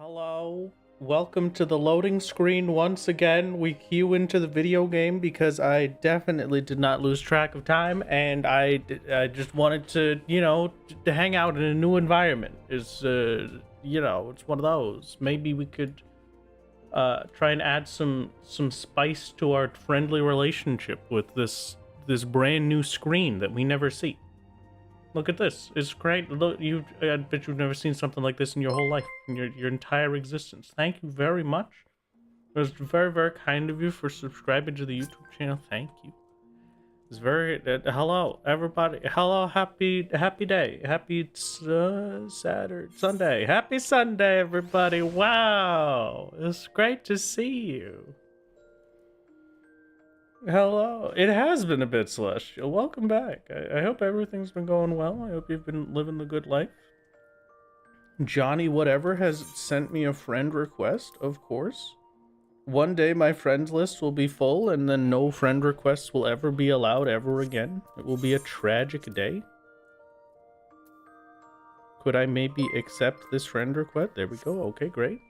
Hello, welcome to the loading screen once again. We queue into the video game because I definitely did not lose track of time, and I just wanted to, to hang out in a new environment. It's one of those. Maybe we could try and add some spice to our friendly relationship with this brand new screen that we never see. Look at this. It's great. Look, I bet you've never seen something like this in your whole life, in your entire existence. Thank you very much. It was very, very kind of you for subscribing to the YouTube channel. Thank you. It's very... hello, everybody. Hello, happy day. Happy Saturday, Sunday. Happy Sunday, everybody. Wow. It's great to see you. Hello. It has been a bit celestial. Welcome back. I hope everything's been going well. I hope you've been living the good life. Johnny whatever has sent me a friend request, of course. One day my friends list will be full and then no friend requests will ever be allowed ever again. It will be a tragic day. Could I maybe accept this friend request? There we go. Okay, great.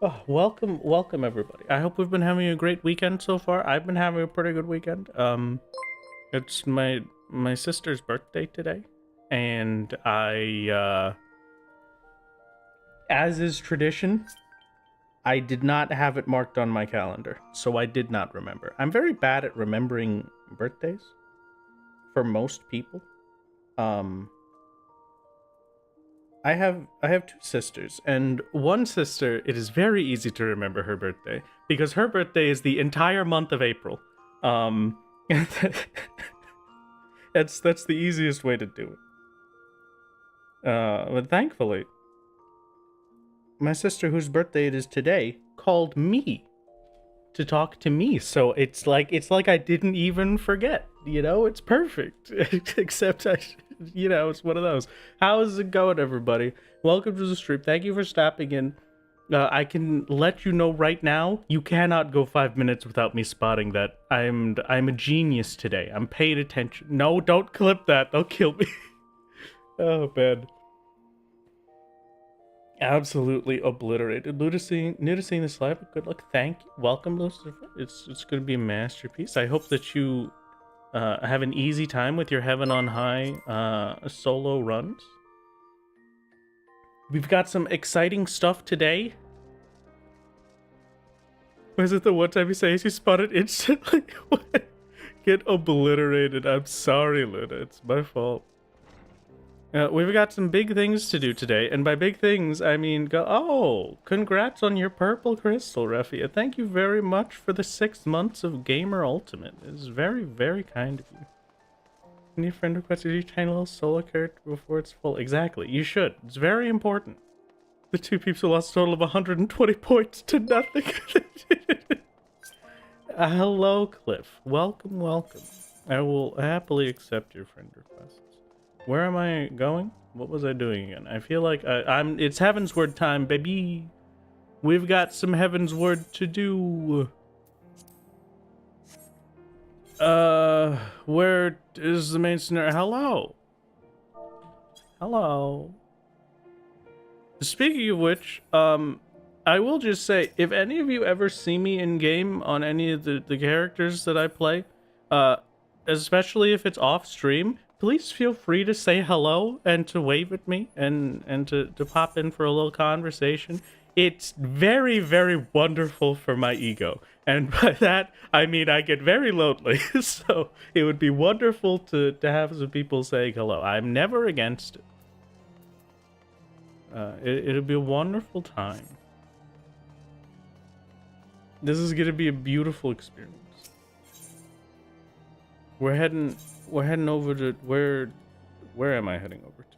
Oh, welcome everybody. I hope we've been having a great weekend so far. I've been having a pretty good weekend. It's my sister's birthday today, and I as is tradition, I did not have it marked on my calendar, so I did not remember. I'm very bad at remembering birthdays for most people. I have two sisters, and one sister, it is very easy to remember her birthday because her birthday is the entire month of April. That's the easiest way to do it. But thankfully, my sister, whose birthday it is today, called me to talk to me, so it's like I didn't even forget. It's perfect. Except it's one of those. How is it going, everybody? Welcome to the stream. Thank you for stopping in. I can let you know right now, you cannot go 5 minutes without me spotting that. I'm a genius today. I'm paying attention. No, don't clip that. They'll kill me. Oh, man. Absolutely obliterated. New to seeing this live, but good luck. Thank you. Welcome, Lucifer. It's going to be a masterpiece. I hope that you have an easy time with your Heaven on High solo runs. We've got some exciting stuff today. Was it the one time you say she spotted instantly? What? Get obliterated. I'm sorry, Luna. It's my fault. We've got some big things to do today, and by big things, I mean oh, congrats on your purple crystal, Raffia. Thank you very much for the 6 months of Gamer Ultimate. It's very, very kind of you. Any friend requested you try a little solo character before it's full? Exactly, you should. It's very important. The two peeps who lost a total of 120 points to nothing. Hello, Cliff. Welcome, welcome. I will happily accept your friend request. Where am I going? What was I doing again? I feel like it's Heavensward time, baby. We've got some Heavensward to do. Where is the main scenario? Hello. Hello. Speaking of which, I will just say, if any of you ever see me in game on any of the characters that I play, especially if it's off stream, please feel free to say hello and to wave at me and to pop in for a little conversation. It's very, very wonderful for my ego. And by that, I mean I get very lonely. So it would be wonderful to have some people saying hello. I'm never against it. It'll be a wonderful time. This is going to be a beautiful experience. We're heading over to where am I heading over to?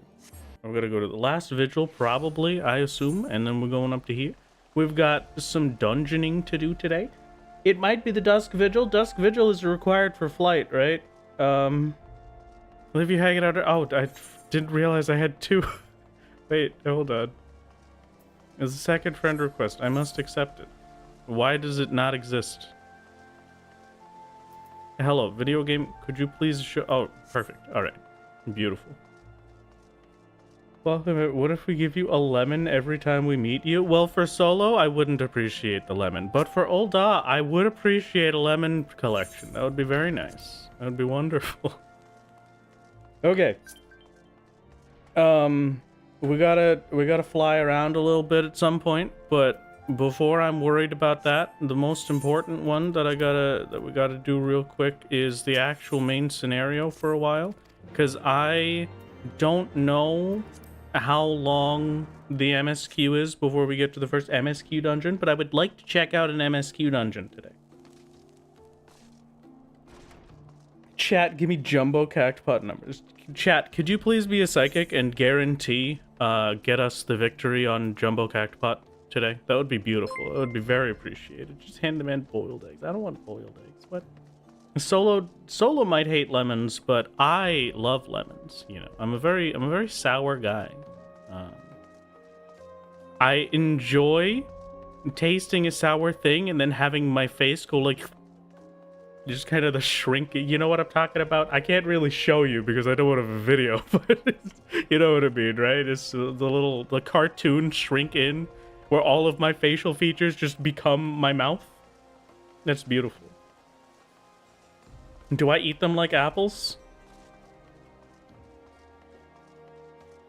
I'm gonna go to the last vigil, probably, I assume, and then we're going up to here. We've got some dungeoning to do today. It might be the dusk vigil. Dusk vigil is required for flight, right? Leave you hanging out. Oh, I didn't realize I had two. Wait, hold on. It's a second friend request. I must accept it. Why does it not exist? Hello, video game. Could you please show? Oh, perfect. All right, beautiful. Welcome. What if we give you a lemon every time we meet you? Well, for solo, I wouldn't appreciate the lemon. But for Ulda, I would appreciate a lemon collection. That would be very nice. That would be wonderful. Okay. We gotta fly around a little bit at some point, but before I'm worried about that, the most important one that we gotta do real quick is the actual main scenario for a while, because I don't know how long the MSQ is before we get to the first MSQ dungeon, but I would like to check out an MSQ dungeon today. Chat, give me jumbo cactpot numbers. Chat, could you please be a psychic and guarantee get us the victory on jumbo cactpot today? That would be beautiful. It would be very appreciated. Just hand the man boiled eggs. I don't want boiled eggs. What? Solo might hate lemons, but I love lemons. You know, I'm a very sour guy. I enjoy tasting a sour thing and then having my face go like, just kind of the shrinking. You know what I'm talking about? I can't really show you because I don't want to have a video, but you know what I mean, right? It's the cartoon shrink in where all of my facial features just become my mouth. That's beautiful. Do I eat them like apples?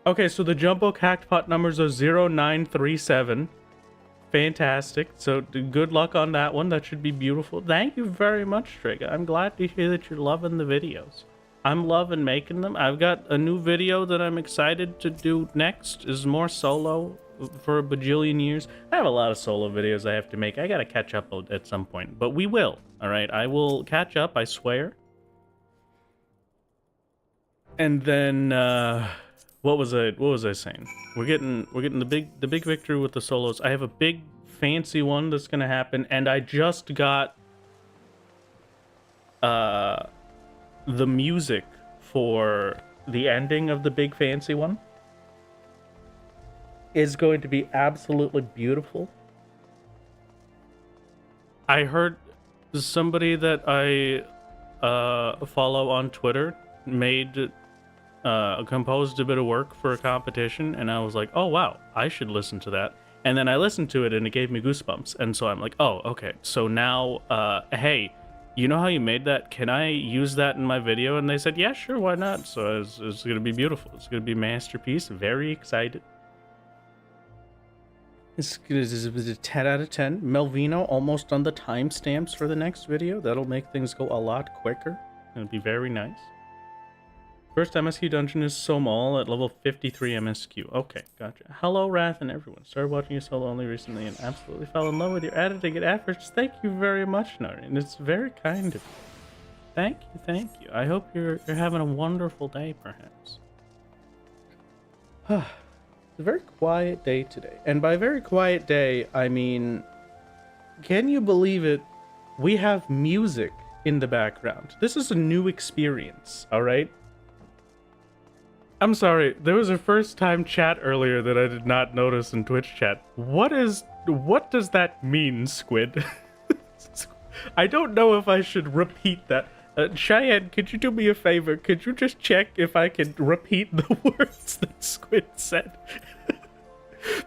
Okay, so the jumbo cactpot numbers are 0937. Fantastic. So good luck on that one. That should be beautiful. Thank you very much, Trigger. I'm glad to hear that you're loving the videos. I'm loving making them. I've got a new video that I'm excited to do next. Is more solo for a bajillion years. I have a lot of solo videos I have to make. I gotta catch up at some point, but we will. All right, I will catch up. I swear. And then what was I saying? We're getting the big victory with the solos. I have a big fancy one that's gonna happen, and I just got the music for the ending of the big fancy one. Is going to be absolutely beautiful. I heard somebody that I follow on Twitter composed a bit of work for a competition, and I was like, oh wow, I should listen to that. And then I listened to it and it gave me goosebumps, and so I'm like, oh okay, so now hey, you know how you made that? Can I use that in my video? And they said, yeah, sure, why not? So it's gonna be beautiful. It's gonna be a masterpiece. Very excited. This is a 10 out of 10. Melvino almost on the timestamps for the next video. That'll make things go a lot quicker. It'll be very nice. First MSQ dungeon is Somal at level 53 MSQ. Okay, gotcha. Hello, Wrath and everyone. Started watching you solo only recently and absolutely fell in love with your editing and efforts. Thank you very much, Nari. It's very kind of you. Thank you. I hope you're having a wonderful day, perhaps. It's a very quiet day today. And by very quiet day, I mean, can you believe it? We have music in the background. This is a new experience, all right? I'm sorry, there was a first time chat earlier that I did not notice in Twitch chat. What does that mean, Squid? I don't know if I should repeat that. Cheyenne, could you do me a favor? Could you just check if I can repeat the words that Squid said?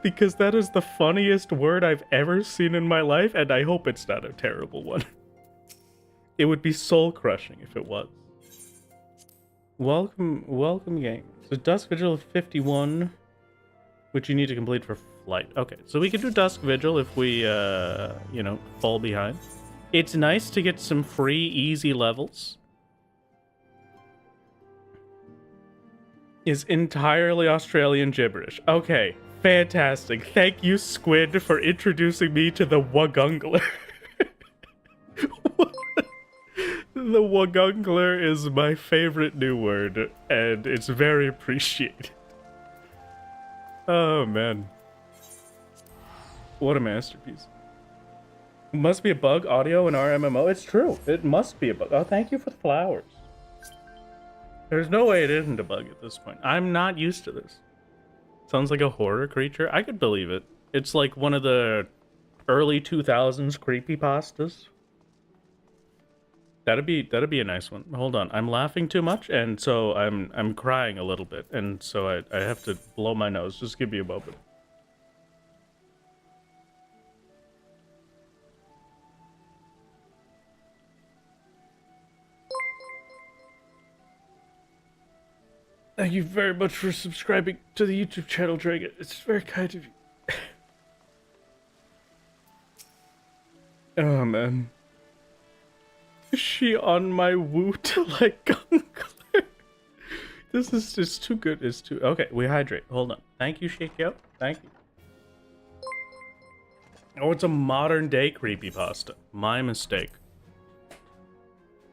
Because that is the funniest word I've ever seen in my life, and I hope it's not a terrible one. It would be soul-crushing if it was. Welcome game. So Dusk Vigil of 51, which you need to complete for flight. Okay, so we can do Dusk Vigil if we, you know, fall behind. It's nice to get some free, easy levels. Is entirely Australian gibberish. Okay, fantastic. Thank you, Squid, for introducing me to the Wagungler. The Wagungler is my favorite new word, and it's very appreciated. Oh, man. What a masterpiece. Must be a bug audio in our MMO. It's true. It must be a bug. Oh, thank you for the flowers. There's no way it isn't a bug at this point. I'm not used to this. Sounds like a horror creature. I could believe it. It's like one of the early 2000s creepypastas. That'd be a nice one. Hold on, I'm laughing too much, and so I'm crying a little bit, and so I have to blow my nose. Just give me a moment. Thank you very much for subscribing to the YouTube channel, Dragon. It's very kind of you. Oh man. Is she on my woo to like Gunkler? This is just too good. It's too okay. We hydrate. Hold on. Thank you, Shakyo. Thank you. Oh, it's a modern day creepypasta. My mistake.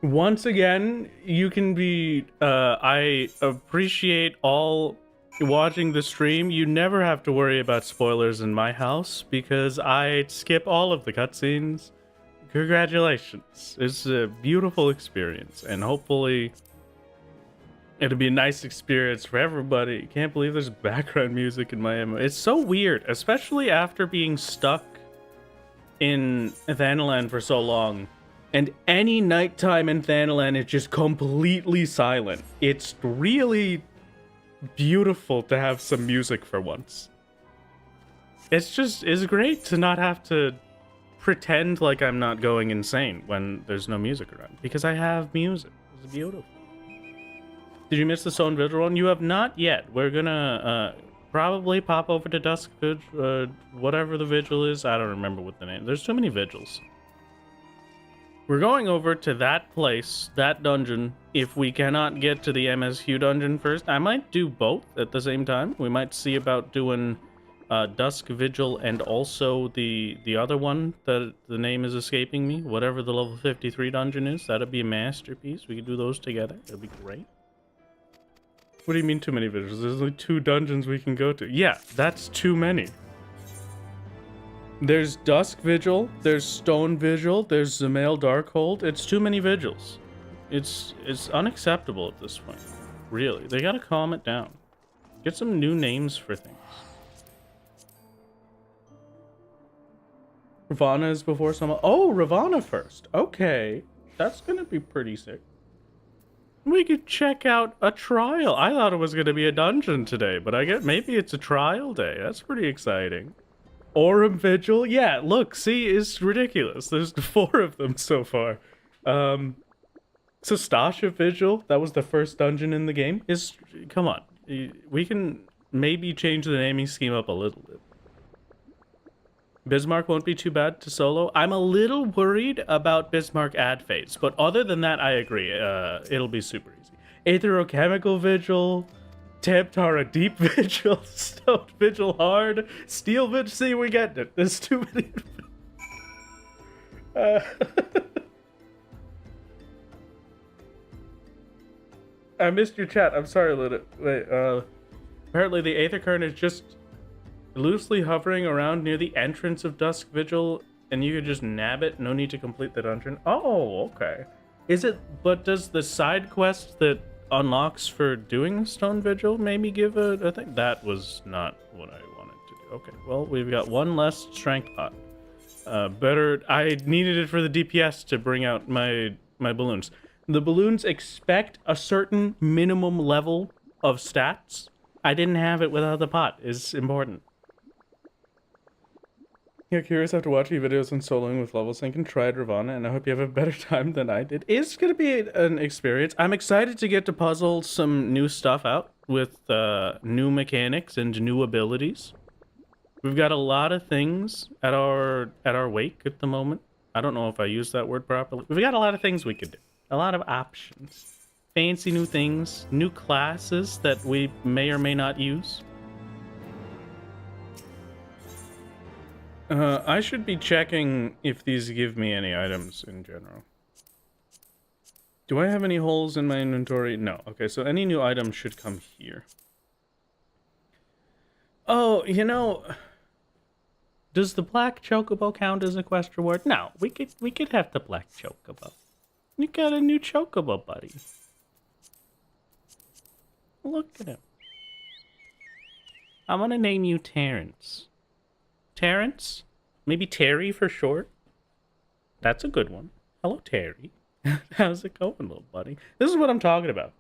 Once again, you can be. I appreciate all watching the stream. You never have to worry about spoilers in my house because I skip all of the cutscenes. Congratulations. It's a beautiful experience, and hopefully it'll be a nice experience for everybody. Can't believe there's background music in my MMO. It's so weird, especially after being stuck in Thanalan for so long, and any nighttime in Thanalan is just completely silent. It's really beautiful to have some music for once. It's great to not have to pretend like I'm not going insane when there's no music around, because I have music. It's beautiful. Did you miss the Stone Vigil one? You have not yet. We're gonna probably pop over to Dusk Vigil, whatever the vigil is. I don't remember what the name. There's too many vigils. We're going over to that place, that dungeon. If we cannot get to the MSQ dungeon first, I might do both at the same time. We might see about doing Dusk Vigil and also the other one that the name is escaping me. Whatever the level 53 dungeon is, that'd be a masterpiece. We could do those together. That'd be great. What do you mean too many vigils? There's only 2 dungeons we can go to. Yeah, that's too many. There's Dusk Vigil, there's Stone Vigil, there's Zamail Darkhold. It's too many vigils. It's unacceptable at this point. Really, they gotta calm it down. Get some new names for things. Ravana is before someone. Oh, Ravana first. Okay, that's gonna be pretty sick. We could check out a trial. I thought it was gonna be a dungeon today, but I guess maybe it's a trial day. That's pretty exciting. Aurum Vigil? Yeah, look, see, it's ridiculous. There's 4 of them so far. So Stasha Vigil, that was the first dungeon in the game. Come on. We can maybe change the naming scheme up a little bit. Bismarck won't be too bad to solo. I'm a little worried about Bismarck ad phase, but other than that, I agree. It'll be super easy. Aetherochemical Vigil, Temptara Deep Vigil, Stone Vigil Hard, Steel Vigil. See, we're getting it. There's too many. I missed your chat. I'm sorry, Luna. Wait, apparently the Aether Current is just loosely hovering around near the entrance of Dusk Vigil, and you could just nab it. No need to complete the dungeon. Oh, okay. Is it? But does the side quest that unlocks for doing Stone Vigil maybe give a thing? That was not what I wanted to do. Okay, well, we've got 1 less strength pot. Better. I needed it for the DPS to bring out my balloons. The balloons expect a certain minimum level of stats. I didn't have it without the pot. It's important. You're curious after watching videos on soloing with level sync and tried Ravana, and I hope you have a better time than I did. It's going to be an experience. I'm excited to get to puzzle some new stuff out with new mechanics and new abilities. We've got a lot of things at our wake at the moment. I don't know if I used that word properly. We've got a lot of things we could do. A lot of options. Fancy new things, new classes that we may or may not use. I should be checking if these give me any items in general. Do I have any holes in my inventory? No. Okay, so any new items should come here. Oh, you know, does the black chocobo count as a quest reward? No, we could have the black chocobo. You got a new chocobo, buddy. Look at him. I'm gonna name you Terrence. Terrence? Maybe Terry for short? That's a good one. Hello, Terry. How's it going, little buddy? This is what I'm talking about.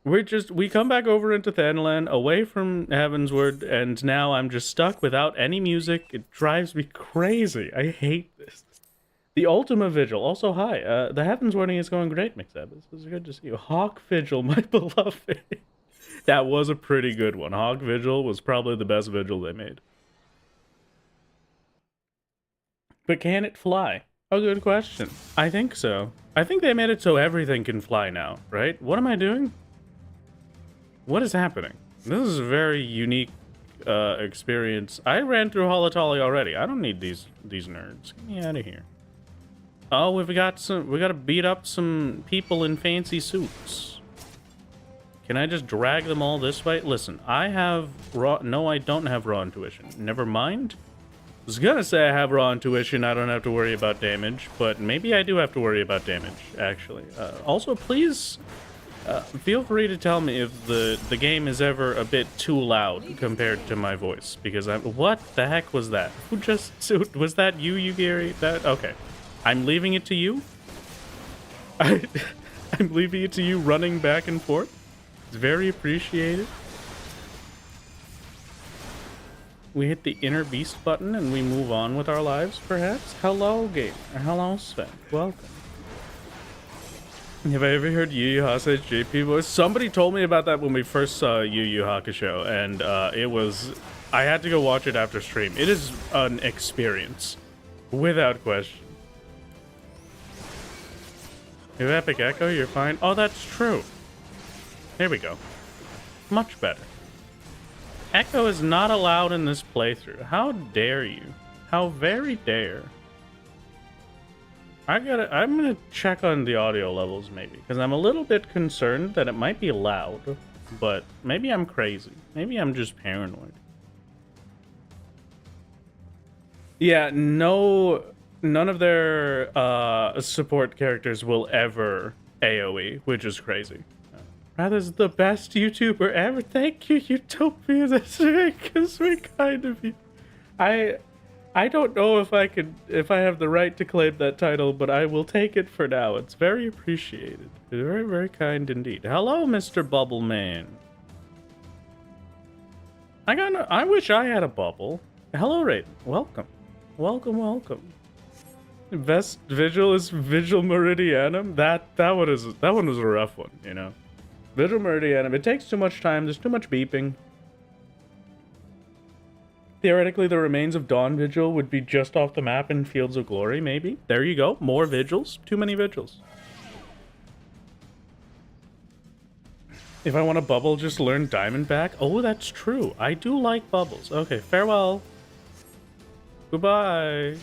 We come back over into Thanalan, away from Heavensward, and now I'm just stuck without any music. It drives me crazy. I hate this. The Ultima Vigil, also hi. The Heavenswarding is going great, Mixab. This is good to see you. Hawk Vigil, my beloved. That was a pretty good one. Hawk Vigil was probably the best vigil they made. But can it fly? A good question. I think so. I think they made it so everything can fly now, right? What am I doing? What is happening? This is a very unique experience. I ran through Holotolly already. I don't need these nerds. Get me out of here. Oh, we gotta beat up some people in fancy suits. Can I just drag them all this way? Listen, I have raw... No, I don't have raw intuition. Never mind. I was gonna say I have raw intuition, I don't have to worry about damage, but maybe I do have to worry about damage, actually. Also, please... feel free to tell me if the game is ever a bit too loud compared to my voice, because I'm... What the heck was that? Who just... Was that you, Gary? That... Okay. I'm leaving it to you? I'm leaving it to you running back and forth? It's very appreciated. We hit the inner beast button and we move on with our lives, perhaps? Hello, gamer. Hello, Sven. Welcome. Have I ever heard Yu Yu Hakusho's JP voice? Somebody told me about that when we first saw Yu Yu Hakusho, and it was... I had to go watch it after stream. It is an experience. Without question. You have Epic Echo, you're fine. Oh, that's true. Here we go. Much better. Echo is not allowed in this playthrough. How dare you? How very dare. I'm gonna check on the audio levels maybe, because I'm a little bit concerned that it might be loud, but maybe I'm crazy. Maybe I'm just paranoid. Yeah, none of their support characters will ever AoE, which is crazy. Rather's the best YouTuber ever. Thank you, Utopia. That's very kind of you. I don't know if I have the right to claim that title, but I will take it for now. It's very appreciated. Very, very kind indeed. Hello, Mr. Bubble Man. I wish I had a bubble. Hello, Raiden. Welcome. Welcome, welcome. Best Vigil is Vigil Meridianum. That one was a rough one, you know. Vigil Meridianum. It takes too much time. There's too much beeping. Theoretically, the remains of Dawn Vigil would be just off the map in Fields of Glory, maybe. There you go. More vigils. Too many vigils. If I want a bubble, just learn Diamondback. Oh, that's true. I do like bubbles. Okay, farewell. Goodbye.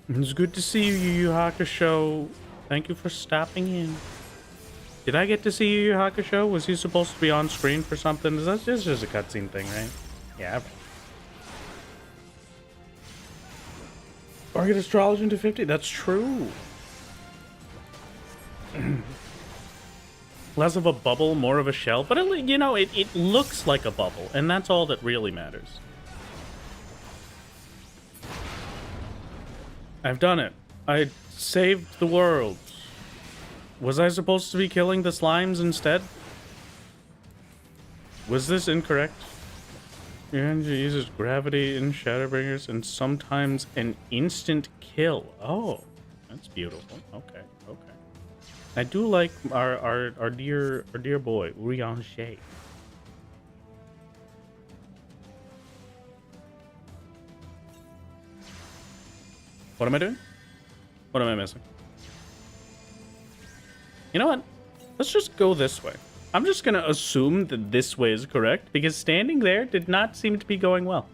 It's good to see you, Yu Yu Hakusho. Thank you for stopping in. Did I get to see Yu Yu Hakusho? Was he supposed to be on screen for something? Is that just a cutscene thing, right? Yeah. Or get astrology into 50? That's true. Less of a bubble, more of a shell. But, you know, it looks like a bubble. And that's all that really matters. I've done it. I saved the world. Was I supposed to be killing the slimes instead? Was this incorrect? Your energy uses gravity in Shadowbringers and sometimes an instant kill. Oh, that's beautiful. Okay, okay. I do like our dear boy, Urianger. What am I doing? What am I missing? You know what? Let's just go this way. I'm just gonna assume that this way is correct, because standing there did not seem to be going well.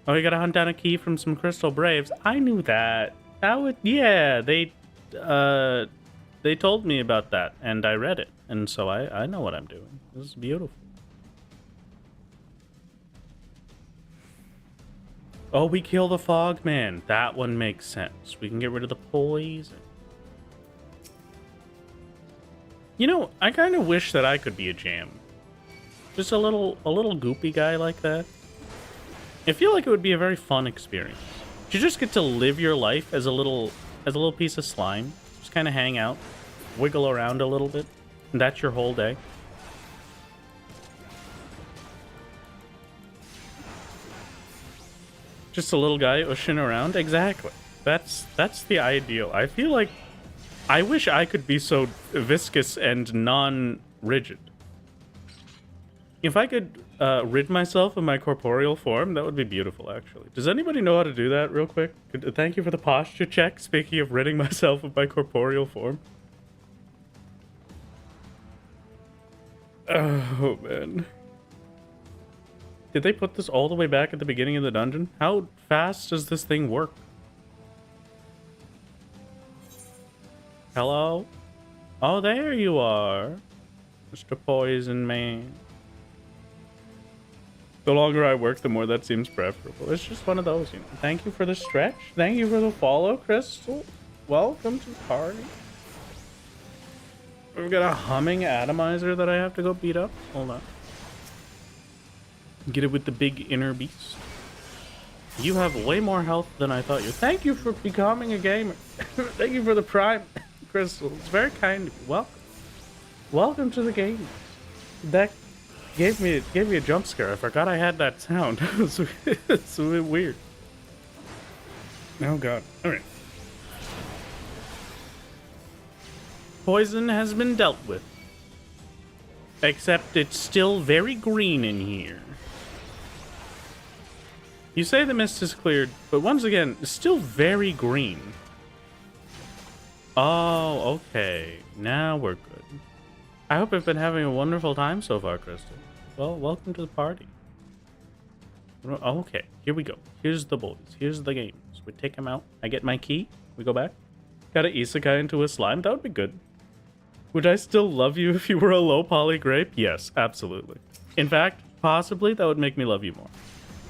Oh, you gotta hunt down a key from some Crystal Braves. I knew that. That would... Yeah, they told me about that, and I read it. And so I know what I'm doing. This is beautiful. Oh, we kill the fog man. That one makes sense. We can get rid of the poison. You know, I kind of wish that I could be a jam. Just a little goopy guy like that. I feel like it would be a very fun experience. You just get to live your life as a little piece of slime. Just kind of hang out, wiggle around a little bit, and that's your whole day. Just a little guy ushing around. Exactly. That's the ideal. I feel like I wish I could be so viscous and non-rigid. If I could rid myself of my corporeal form, that would be beautiful, actually. Does anybody know how to do that real quick? Thank you for the posture check, speaking of ridding myself of my corporeal form. Oh, man. Did they put this all the way back at the beginning of the dungeon? How fast does this thing work? Hello? Oh, there you are, Mr. Poison Man. The longer I work, the more that seems preferable. It's just one of those, you know. Thank you for the stretch. Thank you for the follow, Crystal. Welcome to the party. We've got a humming atomizer that I have to go beat up. Hold on. Get it with the big inner beast. You have way more health than I thought you. Thank you for becoming a gamer. Thank you for the prime, Crystal. It's very kind of you. Welcome. Welcome to the game. That gave me a jump scare. I forgot I had that sound. It's a bit weird. Oh god. Alright. Poison has been dealt with. Except it's still very green in here. You say the mist is cleared, but once again, it's still very green. Oh, okay. Now we're good. I hope you've been having a wonderful time so far, Crystal. Well, welcome to the party. Okay, here we go. Here's the boys. Here's the games. We take them out. I get my key. We go back. Got an isekai into a slime. That would be good. Would I still love you if you were a low poly grape? Yes, absolutely. In fact, possibly that would make me love you more.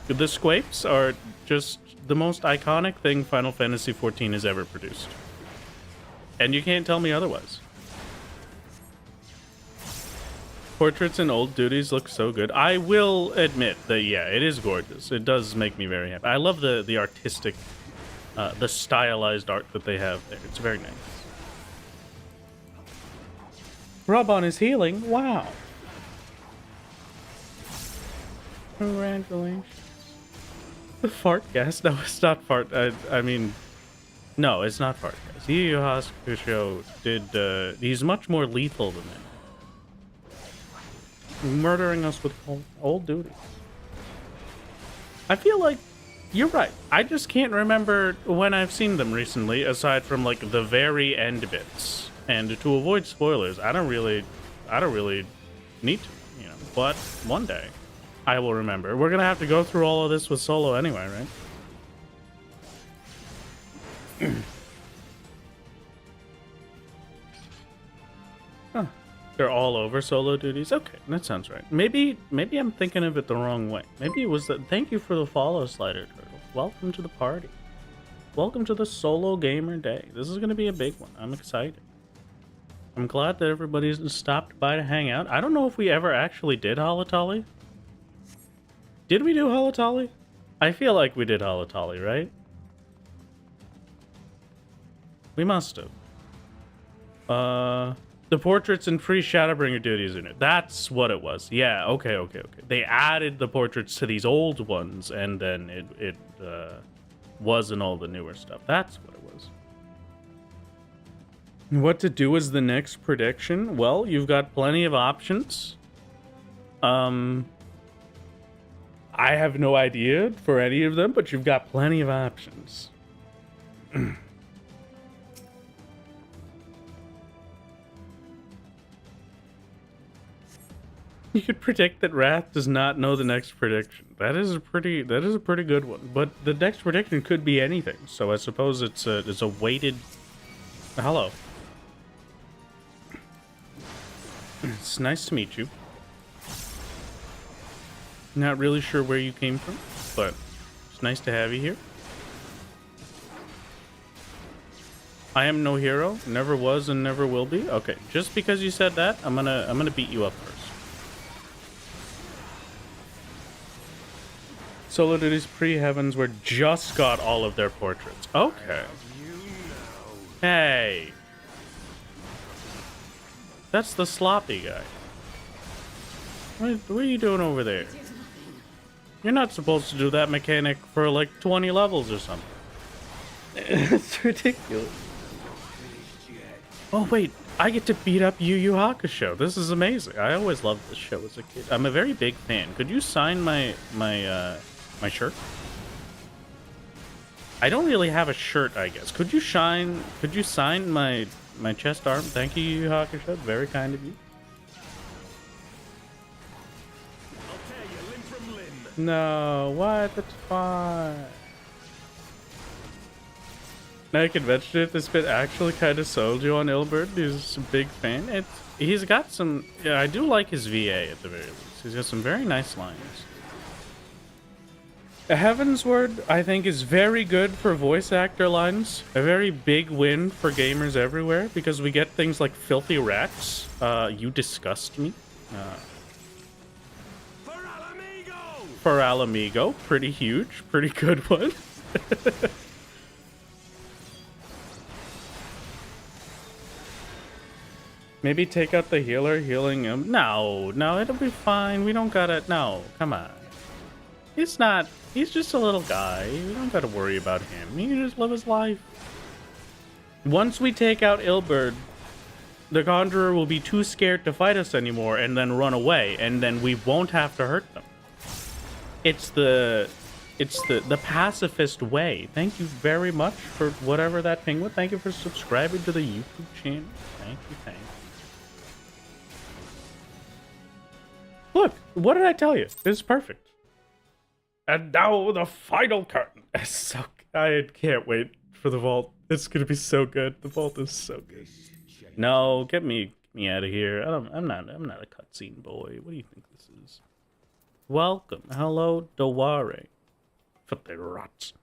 The Squapes are just the most iconic thing Final Fantasy XIV has ever produced. And you can't tell me otherwise. Portraits and old duties look so good. I will admit that, yeah, it is gorgeous. It does make me very happy. I love the artistic, the stylized art that they have there. It's very nice. Rub on his healing. Wow. Congratulations. The fart gas? No, it's not fart. I mean, no, it's not fart gas. Yu Yu Hakusho did, he's much more lethal than that. Murdering us with old duties. I feel like you're right. I just can't remember when I've seen them recently, aside from like the very end bits. And to avoid spoilers, I don't really need to, you know. But one day, I will remember. We're gonna have to go through all of this with Solo anyway, right? Huh. They're all over Solo duties? Okay, that sounds right. Maybe I'm thinking of it the wrong way. Maybe it was that. Thank you for the follow, Slider Turtle. Welcome to the party. Welcome to the Solo Gamer Day. This is gonna be a big one. I'm excited. I'm glad that everybody's stopped by to hang out. I don't know if we ever actually did Holotolly. Did we do Holotolly? I feel like we did Holotolly, right? We must have. The portraits and free Shadowbringer duties in it. That's what it was. Yeah, okay. They added the portraits to these old ones, and then it wasn't all the newer stuff. That's what it was. What to do as the next prediction? Well, you've got plenty of options. I have no idea for any of them, but you've got plenty of options. You could predict that Wrath does not know the next prediction. That is a pretty good one. But the next prediction could be anything. So I suppose it's a weighted. Hello. It's nice to meet you. Not really sure where you came from, but it's nice to have you here. I am no hero, never was and never will be. Okay, just because you said that, I'm gonna beat you up first. Solo Duties pre-Heavensward just got all of their portraits. Okay. Hey. That's the sloppy guy. What are you doing over there? You're not supposed to do that mechanic for like 20 levels or something. It's ridiculous. Oh wait, I get to beat up Yu Yu Hakusho. This is amazing. I always loved this show as a kid. I'm a very big fan. Could you sign my shirt? I don't really have a shirt, I guess. Could you sign my chest arm? Thank you, Yu Yu Hakusho. Very kind of you. No, what? That's fine. I can mention it. This bit actually kind of sold you on Ilbert. He's a big fan. He's got some. Yeah, I do like his VA at the very least. He's got some very nice lines. Heavensward, I think, is very good for voice actor lines. A very big win for gamers everywhere because we get things like filthy rats. You disgust me. For Alamigo, pretty huge, pretty good one. Maybe take out the healer, healing him. No, it'll be fine. We don't gotta. No, come on. He's just a little guy. We don't gotta worry about him. He can just live his life. Once we take out Ilberd, the Conjurer will be too scared to fight us anymore and then run away, and then we won't have to hurt them. It's the pacifist way. Thank you very much for whatever that thing was. Thank you for subscribing to the YouTube channel. Thank you. Look, what did I tell you? This is perfect. And now the final curtain. I can't wait for the vault. It's gonna be so good. The vault is so good. No, get me out of here. I'm not a cutscene boy. What do you think this is? Welcome. Hello, Daware. For the rats.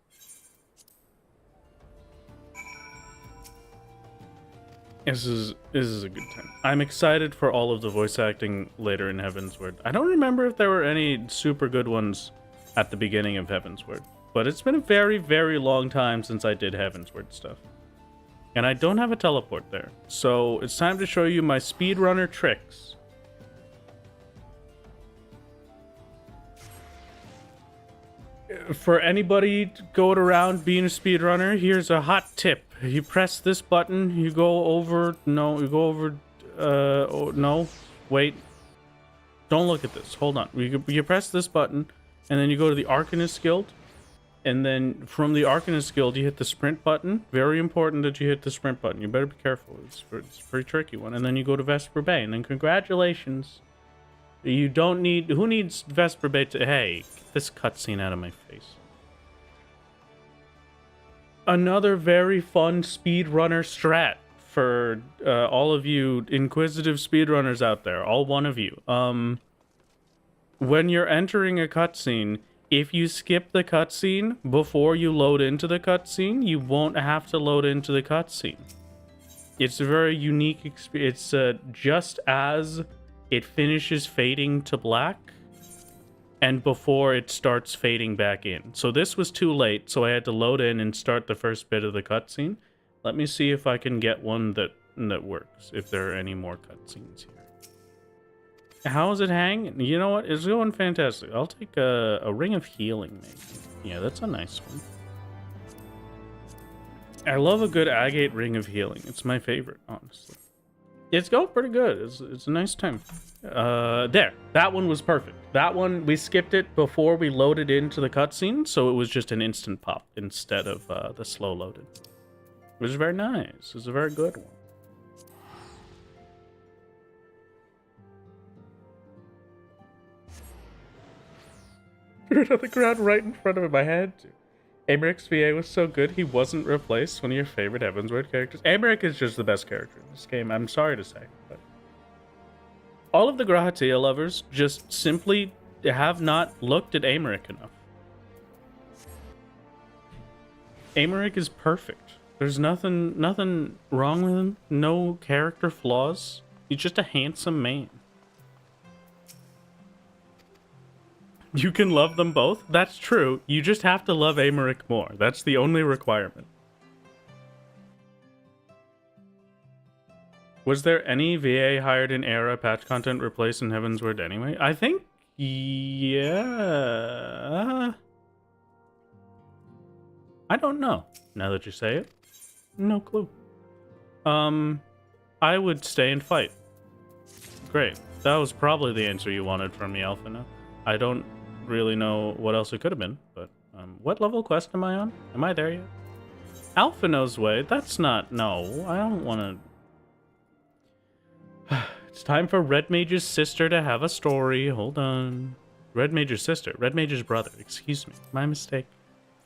This is a good time. I'm excited for all of the voice acting later in Heavensward. I don't remember if there were any super good ones at the beginning of Heavensward, but it's been a very, very long time since I did Heavensward stuff. And I don't have a teleport there. So it's time to show you my speedrunner tricks. For anybody going around being a speedrunner, here's a hot tip. You press this button, you go over, no, wait. Don't look at this, hold on. You press this button, and then you go to the Arcanist Guild, and then from the Arcanist Guild, you hit the sprint button. Very important that you hit the sprint button. You better be careful, it's a pretty tricky one. And then you go to Vesper Bay, and then congratulations. You don't need, who needs Vesper Bay to, hey, get this cutscene out of my face. Another very fun speedrunner strat for all of you inquisitive speedrunners out there, all one of you. When you're entering a cutscene, if you skip the cutscene before you load into the cutscene, you won't have to load into the cutscene. It's a very unique experience. It's just as it finishes fading to black and before it starts fading back in. So this was too late, so I had to load in and start the first bit of the cutscene. Let me see if I can get one that works, if there are any more cutscenes here. How is it hanging? You know what? It's going fantastic. I'll take a Ring of Healing, maybe. Yeah, that's a nice one. I love a good agate Ring of Healing. It's my favorite, honestly. It's going pretty good. It's a nice time. There. That one was perfect. That one, we skipped it before we loaded into the cutscene, so it was just an instant pop instead of the slow loaded. It was very nice. It was a very good one. Threw it on the ground right in front of him. I had to. Amerik's VA was so good, he wasn't replaced. One of your favorite Heavensward characters. Amerik is just the best character in this game, I'm sorry to say. But all of the Grahatia lovers just simply have not looked at Amerik enough. Amerik is perfect. There's nothing wrong with him. No character flaws. He's just a handsome man. You can love them both? That's true. You just have to love Amerik more. That's the only requirement. Was there any VA hired in Era patch content replaced in Heavensward anyway? I think, yeah. I don't know. Now that you say it, no clue. I would stay and fight. Great. That was probably the answer you wanted from me, Alphina. I don't really know what else it could have been, but what level quest am I on? Am I there yet? Alphina's way? That's not... No, I don't want to... It's time for Red Mage's sister to have a story. Hold on. Red Mage's sister. Red Mage's brother. Excuse me. My mistake.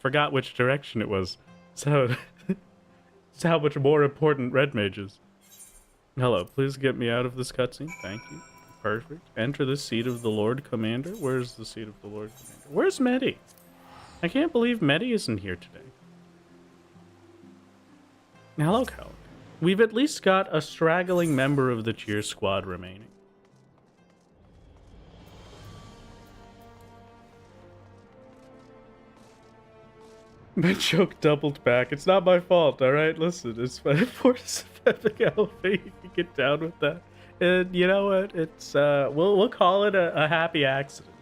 Forgot which direction it was. So... It's how much more important Red Mage is. Hello, please get me out of this cutscene. Thank you. Perfect. Enter the seat of the Lord Commander. Where's the seat of the Lord Commander? Where's Medi? I can't believe Medi isn't here today. Hello, Cal. We've at least got a straggling member of the cheer squad remaining. My joke doubled back. It's not my fault, alright? Listen, it's my force of epic LP. You can get down with that. And you know what? It's, we'll call it a happy accident.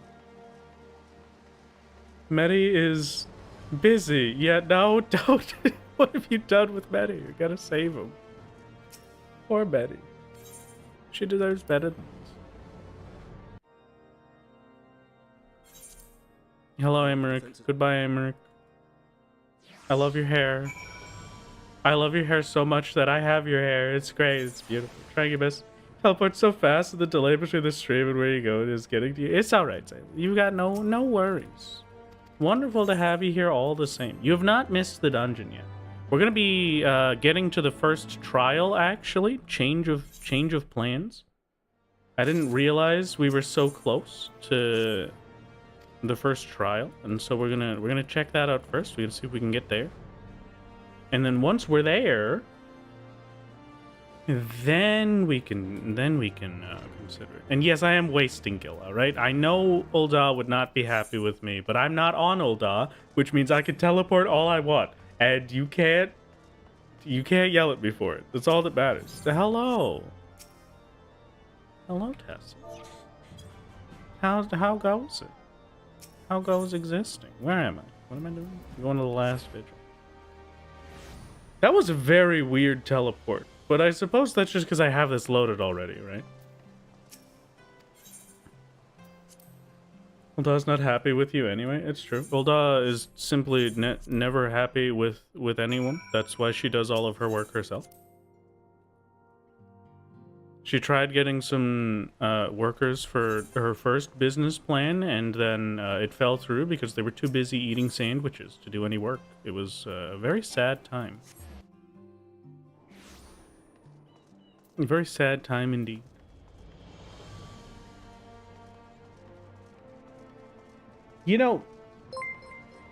Medi is busy. Yeah, no, don't. What have you done with Medi? You gotta save him. Poor Medi. She deserves better than this. Hello, Amerik. Goodbye, Amerik. I love your hair. I love your hair so much that I have your hair. It's great. It's beautiful. Trying your best. Teleport so fast that the delay between the stream and where you go is getting to you. It's alright, Sam. You've got no worries. Wonderful to have you here all the same. You have not missed the dungeon yet. We're going to be getting to the first trial, actually. Change of plans. I didn't realize we were so close to the first trial, and so we're gonna check that out first. We're gonna see if we can get there, and then once we're there, then we can consider it. And yes, I am wasting Gilla, right? I know Ul'dah would not be happy with me, but I'm not on Ul'dah, which means I can teleport all I want, and you can't yell at me for it. That's all that matters. So hello, Tessa. How goes it? How goes existing? Where am I? What am I doing? I'm going to the last vigil. That was a very weird teleport, but I suppose that's just because I have this loaded already, right? Uldah's not happy with you anyway. It's true. Ul'dah is simply never happy with anyone. That's why she does all of her work herself. She tried getting some workers for her first business plan, and then it fell through because they were too busy eating sandwiches to do any work. It was a very sad time. A very sad time indeed. You know,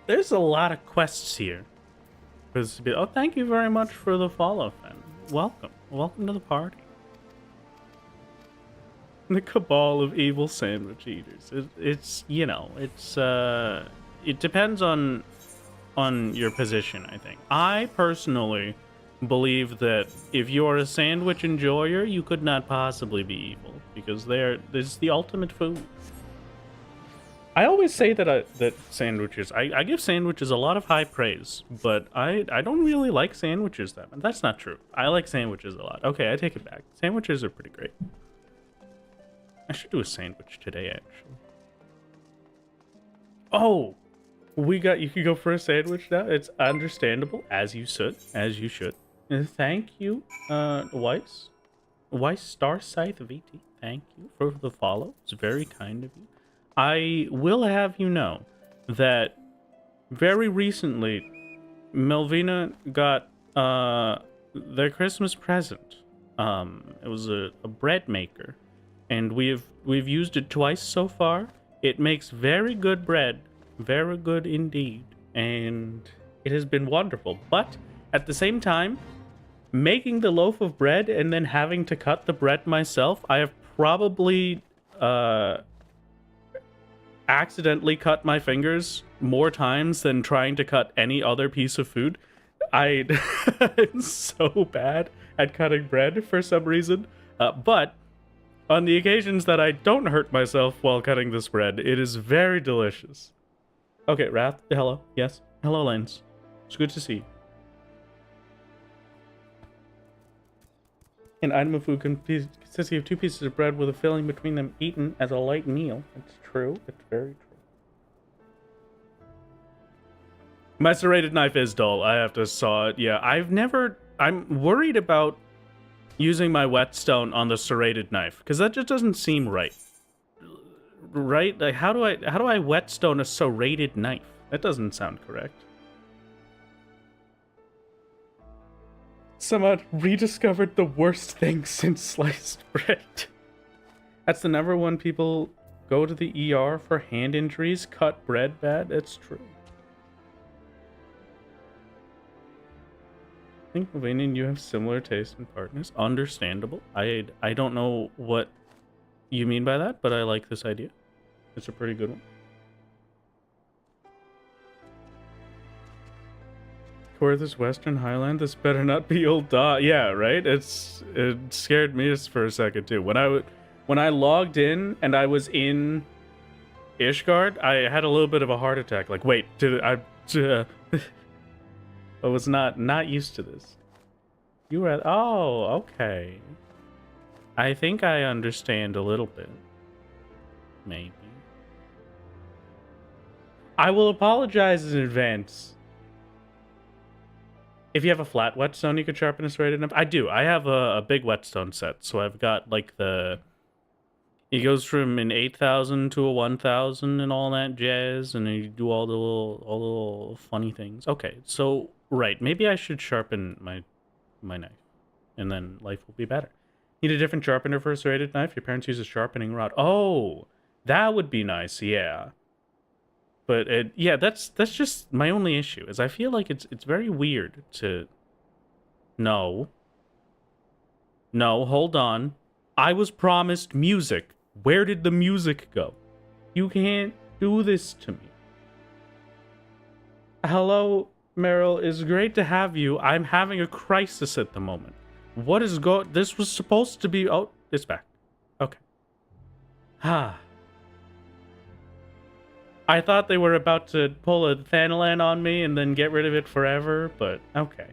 there's a lot of quests here. Oh, thank you very much for the follow, Fen. Welcome. Welcome to the party. The cabal of evil sandwich eaters. It's you know, it's it depends on your position, I think. I personally believe that if you're a sandwich enjoyer, you could not possibly be evil, because this the ultimate food. I always say that sandwiches, I give sandwiches a lot of high praise, but I don't really like sandwiches that much. That's not true. I like sandwiches a lot. Okay, I take it back. Sandwiches are pretty great. I should do a sandwich today, actually. Oh, you can go for a sandwich now. It's understandable, as you should. Thank you, Weiss Star Scythe VT. Thank you for the follow. It's very kind of you. I will have you know that very recently, Melvina got their Christmas present. It was a bread maker. And we've used it twice so far. It makes very good bread, very good indeed, and it has been wonderful. But at the same time, making the loaf of bread and then having to cut the bread myself, I have probably accidentally cut my fingers more times than trying to cut any other piece of food. I'm so bad at cutting bread for some reason. But on the occasions that I don't hurt myself while cutting this bread, it is very delicious. Okay, Wrath, hello. Yes. Hello, Lanes. It's good to see you. An item of food consisting of 2 pieces of bread with a filling between them eaten as a light meal. It's true. It's very true. My serrated knife is dull. I have to saw it. Yeah, I'm worried about using my whetstone on the serrated knife because that just doesn't seem right. Right? Like, how do I whetstone a serrated knife? That doesn't sound correct. Someone rediscovered the worst thing since sliced bread. That's the number one people go to the ER for hand injuries. Cut bread bad. It's true. I think Wayne and you have similar taste in partners. Understandable. I don't know what you mean by that, but I like this idea. It's a pretty good one. For this Western Highland, this better not be old Da. Yeah, right? It scared me just for a second too. When I logged in and I was in Ishgard, I had a little bit of a heart attack. Like, wait, I was not used to this. You were oh, okay. I think I understand a little bit. Maybe. I will apologize in advance. If you have a flat whetstone, you could sharpen a serrated knife. I do. I have a big whetstone set, so I've got like it goes from an 8,000 to a 1,000 and all that jazz, and then you do all the little funny things. Okay, so right, maybe I should sharpen my knife, and then life will be better. Need a different sharpener for a serrated knife? Your parents use a sharpening rod. Oh, that would be nice. Yeah. But yeah, that's just my only issue. Is I feel like it's very weird to. No, hold on. I was promised music. Where did the music go? You can't do this to me. Hello, Meryl. It's great to have you. I'm having a crisis at the moment. What is This was supposed to be. Oh, it's back. Okay. I thought they were about to pull a Thanalan on me and then get rid of it forever, but okay.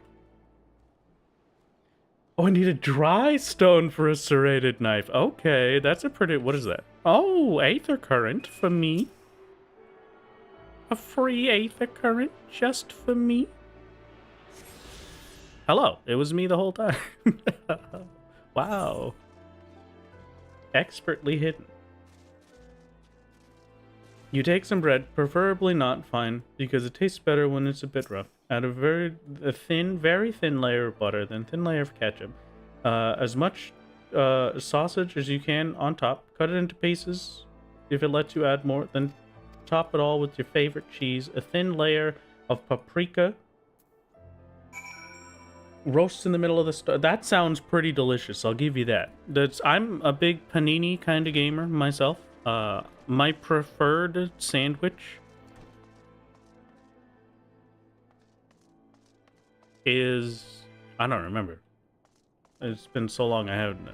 Oh, I need a dry stone for a serrated knife. Okay, that's a pretty... What is that? Oh, aether current for me. A free aether current just for me. Hello, it was me the whole time. Wow. Expertly hidden. You take some bread, preferably not fine, because it tastes better when it's a bit rough. Add a very thin layer of butter, then thin layer of ketchup. As much sausage as you can on top. Cut it into pieces. If it lets you add more, then top it all with your favorite cheese. A thin layer of paprika. Roast in the middle of the stove. That sounds pretty delicious. I'll give you that. I'm a big panini kind of gamer myself. My preferred sandwich is... I don't remember. It's been so long I haven't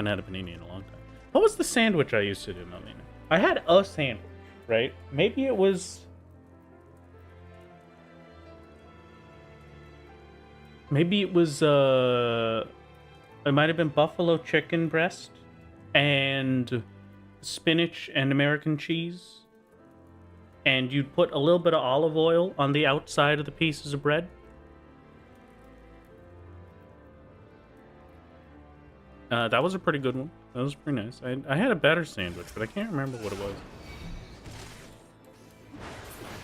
had a panini in a long time. What was the sandwich I used to do, Melina? I had a sandwich, right? Maybe it was... Maybe it was, it might have been buffalo chicken breast and spinach and American cheese. And you'd put a little bit of olive oil on the outside of the pieces of bread. That was a pretty good one. That was pretty nice. I had a better sandwich, but I can't remember what it was.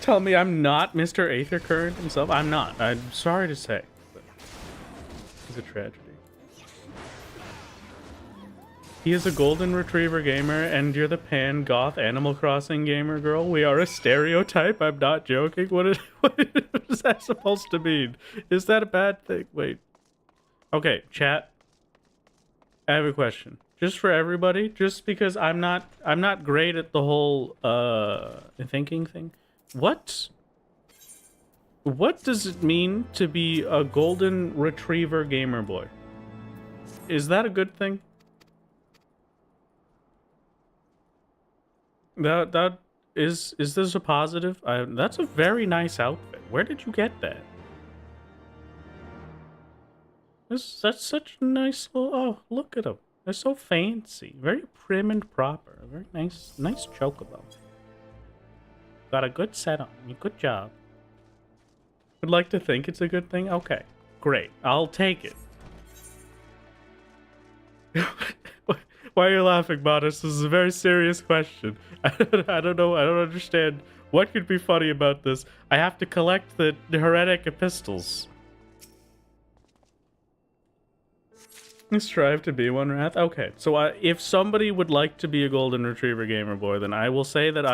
Tell me I'm not Mr. Aether Current himself. I'm not. I'm sorry to say. It's a tragedy. He is a golden retriever gamer, and you're the pan goth Animal Crossing gamer girl. We are a stereotype. I'm not joking. What is that supposed to mean? Is that a bad thing? Wait. Okay, chat. I have a question. just for everybody, just because I'm not great at the whole thinking thing. What does it mean to be a golden retriever gamer boy? Is that a good thing? That is this a positive? That's a very nice outfit. Where did you get that? That's such a nice little. Oh, look at them. They're so fancy. Very prim and proper. A very nice chocobo. Got a good set on you. Good job. Would like to think it's a good thing. Okay, great. I'll take it. Why are you laughing, Modest? This is a very serious question. I don't know. I don't understand what could be funny about this. I have to collect the heretic epistles. Strive to be one, Wrath. Okay, so if somebody would like to be a golden retriever gamer boy, then I will say that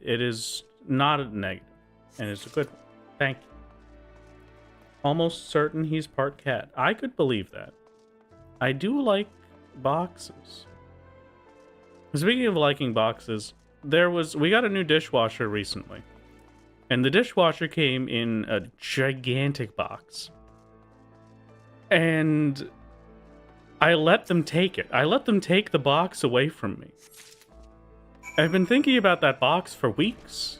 it is not a negative, and it's a good one. Thank you. Almost certain he's part cat. I could believe that. I do like boxes. Speaking of liking boxes, we got a new dishwasher recently, and the dishwasher came in a gigantic box, and I let them take it. I let them take the box away from me. I've been thinking about that box for weeks.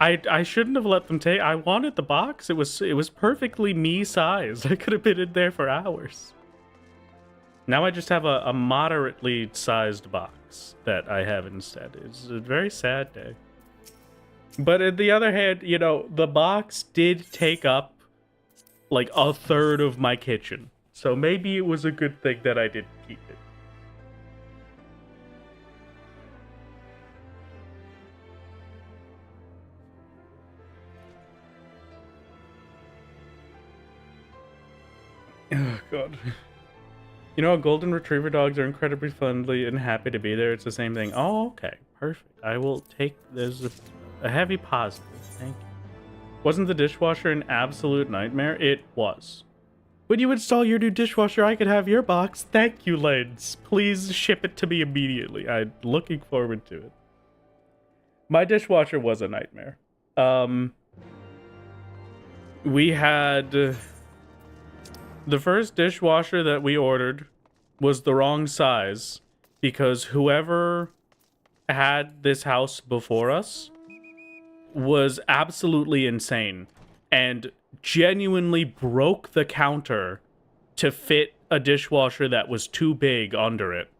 I shouldn't have let them take. I wanted the box. It was perfectly me sized. I could have been in there for hours. Now I just have a moderately sized box that I have instead. It's a very sad day. But on the other hand, you know, the box did take up like a third of my kitchen. So maybe it was a good thing that I didn't keep it. Oh, God. You know, golden retriever dogs are incredibly friendly and happy to be there. It's the same thing. Oh, okay. Perfect. I will take this a heavy positive. Thank you. Wasn't the dishwasher an absolute nightmare? It was. When you install your new dishwasher, I could have your box. Thank you, Lens. Please ship it to me immediately. I'm looking forward to it. My dishwasher was a nightmare. We had... The first dishwasher that we ordered was the wrong size because whoever had this house before us was absolutely insane and genuinely broke the counter to fit a dishwasher that was too big under it.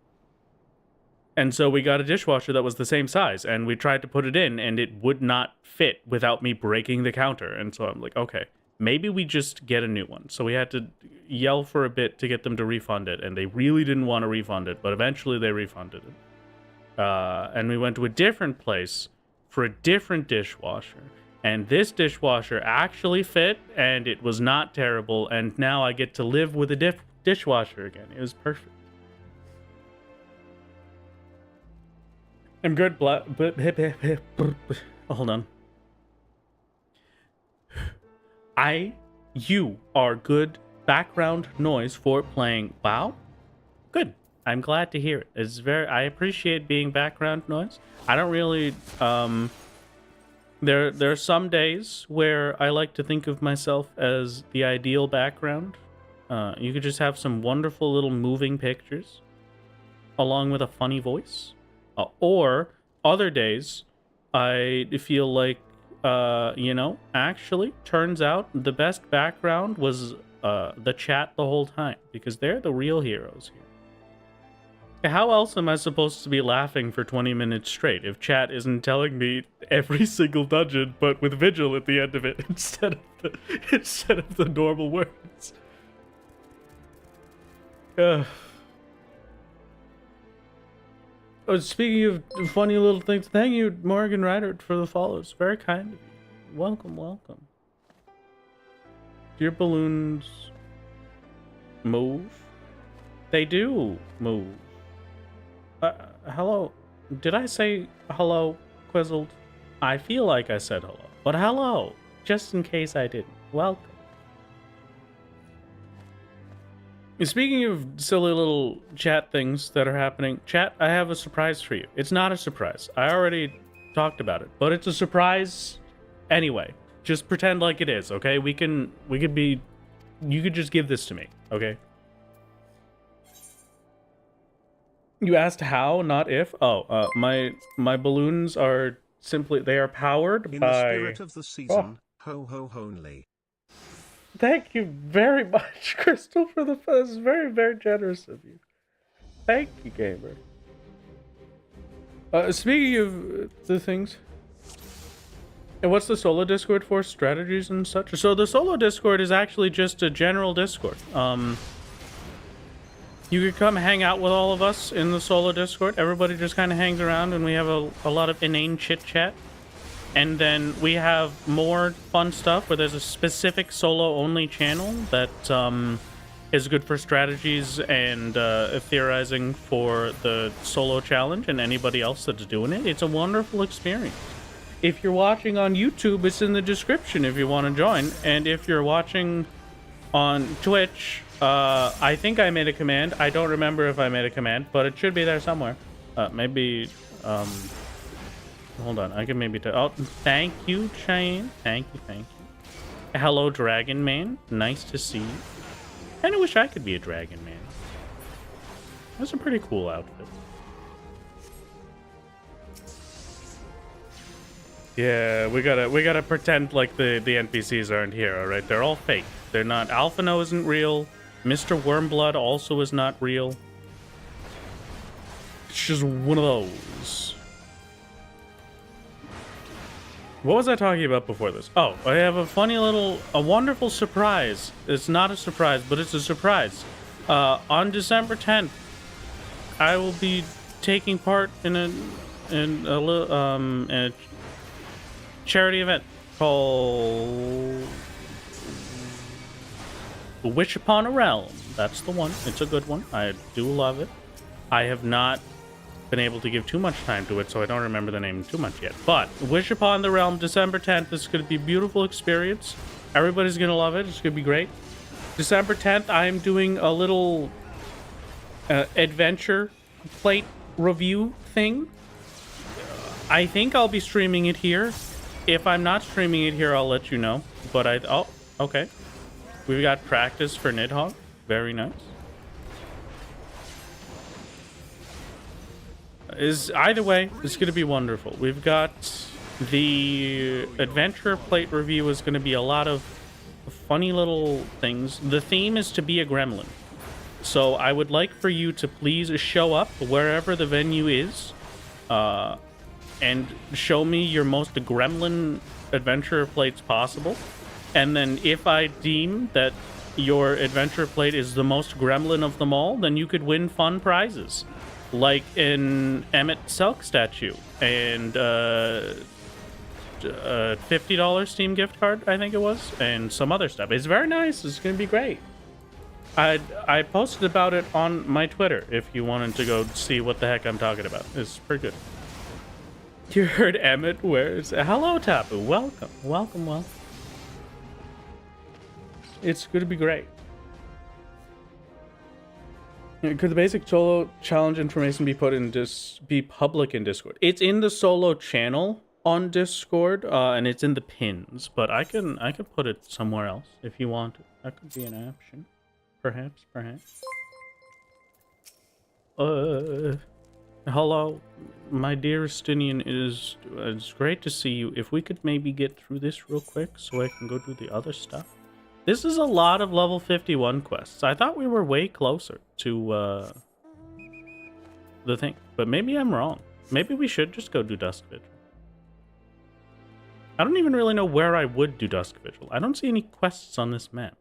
And so we got a dishwasher that was the same size, and we tried to put it in, and it would not fit without me breaking the counter. And so I'm like, okay, maybe we just get a new one. So we had to yell for a bit to get them to refund it, and they really didn't want to refund it, but eventually they refunded it. And we went to a different place for a different dishwasher, and this dishwasher actually fit, and it was not terrible, and now I get to live with a dishwasher again. It was perfect. I'm good, hold on. You are good background noise for playing WoW. Good. I'm glad to hear it. I appreciate being background noise. I don't really, there are some days where I like to think of myself as the ideal background. You could just have some wonderful little moving pictures along with a funny voice. Or other days, I feel like, you know, actually, turns out the best background was the chat the whole time, because they're the real heroes here. How else am I supposed to be laughing for 20 minutes straight if chat isn't telling me every single dungeon, but with Vigil at the end of it instead of the normal words? Oh, speaking of funny little things, thank you, Morgan Ryder, for the follows. Very kind of you. Welcome, welcome. Do your balloons move? They do move. Hello. Did I say hello, Quizzled? I feel like I said hello, but hello, just in case I didn't. Welcome. Speaking of silly little chat things that are happening, chat, I have a surprise for you. It's not a surprise. I already talked about it, but it's a surprise anyway. Just pretend like it is, okay? You could just give this to me, okay? You asked how, not if. Oh, my balloons are simply, they are powered by... In the spirit of the season, ho ho honly. Thank you very much, Crystal, for the fun. This is very, very generous of you. Thank you, gamer. Speaking of the things... And what's the solo Discord for? Strategies and such? So the solo Discord is actually just a general Discord. You could come hang out with all of us in the solo Discord. Everybody just kind of hangs around and we have a lot of inane chit-chat. And then we have more fun stuff where there's a specific solo-only channel that is good for strategies and theorizing for the solo challenge and anybody else that's doing it. It's a wonderful experience. If you're watching on YouTube, it's in the description if you want to join. And if you're watching on Twitch, I think I made a command. I don't remember if I made a command, but it should be there somewhere. Maybe... Hold on, I can maybe... Oh, thank you, Cheyenne. Thank you. Hello, Dragon Man. Nice to see you. I kinda wish I could be a Dragon Man. That's a pretty cool outfit. Yeah, we gotta pretend like the NPCs aren't here, alright? They're all fake. They're not... Alphino isn't real. Mr. Wormblood also is not real. It's just one of those. What was I talking about before this? Oh, I have a wonderful surprise. It's not a surprise, but it's a surprise. On December 10th, I will be taking part in a charity event called Wish Upon a Realm. That's the one. It's a good one. I do love it. I have not been able to give too much time to it, so I don't remember the name too much yet. But Wish Upon the Realm, December 10th. This is going to be a beautiful experience. Everybody's going to love it. It's going to be great. December 10th, I am doing a little adventure plate review thing. I think I'll be streaming it here. If I'm not streaming it here, I'll let you know. But oh, okay. We've got practice for Nidhogg. Very nice. Either way, it's going to be wonderful. We've got the adventure plate review is going to be a lot of funny little things. The theme is to be a gremlin. So I would like for you to please show up wherever the venue is and show me your most gremlin adventure plates possible. And then if I deem that your adventure plate is the most gremlin of them all, then you could win fun prizes. Like an Emmett Selk statue and a $50 Steam gift card, I think it was, and some other stuff. It's very nice. It's going to be great. I posted about it on my Twitter if you wanted to go see what the heck I'm talking about. It's pretty good. You heard Emmett? Where's... Hello, Tapu. Welcome. It's going to be great. Could the basic solo challenge information be put in be public in Discord? It's in the solo channel on Discord, and it's in the pins. But I can put it somewhere else if you want. That could be an option, perhaps. Hello, my dear Stinian. It's great to see you. If we could maybe get through this real quick, so I can go do the other stuff. This is a lot of level 51 quests. I thought we were way closer to the thing, but maybe I'm wrong. Maybe we should just go do Dusk Vigil. I don't even really know where I would do Dusk Vigil. I don't see any quests on this map.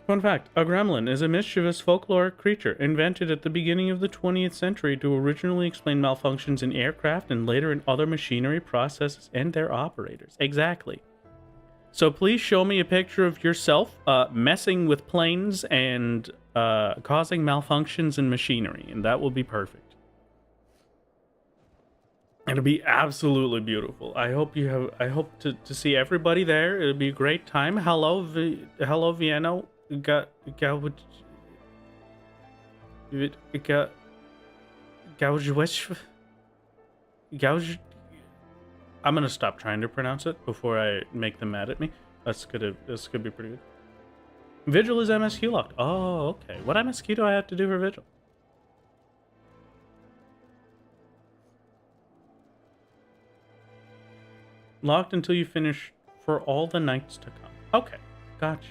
Fun fact, a gremlin is a mischievous folkloric creature invented at the beginning of the 20th century to originally explain malfunctions in aircraft and later in other machinery processes and their operators. Exactly. So please show me a picture of yourself messing with planes and causing malfunctions in machinery, and that will be perfect. It'll be absolutely beautiful. I hope you have. I hope to see everybody there. It'll be a great time. Hello, hello, Vienna. Got I'm gonna stop trying to pronounce it before I make them mad at me. This could be pretty good. Vigil is MSQ locked. Oh, okay. What MSQ do I have to do for Vigil? Locked until you finish for all the nights to come. Okay, gotcha.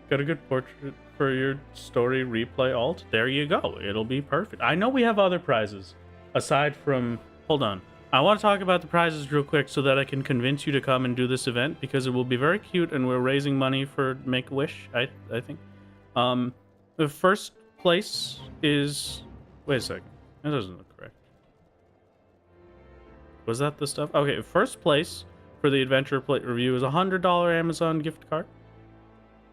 Got a good portrait for your story replay alt. There you go. It'll be perfect. I know we have other prizes aside from... Hold on. I want to talk about the prizes real quick so that I can convince you to come and do this event because it will be very cute and we're raising money for Make-A-Wish, I think. The first place is... Wait a second. That doesn't look correct. Was that the stuff? Okay, first place for the Adventure Plate review is a $100 Amazon gift card.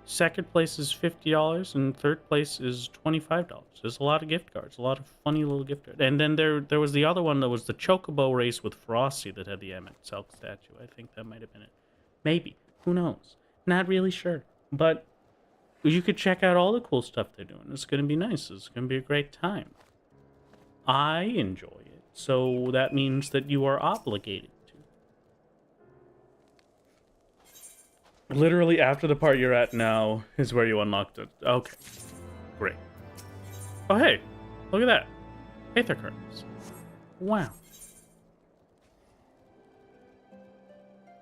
Second place is $50, and third place is $25. There's a lot of gift cards, a lot of funny little gift cards. And then there was the other one that was the Chocobo race with Frosty that had the Emmett Selk statue. I think that might have been it. Maybe. Who knows? Not really sure. But you could check out all the cool stuff they're doing. It's going to be nice. It's going to be a great time. I enjoy it, so that means that you are obligated. Literally after the part you're at now is where you unlocked it. Okay. Great. Oh, hey. Look at that. Aether curtains. Wow.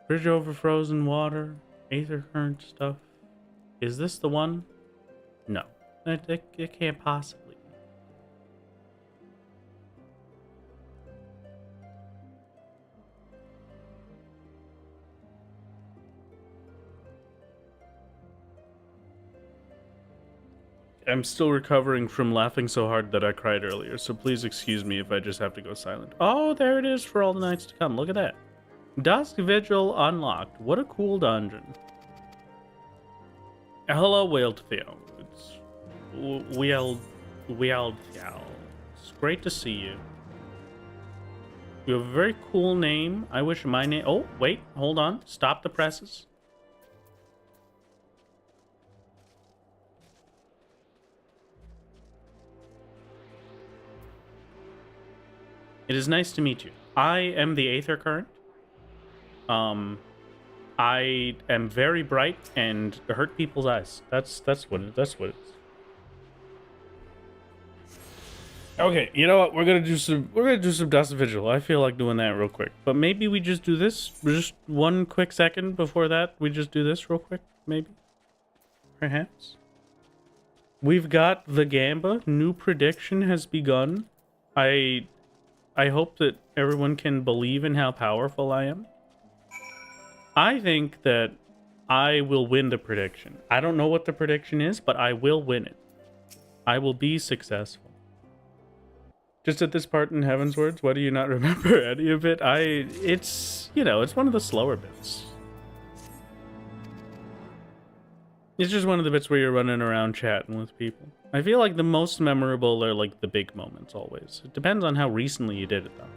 Bridge over frozen water. Aether current stuff. Is this the one? No. It can't possibly. I'm still recovering from laughing so hard that I cried earlier, so please excuse me if I just have to go silent. Oh, there it is for all the nights to come. Look at that. Dusk Vigil unlocked. What a cool dungeon. Hello, Whaletheo. It's Whaletheo. It's great to see you. You have a very cool name. I wish my name... Oh, wait. Hold on. Stop the presses. It is nice to meet you. I am the Aether Current. I am very bright and hurt people's eyes. That's what it is. Okay, you know what? We're gonna do some Dust Vigil. I feel like doing that real quick. But maybe we just do this. Just one quick second before that. We just do this real quick, maybe. Perhaps. We've got the Gamba. New prediction has begun. I hope that everyone can believe in how powerful I am. I think that I will win the prediction. I don't know what the prediction is, but I will win it. I will be successful. Just at this part in Heavensward, why do you not remember any of it? It's one of the slower bits. It's just one of the bits where you're running around chatting with people. I feel like the most memorable are like the big moments always. It depends on how recently you did it though.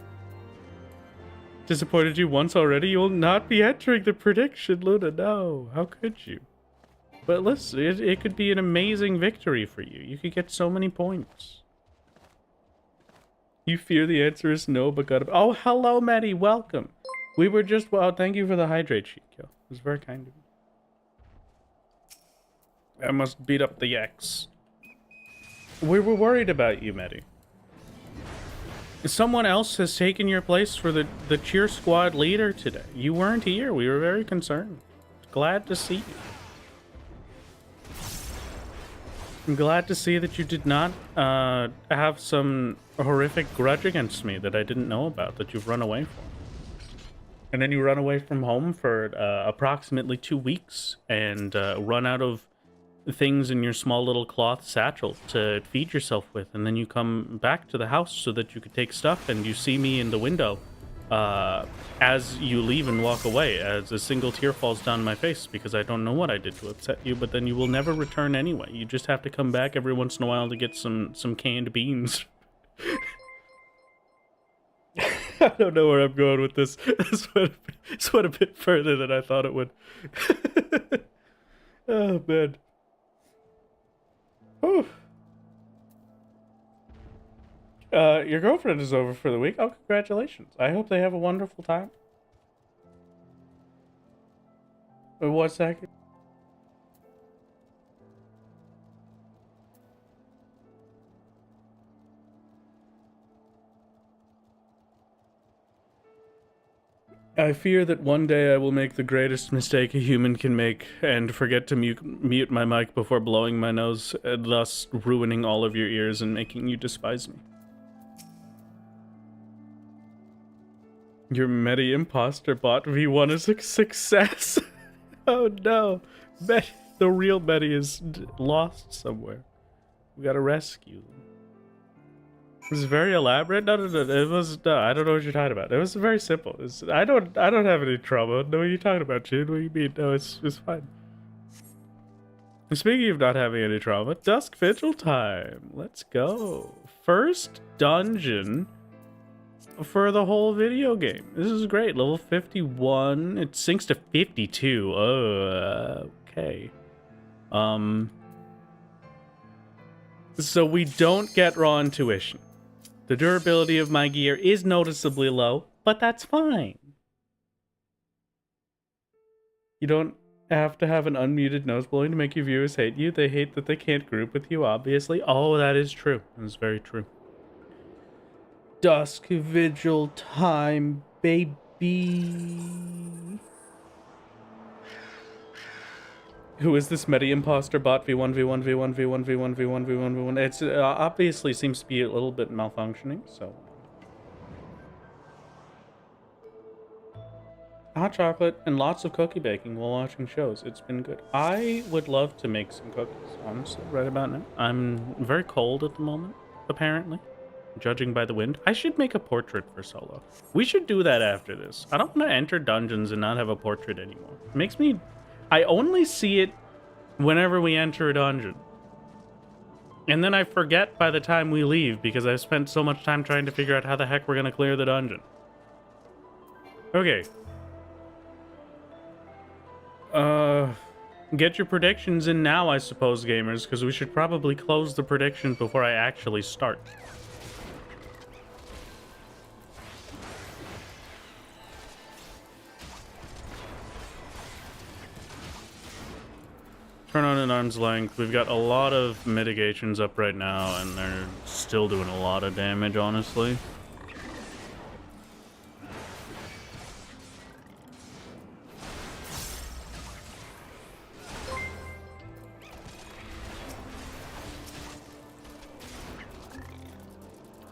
Disappointed you once already? You will not be entering the prediction, Luna. No, how could you? But listen, it could be an amazing victory for you. You could get so many points. You fear the answer is no, but got... Oh, hello, Maddie. Welcome. We were just... Well, thank you for the hydrate sheet, Kill. It was very kind of you. I must beat up the yaks. We were worried about you, Maddie. Someone else has taken your place for the cheer squad leader today. You weren't here. We were very concerned. Glad to see you. I'm glad to see that you did not have some horrific grudge against me that I didn't know about, that you've run away from. And then you run away from home for approximately 2 weeks and run out of things in your small little cloth satchel to feed yourself with, and then you come back to the house so that you could take stuff, and you see me in the window as you leave and walk away, as a single tear falls down my face because I don't know what I did to upset you, but then you will never return anyway. You just have to come back every once in a while to get some canned beans. I don't know where I'm going with this. This went a bit further than I thought it would. Oh, man. Whew. Your girlfriend is over for the week. Oh, congratulations. I hope they have a wonderful time. Wait, 1 second. I fear that one day I will make the greatest mistake a human can make and forget to mute my mic before blowing my nose, thus ruining all of your ears and making you despise me. Your Medi Imposter Bot V1 is a success. Oh no. The real Medi is lost somewhere. We gotta rescue them. It was very elaborate. No. It was I don't know what you're talking about. It was very simple. I don't have any trauma. No, what are you talking about, June? What do you mean? No, it's fine. Speaking of not having any trauma, Dusk Vigil time. Let's go. First dungeon for the whole video game. This is great. Level 51. It sinks to 52. Okay. So we don't get raw intuition. The durability of my gear is noticeably low, but that's fine. You don't have to have an unmuted nose blowing to make your viewers hate you. They hate that they can't group with you, obviously. Oh, that is true. That is very true. Dusk Vigil time, baby. Who is this Medi Imposter Bot V1 V1 V1 V1 V1 V1 V1 V1? It's obviously seems to be a little bit malfunctioning, so. Hot chocolate and lots of cookie baking while watching shows. It's been good. I would love to make some cookies, honestly, right about now. I'm very cold at the moment, apparently. Judging by the wind. I should make a portrait for solo. We should do that after this. I don't want to enter dungeons and not have a portrait anymore. It makes me... I only see it whenever we enter a dungeon. And then I forget by the time we leave because I've spent so much time trying to figure out how the heck we're going to clear the dungeon. Okay. Get your predictions in now, I suppose, gamers, because we should probably close the predictions before I actually start. Turn on an arm's length. We've got a lot of mitigations up right now, and they're still doing a lot of damage, honestly.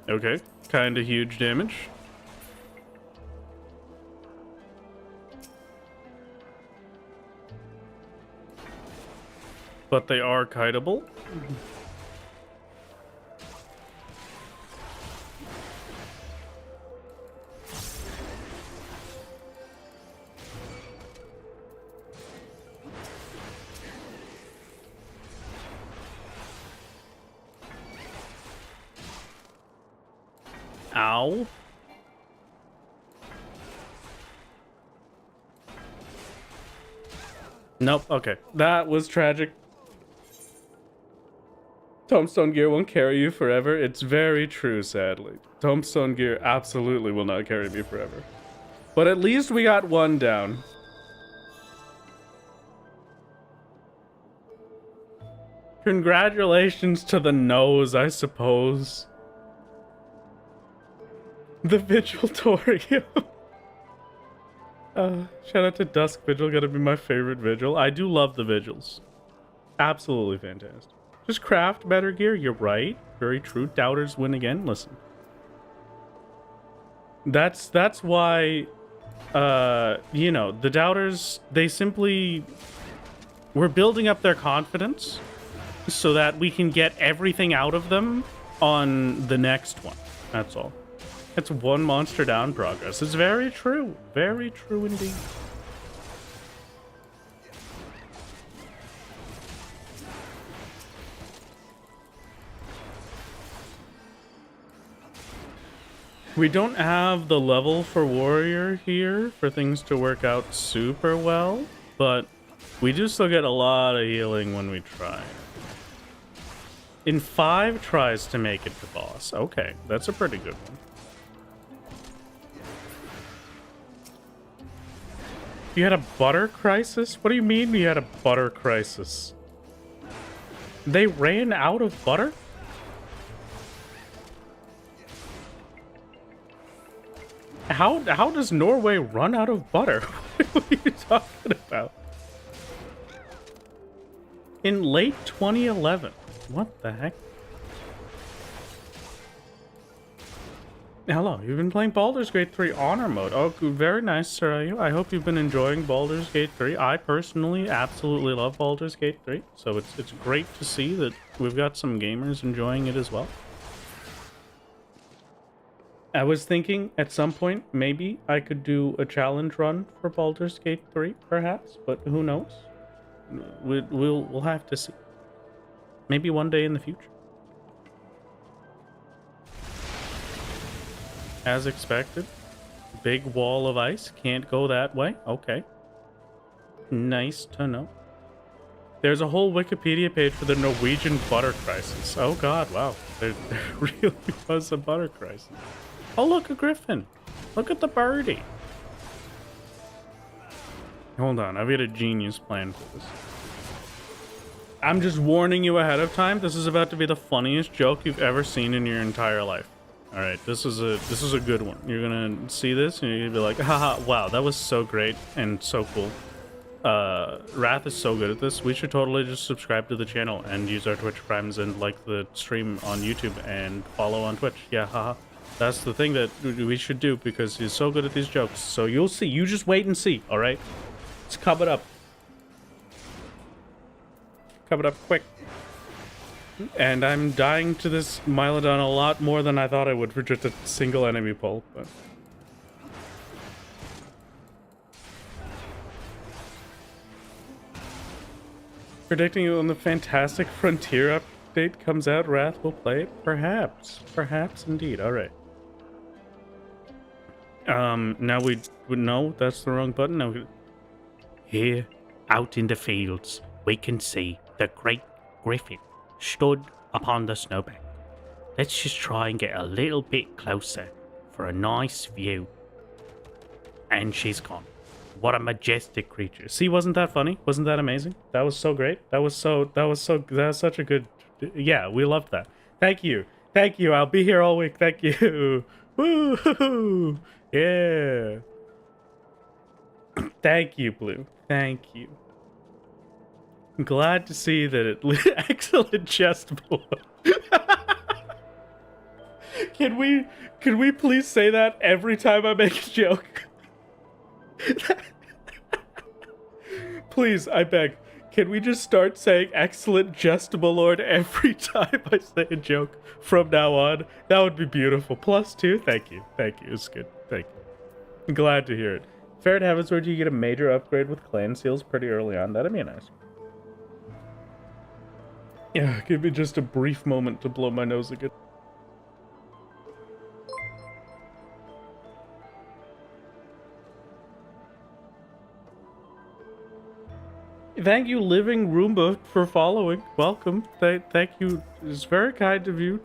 Okay, kinda huge damage. But they are kiteable. Ow. Nope, okay. That was tragic. Tombstone gear won't carry you forever. It's very true, sadly. Tombstone gear absolutely will not carry me forever. But at least we got one down. Congratulations to the nose, I suppose. The Vigiltorium. Shout out to Dusk Vigil, gotta be my favorite Vigil. I do love the Vigils. Absolutely fantastic. Just craft better gear, you're right. Very true. Doubters win again. Listen. That's why, you know, the doubters, they simply... We're building up their confidence so that we can get everything out of them on the next one. That's all. It's one monster down progress. It's very true. Very true indeed. We don't have the level for warrior here for things to work out super well, but we do still get a lot of healing when we try. In 5 tries to make it to boss. Okay, that's a pretty good one. You had a butter crisis? What do you mean you had a butter crisis? They ran out of butter? How does Norway run out of butter? What are you talking about? In late 2011. What the heck? Hello, you've been playing Baldur's Gate 3 Honor Mode. Oh, very nice, Sarayu. I hope you've been enjoying Baldur's Gate 3. I personally absolutely love Baldur's Gate 3, so it's great to see that we've got some gamers enjoying it as well. I was thinking at some point maybe I could do a challenge run for Baldur's Gate 3, perhaps, but who knows? We'll have to see. Maybe one day in the future. As expected. Big wall of ice. Can't go that way. Okay. Nice to know. There's a whole Wikipedia page for the Norwegian butter crisis. Oh god, wow. There really was a butter crisis. Oh, look, a griffin. Look at the birdie. Hold on, I've got a genius plan for this. I'm just warning you ahead of time. This is about to be the funniest joke you've ever seen in your entire life. All right, this is a good one. You're gonna see this and you're gonna be like, haha, wow, that was so great and so cool. Wrath is so good at this. We should totally just subscribe to the channel and use our Twitch primes and like the stream on YouTube and follow on Twitch. Yeah, haha. That's the thing that we should do because he's so good at these jokes. So you'll see. You just wait and see, all right? It's coming up. Coming up quick. And I'm dying to this Mylodon a lot more than I thought I would for just a single enemy pull, but... Predicting it when the Fantastic Frontier update comes out, Wrath will play it? Perhaps. Perhaps indeed. Alright. Now we would know that's the wrong button. Now Here, out in the fields, we can see the great griffin stood upon the snowbank. Let's just try and get a little bit closer for a nice view. And she's gone. What a majestic creature. See, wasn't that funny? Wasn't that amazing? That was so great. That was such a good... Yeah, we loved that. Thank you. Thank you. I'll be here all week. Thank you. Woo! Yeah. Thank you, Blue. Thank you. I'm glad to see that it... Excellent chest blow. Can we please say that every time I make a joke? Please, I beg. Can we just start saying excellent jest, my lord, every time I say a joke from now on? That would be beautiful. +2. Thank you. Thank you. It's good. Thank you. I'm glad to hear it. Fair at Heavensward, you get a major upgrade with clan seals pretty early on. That'd be nice. Yeah, give me just a brief moment to blow my nose again. Thank you, Living Roomba, for following. Welcome. Thank you. It's very kind of you.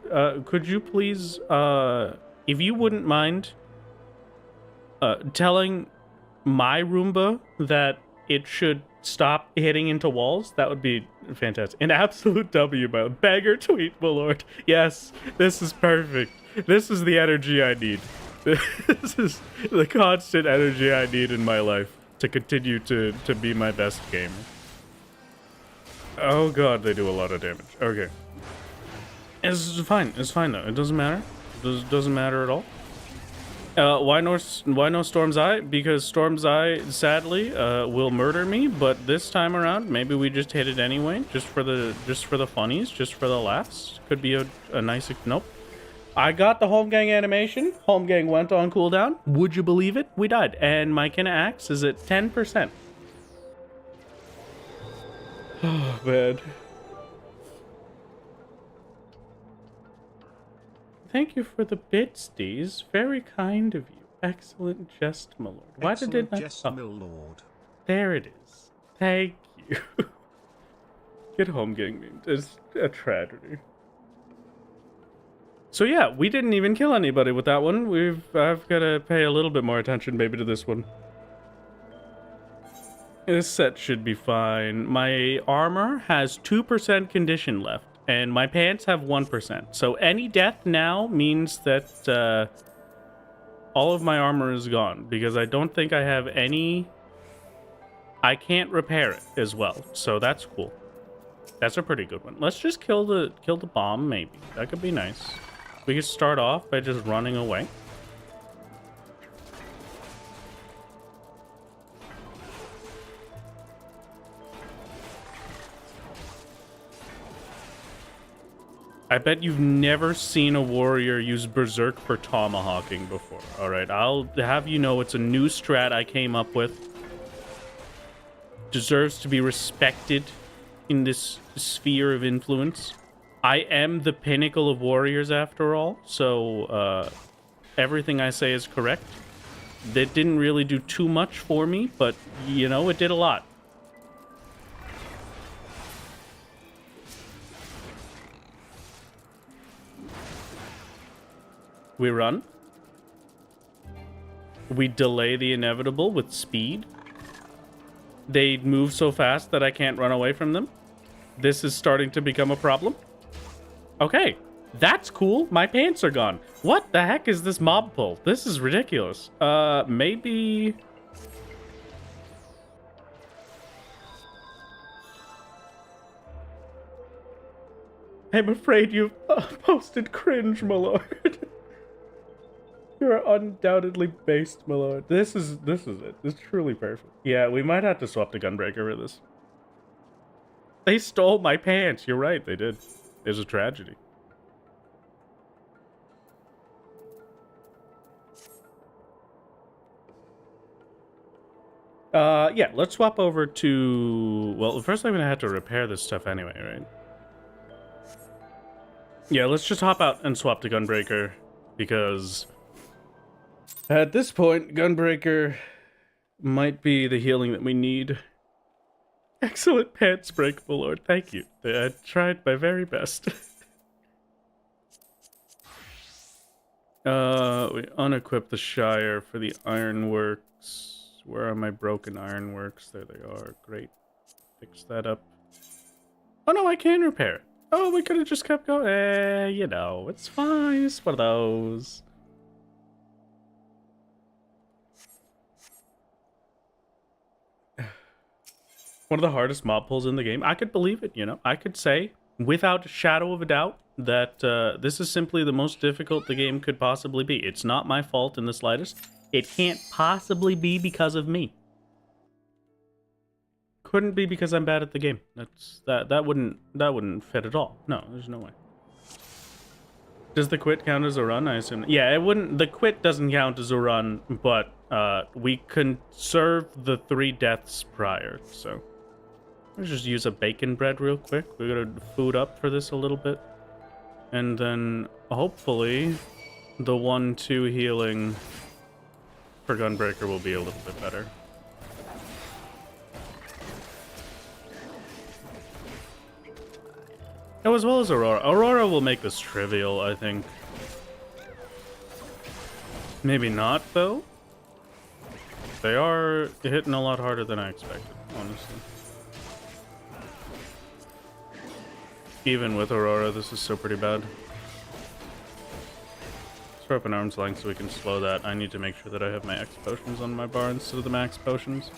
Could you please, if you wouldn't mind, telling my Roomba that it should stop hitting into walls? That would be fantastic. An absolute W, my beggar tweet, my lord. Yes, this is perfect. This is the energy I need. This is the constant energy I need in my life to continue to be my best gamer. Oh god, they do a lot of damage. Okay. It's fine. It's fine though. It doesn't matter. It doesn't matter at all. Why no Storm's Eye? Because Storm's Eye, sadly, will murder me. But this time around, maybe we just hit it anyway, just for the funnies, just for the laughs. Could be a nice. Nope. I got the home gang animation. Home gang went on cooldown. Would you believe it? We died, and my Kina Axe is at 10%. Oh man. thank you for the bits, Dees. Very kind of you. Excellent jest, my lord. Why did it not... jest, my lord. There it is. Thank you. Get home getting memed. It's a tragedy. So yeah, we didn't even kill anybody with that one. I've got to pay a little bit more attention maybe to this one. This set should be fine. My armor has 2% condition left, and my pants have 1%. So any death now means that all of my armor is gone, because I don't think I have any... I can't repair it as well, so that's cool. That's a pretty good one. Let's just kill the bomb, maybe. That could be nice. We could start off by just running away. I bet you've never seen a warrior use Berserk for tomahawking before. Alright, I'll have you know it's a new strat I came up with. Deserves to be respected in this sphere of influence. I am the pinnacle of warriors after all, so everything I say is correct. That didn't really do too much for me, but, you know, it did a lot. We run. We delay the inevitable with speed. They move so fast that I can't run away from them. This is starting to become a problem. Okay, that's cool. My pants are gone. What the heck is this mob pull? This is ridiculous. Maybe... I'm afraid you've posted cringe, my lord. You're undoubtedly based, my lord. This is it. This is truly perfect. Yeah, we might have to swap the Gunbreaker for this. They stole my pants. You're right, they did. It was a tragedy. Yeah, let's swap over to... Well, first I'm gonna have to repair this stuff anyway, right? Yeah, let's just hop out and swap to Gunbreaker, because... at this point, Gunbreaker might be the healing that we need. Excellent pants break, my lord. Thank you. I tried my very best. We unequip the Shire for the ironworks. Where are my broken ironworks? There they are. Great. Fix that up. Oh no, I can repair it. Oh, we could have just kept going. You know, it's fine. It's one of those. One of the hardest mob pulls in the game. I could believe it, you know. I could say, without a shadow of a doubt, that this is simply the most difficult the game could possibly be. It's not my fault in the slightest. It can't possibly be because of me. Couldn't be because I'm bad at the game. That wouldn't fit at all. No, there's no way. Does the quit count as a run? I assume. Yeah, it wouldn't. The quit doesn't count as a run, but we conserve the 3 deaths prior, so. Let's just use a bacon bread real quick. We're gonna food up for this a little bit. And then, hopefully, the 1-2 healing for Gunbreaker will be a little bit better. Oh, as well as Aurora. Aurora will make this trivial, I think. Maybe not, though. They are hitting a lot harder than I expected, honestly. Even with Aurora, this is still pretty bad. Let's throw up an arm's length so we can slow that. I need to make sure that I have my X potions on my bar instead of the max potions.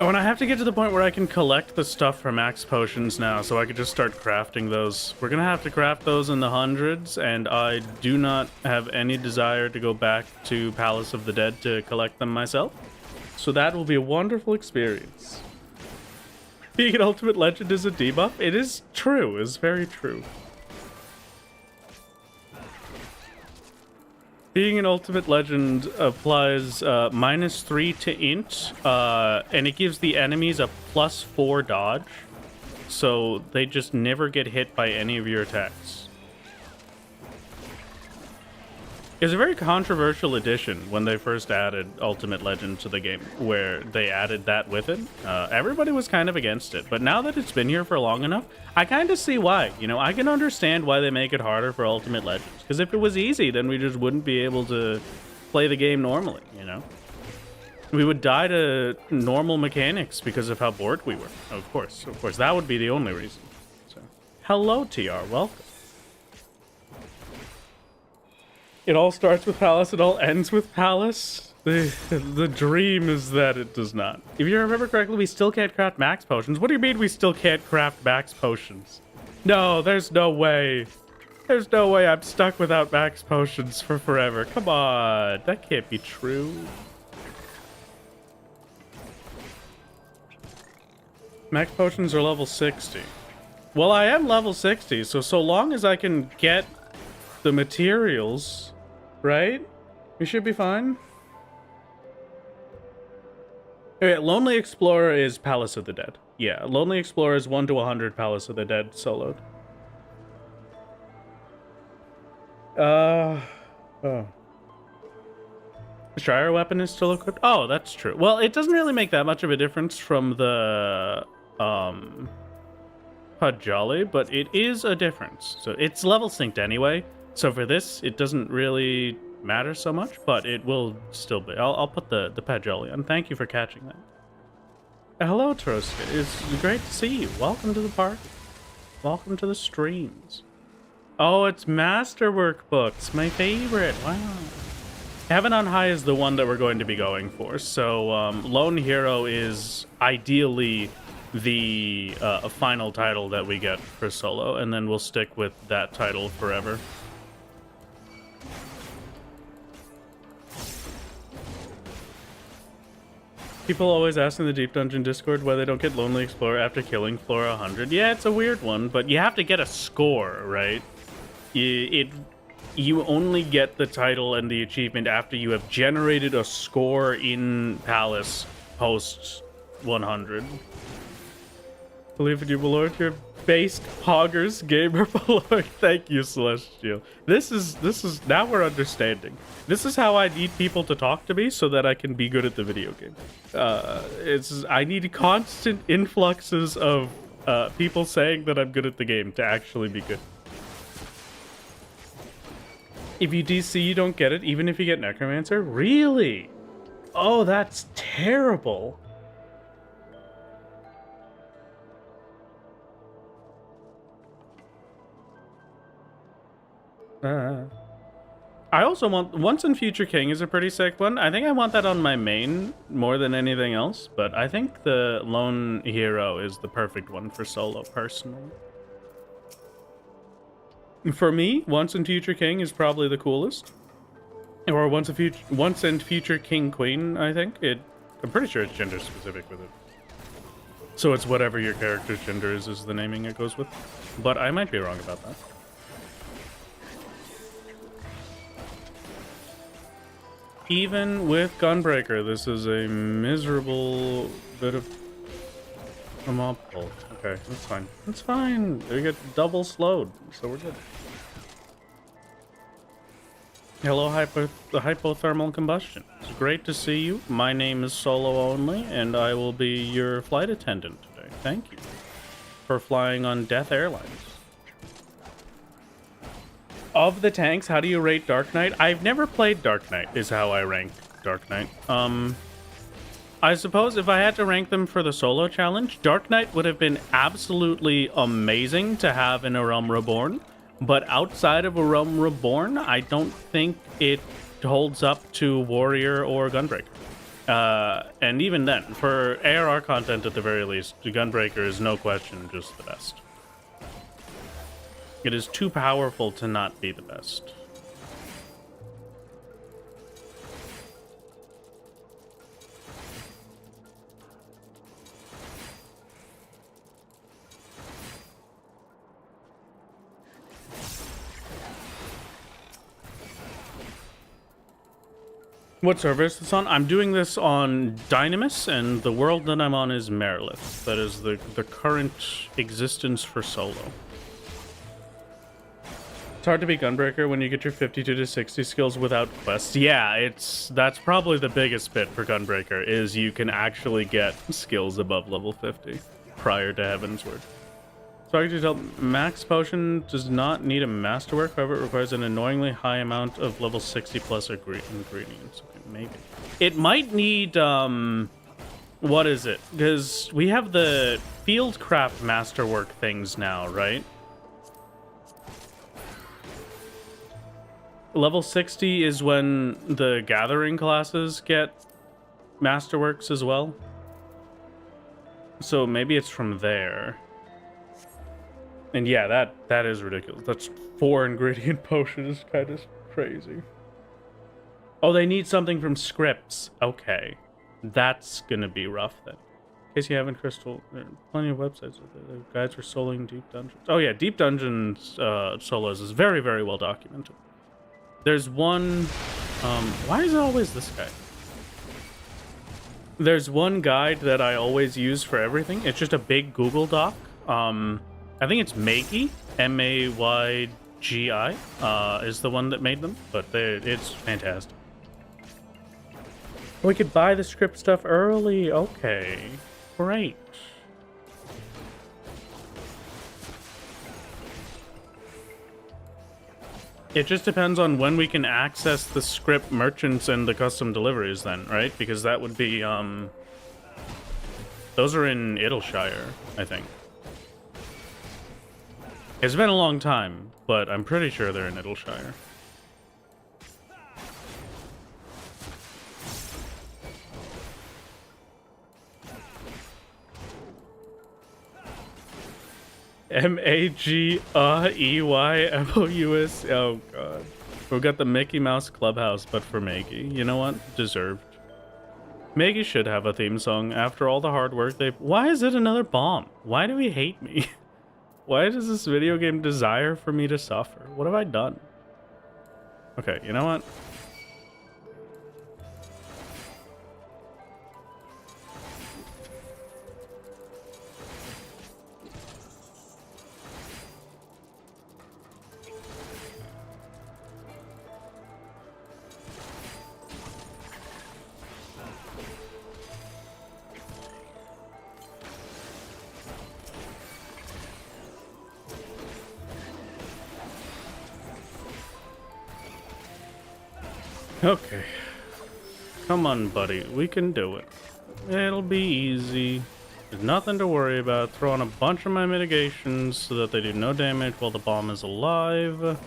Oh, and I have to get to the point where I can collect the stuff for max potions now, so I could just start crafting those. We're gonna have to craft those in the hundreds, and I do not have any desire to go back to Palace of the Dead to collect them myself. So that will be a wonderful experience. Being an ultimate legend is a debuff. It is true. It's very true. Being an ultimate legend applies -3 to int, and it gives the enemies a +4 dodge, so they just never get hit by any of your attacks. It's a very controversial addition when they first added Ultimate Legend to the game, where they added that with it. Everybody was kind of against it, but now that it's been here for long enough, I kind of see why. You know, I can understand why they make it harder for Ultimate Legends, because if it was easy, then we just wouldn't be able to play the game normally, you know? We would die to normal mechanics because of how bored we were. Of course, that would be the only reason. So, hello, TR, welcome. It all starts with Palace, it all ends with Palace. The dream is that it does not. If you remember correctly, we still can't craft max potions. What do you mean we still can't craft max potions? No, there's no way. There's no way I'm stuck without max potions for forever. Come on, that can't be true. Max potions are level 60. Well, I am level 60, so long as I can get the materials, right? We should be fine. Okay, Lonely Explorer is Palace of the Dead. Yeah, Lonely Explorer is 1 to 100 Palace of the Dead soloed. Oh. The Shire weapon is still equipped? Oh, that's true. Well, it doesn't really make that much of a difference from the Pajali, but it is a difference. So it's level synced anyway. So for this, it doesn't really matter so much, but it will still be. I'll put the Pajali on. Thank you for catching that. Hello, Troska. It's great to see you. Welcome to the party. Welcome to the streams. Oh, it's Masterwork books. My favorite. Wow. Heaven on High is the one that we're going to be going for. So Lone Hero is ideally the final title that we get for solo, and then we'll stick with that title forever. People always ask in the Deep Dungeon Discord why they don't get Lonely Explorer after killing floor 100. Yeah, it's a weird one, but you have to get a score, right? You only get the title and the achievement after you have generated a score in Palace post 100. Believe in you, Lord. You're based hoggers gamer Lord. Thank you, Celestial. This is now we're understanding. This is how I need people to talk to me so that I can be good at the video game. I need constant influxes of people saying that I'm good at the game to actually be good. If you DC, you don't get it, even if you get Necromancer? Really? Oh, that's terrible. I also want Once and Future King is a pretty sick one. I think I want that on my main more than anything else, but I think the Lone Hero is the perfect one for solo personally. For me, Once and Future King is probably the coolest. Or Once and Future King Queen, I think. I'm pretty sure it's gender specific with it. So it's whatever your character's gender is the naming it goes with. But I might be wrong about that. Even with Gunbreaker, this is a miserable bit of a mob pull. Okay, that's fine. That's fine. We get double slowed, so we're good. Hello, hypothermal combustion. It's great to see you. My name is Solo Only, and I will be your flight attendant today. Thank you for flying on Death Airlines. Of the tanks, how do you rate Dark Knight? I've never played Dark Knight, is how I rank Dark Knight. I suppose if I had to rank them for the solo challenge, Dark Knight would have been absolutely amazing to have in A Realm Reborn. But outside of A Realm Reborn, I don't think it holds up to Warrior or Gunbreaker. And even then, for ARR content at the very least, Gunbreaker is no question just the best. It is too powerful to not be the best. What server is this on? I'm doing this on Dynamis, and the world that I'm on is Merilith. That is the current existence for solo. It's hard to be Gunbreaker when you get your 52 to 60 skills without quests. Yeah, that's probably the biggest bit for Gunbreaker, is you can actually get skills above level 50 prior to Heavensward. So I can tell Max Potion does not need a masterwork, however it requires an annoyingly high amount of level 60 plus ingredients. Okay, maybe. It might need, what is it? Because we have the Fieldcraft masterwork things now, right? Level 60 is when the gathering classes get masterworks as well. So maybe it's from there. And yeah, that is ridiculous. That's 4 ingredient potion is kind of crazy. Oh, they need something from scripts. Okay. That's gonna be rough then. In case you haven't, Crystal, there are plenty of websites with it. Guides for soloing deep dungeons. Oh yeah, deep dungeons solos is very, very well documented. There's one, why is it always this guy? There's one guide that I always use for everything. It's just a big Google Doc. I think it's Maygi, M-A-Y-G-I, is the one that made them, but it's fantastic. We could buy the script stuff early. Okay, great. It just depends on when we can access the script merchants and the custom deliveries then, right? Because that would be, those are in Idleshire, I think. It's been a long time, but I'm pretty sure they're in Idleshire. M-A-G-E-Y-M-O-U-S. Oh, God. We've got the Mickey Mouse Clubhouse, but for Maggie. You know what? Deserved. Maggie should have a theme song after all the hard work they've... Why is it another bomb? Why do we hate me? Why does this video game desire for me to suffer? What have I done? Okay, you know what? Okay. Come on, buddy. We can do it. It'll be easy. There's nothing to worry about. Throw on a bunch of my mitigations so that they do no damage while the bomb is alive.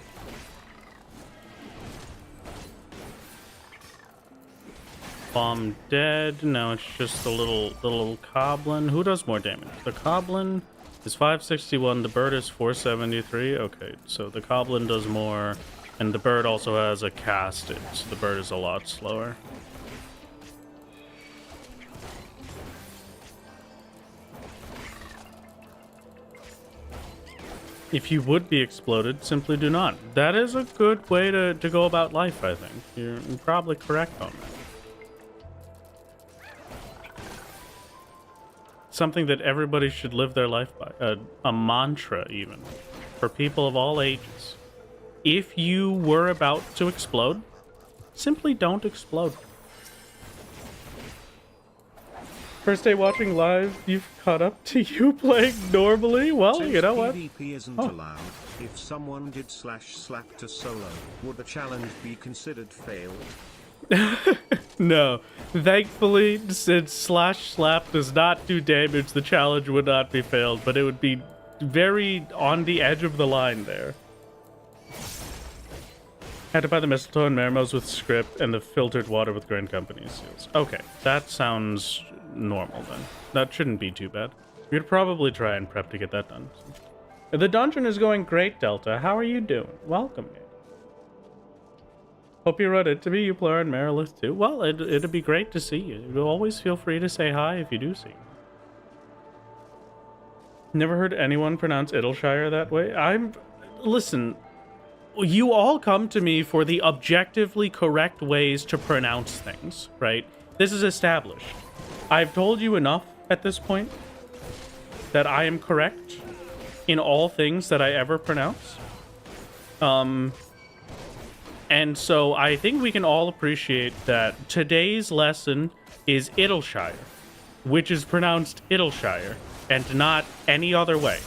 Bomb dead. Now it's just the little Coblin. Who does more damage? The Coblin is 561. The bird is 473. Okay, so the Coblin does more. And the bird also has a casted, so the bird is a lot slower. If you would be exploded, simply do not. That is a good way to go about life, I think. You're probably correct on that. Something that everybody should live their life by. A mantra, even. For people of all ages. If you were about to explode, simply don't explode. First day watching live, you've caught up to you playing normally? Well, Since you know what? PvP isn't allowed, if someone did /slap to solo, would the challenge be considered failed? No. Thankfully, since /slap does not do damage, the challenge would not be failed, but it would be very on the edge of the line there. Had to buy the mistletoe and marimots with script and the filtered water with Grand Company seals. Okay, that sounds normal then. That shouldn't be too bad. We'd probably try and prep to get that done. The dungeon is going great, Delta. How are you doing? Welcome. Hope you wrote it to me, Uplar and Marilith too. Well, it'd be great to see you. You'll always feel free to say hi if you do see me. Never heard anyone pronounce Idleshire that way. Listen, you all come to me for the objectively correct ways to pronounce things, right? This is established. I've told you enough at this point that I am correct in all things that I ever pronounce. And so I think we can all appreciate that today's lesson is Idleshire, which is pronounced Idleshire, and not any other way.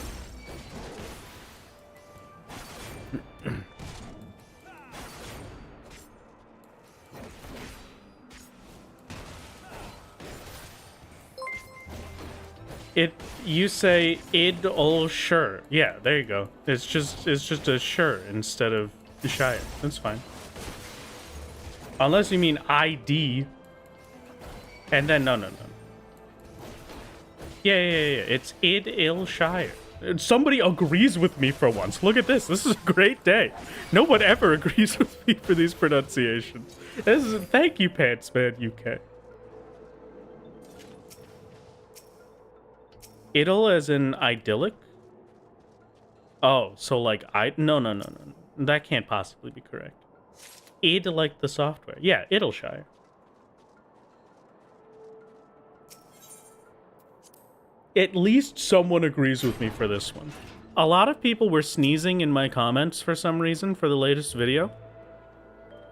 You say Idleshire. Yeah, there you go. It's just a sure instead of Shire. That's fine. Unless you mean ID. And then no. Yeah. It's Idleshire. Somebody agrees with me for once. Look at this. This is a great day. No one ever agrees with me for these pronunciations. Thank you, Pantsman UK. Idle as in idyllic? Oh, so like no. That can't possibly be correct. Id like the software. Yeah, Idleshire. At least someone agrees with me for this one. A lot of people were sneezing in my comments for some reason for the latest video.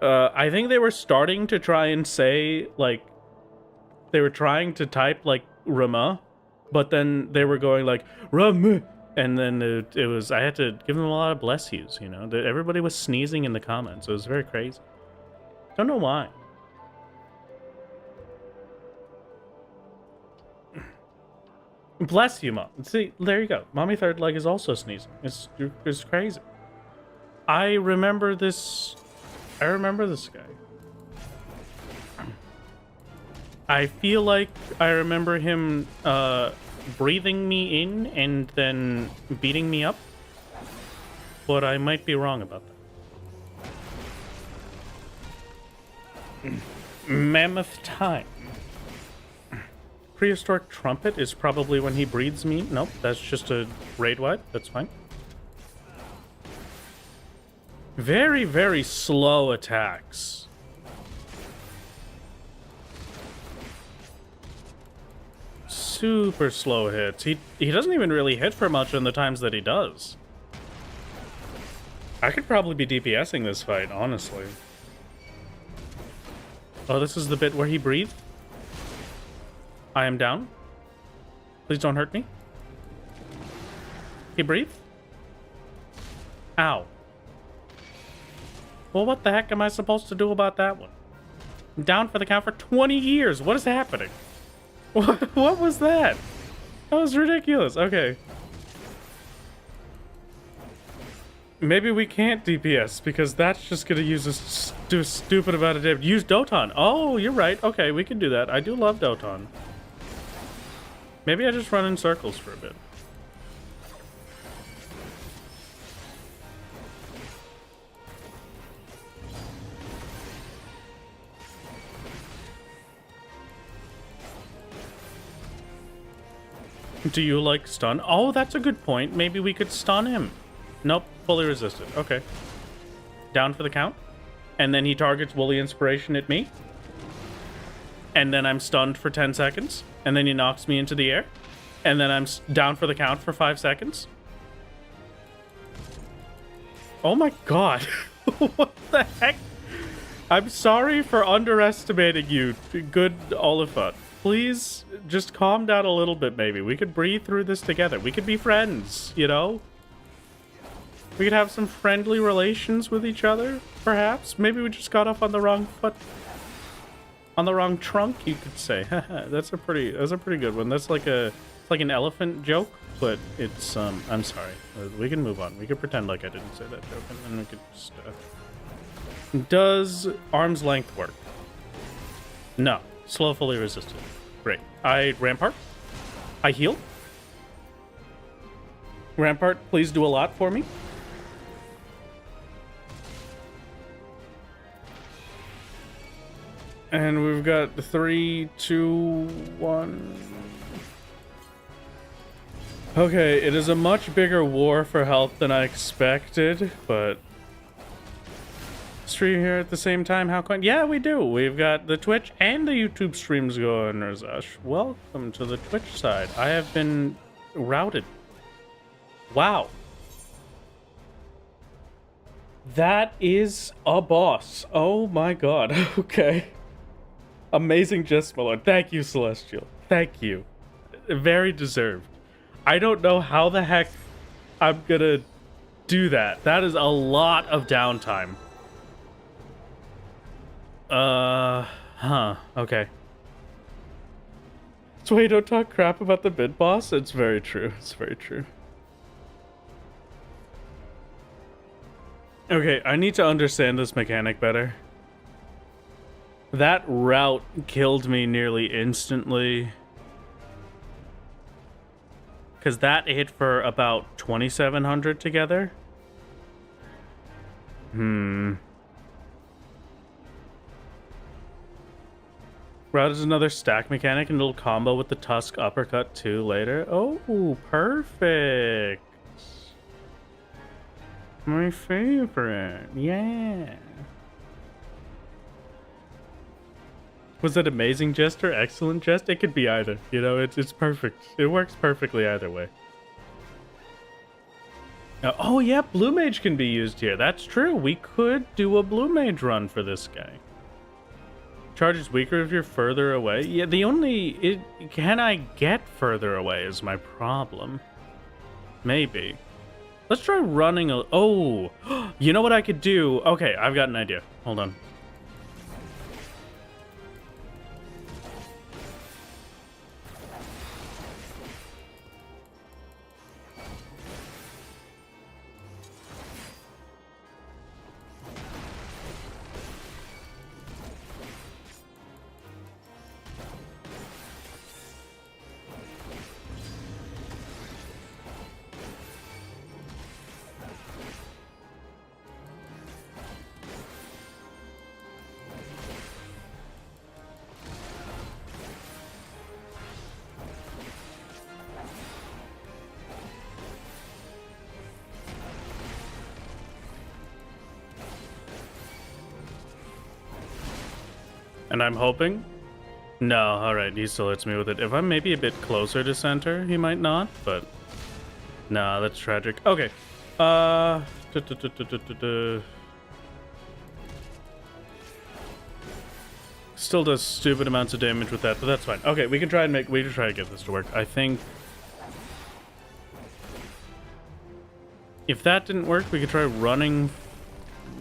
I think they were starting to try and say, like, they were trying to type, like, Rama, but then they were going, like, Rama, and then it was, I had to give them a lot of bless yous, you know? Everybody was sneezing in the comments. It was very crazy. Don't know why. Bless you, Mom. See, there you go. Mommy Third Leg is also sneezing. It's crazy. I remember this guy. I feel like I remember him breathing me in and then beating me up, but I might be wrong about that. Mammoth time. Prehistoric trumpet is probably when he breathes me. Nope, that's just a raid wipe. That's fine. Very, very slow attacks. Super slow hits. He doesn't even really hit for much in the times that he does. I could probably be DPSing this fight, honestly. Oh, this is the bit where he breathed? I am down. Please don't hurt me. He breathed? Ow. Well, what the heck am I supposed to do about that one? I'm down for the count for 20 years. What is happening? What was that? That was ridiculous. Okay. Maybe we can't DPS because that's just going to use a stupid amount of damage. Use Doton. Oh, you're right. Okay, we can do that. I do love Doton. Maybe I just run in circles for a bit. Do you like stun? Oh, that's a good point. Maybe we could stun him. Nope, fully resisted. Okay. Down for the count. And then he targets Woolly Inspiration at me. And then I'm stunned for 10 seconds. And then he knocks me into the air. And then I'm down for the count for 5 seconds. Oh my god. What the heck? I'm sorry for underestimating you, good Oliphant. Please just calm down a little bit, maybe. We could breathe through this together. We could be friends, you know? We could have some friendly relations with each other, perhaps. Maybe we just got off on the wrong foot. On the wrong trunk, you could say. That's a pretty good one. That's like an elephant joke, but it's I'm sorry. We can move on. We could pretend like I didn't say that joke, and then we could just Does arm's length work? No. Slow, fully resisted. Great. I Rampart. I heal. Rampart, please do a lot for me. And we've got 3, 2, 1. Okay, it is a much bigger war for health than I expected, but stream here at the same time. How come? Yeah, we do. We've got the Twitch and the YouTube streams going, Razash. Welcome to the Twitch side. I have been routed. Wow. That is a boss. Oh my god. Okay. Amazing jest, my lord. Thank you, Celestial. Thank you. Very deserved. I don't know how the heck I'm gonna do that. That is a lot of downtime. Okay. So you don't talk crap about the mid boss? It's very true. It's very true. Okay, I need to understand this mechanic better. That route killed me nearly instantly. Because that hit for about 2,700 together. Route is another stack mechanic and a little combo with the Tusk uppercut too later. Oh, perfect. My favorite. Yeah. Was that amazing jest or excellent jest? It could be either. You know, it's perfect. It works perfectly either way. Oh yeah, Blue Mage can be used here. That's true. We could do a Blue Mage run for this guy. Charge is weaker if you're further away. Yeah, can I get further away is my problem. Maybe. Let's try running oh, you know what I could do? Okay, I've got an idea. Hold on. And I'm hoping... No, alright, he still hits me with it. If I'm maybe a bit closer to center, he might not, but... Nah, that's tragic. Okay. Still does stupid amounts of damage with that, but that's fine. Okay, we can try and get this to work. I think... If that didn't work, we could try running...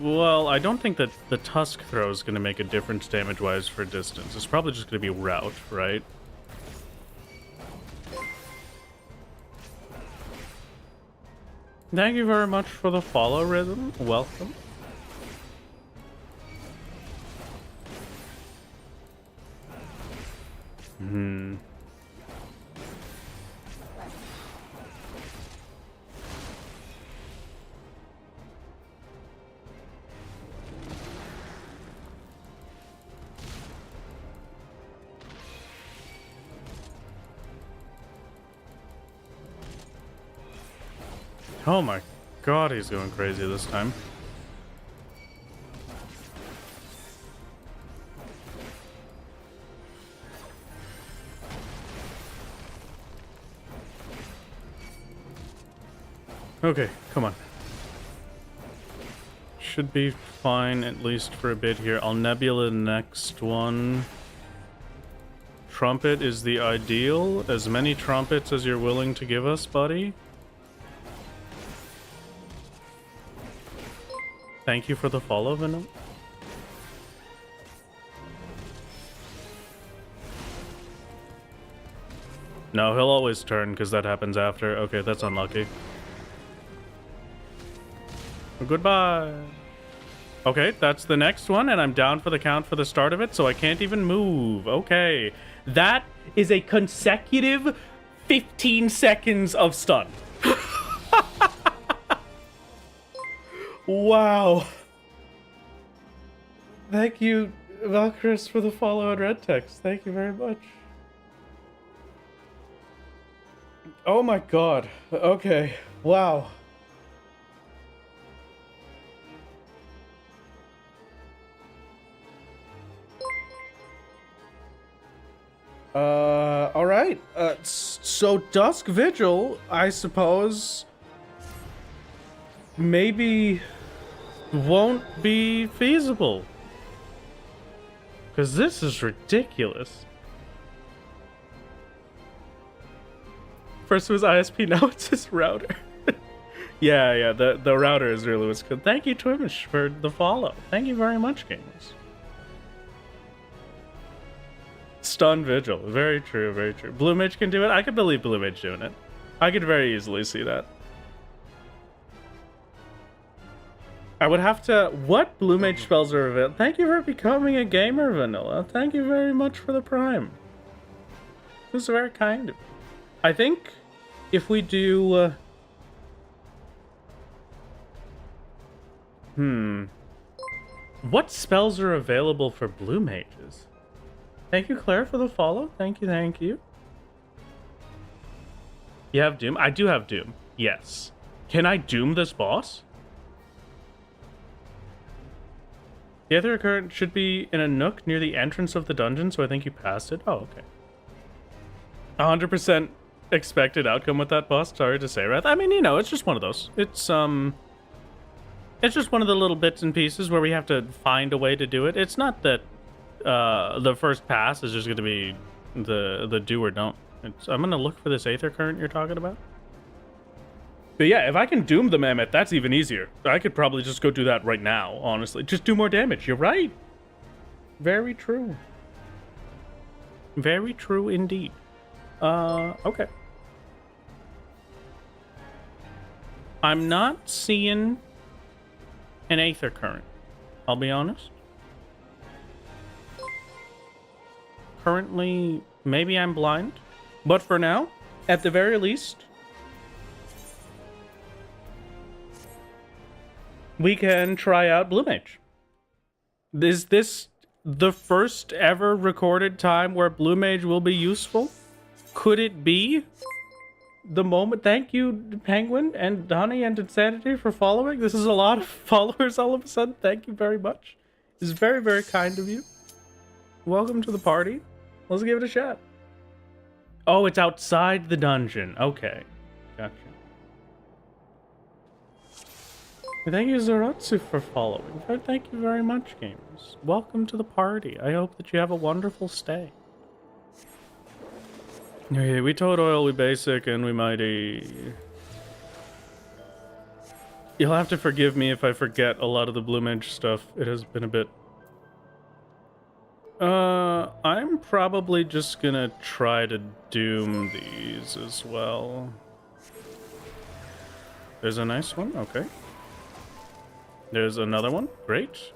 Well, I don't think that the Tusk throw is going to make a difference damage-wise for distance. It's probably just going to be route, right? Thank you very much for the follow, Rhythm. Welcome. Oh my god, he's going crazy this time. Okay, come on. Should be fine, at least for a bit here. I'll Nebula the next one. Trumpet is the ideal. As many trumpets as you're willing to give us, buddy. Thank you for the follow, Venom. No, he'll always turn, because that happens after. Okay, that's unlucky. Goodbye. Okay, that's the next one, and I'm down for the count for the start of it, so I can't even move. Okay. That is a consecutive 15 seconds of stun. Wow. Thank you, Valkyris, for the follow and red text. Thank you very much. Oh my god. Okay. Wow. All right. So Dusk Vigil, I suppose, maybe won't be feasible. Because this is ridiculous. First it was ISP, now it's his router. yeah, the router is really what's good. Thank you, Twimish, for the follow. Thank you very much, gamers. Stun Vigil. Very true, very true. Blue Mage can do it? I could believe Blue Mage doing it. I could very easily see that. I would have to... What Blue Mage spells are available? Thank you for becoming a gamer, Vanilla. Thank you very much for the Prime. This is very kind of you. I think if we do... What spells are available for Blue Mages? Thank you, Claire, for the follow. Thank you, thank you. You have Doom? I do have Doom. Yes. Can I Doom this boss? The other current should be in a nook near the entrance of the dungeon, so I think you passed it. Oh, okay. 100% expected outcome with that boss. Sorry to say, Wrath. I mean, you know, it's just one of those. It's just one of the little bits and pieces where we have to find a way to do it. It's not that the first pass is just going to be the do or don't. I'm going to look for this Aether Current you're talking about. But yeah, if I can Doom the Mammoth, that's even easier. I could probably just go do that right now, honestly. Just do more damage. You're right. Very true. Very true indeed. Okay. I'm not seeing an Aether Current, I'll be honest. Currently, maybe I'm blind. But for now, at the very least, we can try out Blue Mage. Is this the first ever recorded time where Blue Mage will be useful? Could it be the moment? Thank you, Penguin and Honey and Insanity, for following. This is a lot of followers all of a sudden. Thank you very much. It's very, very kind of you. Welcome to the party. Let's give it a shot. Oh, it's outside the dungeon. Okay. Gotcha. Thank you, Zaratsu, for following. Thank you very much, gamers. Welcome to the party. I hope that you have a wonderful stay. Okay, we toad oil, we basic, and we mighty. You'll have to forgive me if I forget a lot of the Blue Mage stuff. It has been a bit... I'm probably just gonna try to Doom these as well. There's a nice one, okay. There's another one, great.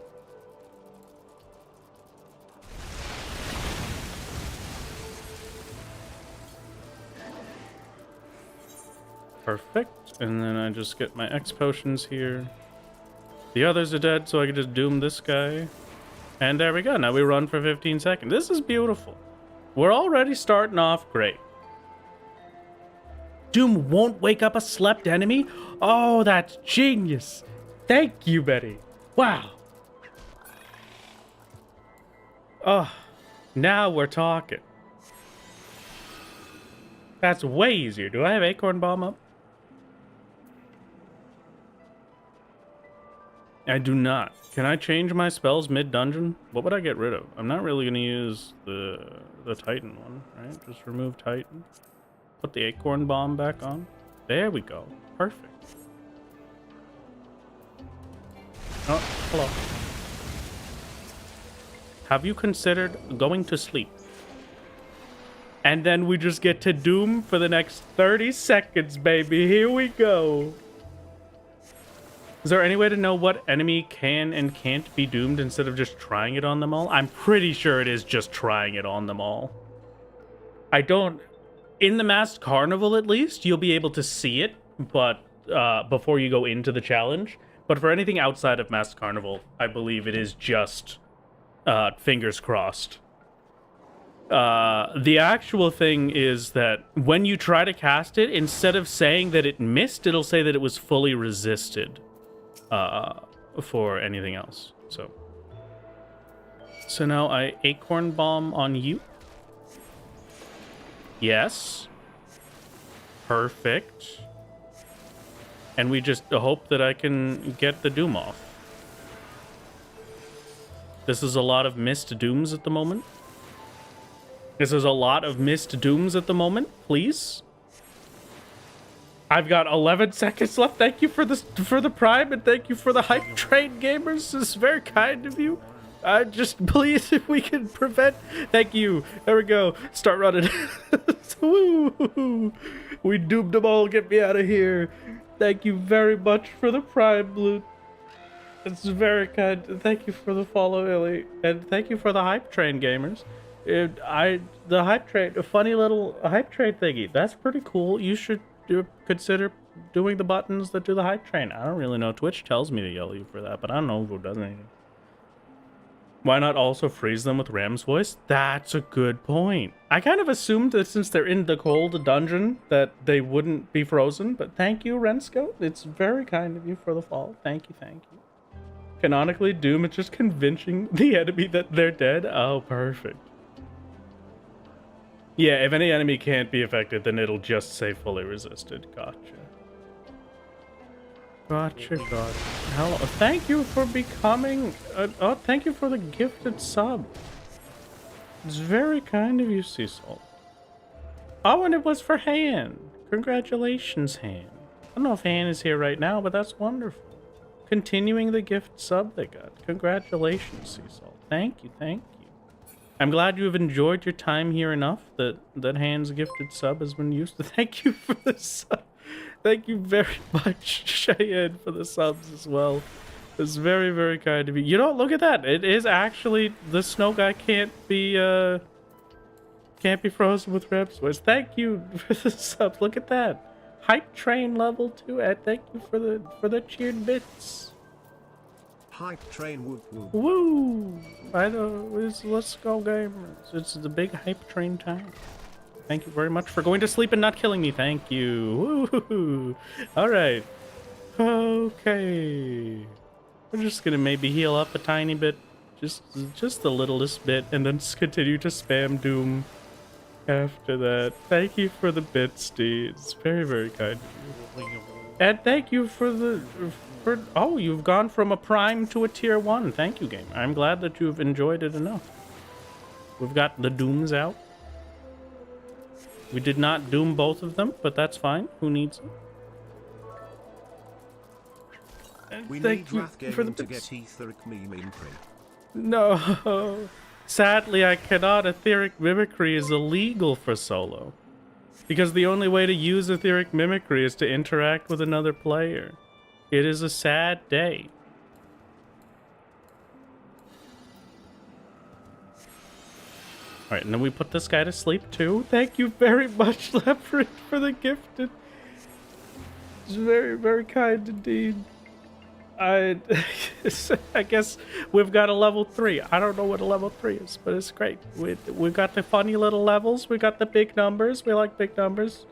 Perfect, and then I just get my X potions here. The others are dead, so I can just Doom this guy. And there we go. Now we run for 15 seconds. This is beautiful. We're already starting off great. Doom won't wake up a slept enemy? Oh, that's genius. Thank you, Betty. Wow. Oh, now we're talking. That's way easier. Do I have Acorn Bomb up? I do not. Can I change my spells mid-dungeon? What would I get rid of? I'm not really going to use the Titan one, right? Just remove Titan. Put the Acorn Bomb back on. There we go. Perfect. Oh, hello. Have you considered going to sleep? And then we just get to Doom for the next 30 seconds, baby. Here we go. Is there any way to know what enemy can and can't be doomed instead of just trying it on them all? I'm pretty sure it is just trying it on them all. I don't... In the Masked Carnival, at least, you'll be able to see it, but before you go into the challenge. But for anything outside of Masked Carnival, I believe it is just fingers crossed. The actual thing is that when you try to cast it, instead of saying that it missed, it'll say that it was fully resisted. For anything else. So now I Acorn Bomb on you. Yes. Perfect. And we just hope that I can get the Doom off. This is a lot of missed dooms at the moment. This is a lot of missed dooms at the moment, please. I've got 11 seconds left. Thank you for the prime, and thank you for the hype train, gamers. This is very kind of you. Just please, if we can prevent. Thank you. There we go. Start running. Woo! We doomed them all. Get me out of here. Thank you very much for the prime, Blue. It's very kind. Thank you for the follow, Illy, and thank you for the hype train, gamers. The hype train, a funny little hype train thingy. That's pretty cool. You should consider doing the buttons that do the hype train. I don't really know. Twitch tells me to yell at you for that, but I don't know who does anything. Why not also freeze them with Ram's voice? That's a good point. I kind of assumed that since they're in the cold dungeon that they wouldn't be frozen, but thank you, Rensko. It's very kind of you for the fall. Thank you, thank you. Canonically, Doom is just convincing the enemy that they're dead. Oh, perfect. Yeah, if any enemy can't be affected, then it'll just say fully resisted. Gotcha. Gotcha. Hello. Thank you for becoming... oh, thank you for the gifted sub. It's very kind of you, Cecil. Oh, and it was for Han. Congratulations, Han. I don't know if Han is here right now, but that's wonderful. Continuing the gift sub they got. Congratulations, Cecil. Thank you, thank you. I'm glad you have enjoyed your time here enough that Han's gifted sub has been used to. Thank you for the sub. Thank you very much, Cheyenne, for the subs as well. It's very, very kind of you. You know, look at that. It is actually the snow guy can't be frozen with Rep's voice. Thank you for the subs. Look at that. Hype train level 2. And thank you for the cheered bits. Hype train whoop whoop. Woo! Let's go, gamers. It's the big hype train time. Thank you very much for going to sleep and not killing me. Thank you. Woo! All right. Okay. We're just gonna maybe heal up a tiny bit, just the littlest bit, and then just continue to spam Doom after that. Thank you for the bits, Steve. It's very, very kind of you. And thank you for oh, you've gone from a prime to a tier 1. Thank you, game. I'm glad that you've enjoyed it enough. We've got the Dooms out. We did not doom both of them, but that's fine. Who needs them? And We thank need you Wrath for the Gaming to bits. get etheric meme imprint. No. Sadly, I cannot. Etheric mimicry is illegal for solo. Because the only way to use etheric mimicry is to interact with another player. It is a sad day. Alright, and then we put this guy to sleep too. Thank you very much, Leopard, for the gifted. It's very, very kind indeed. I guess we've got a level 3. I don't know what a level 3 is, but it's great. We've got the funny little levels. We got the big numbers. We like big numbers.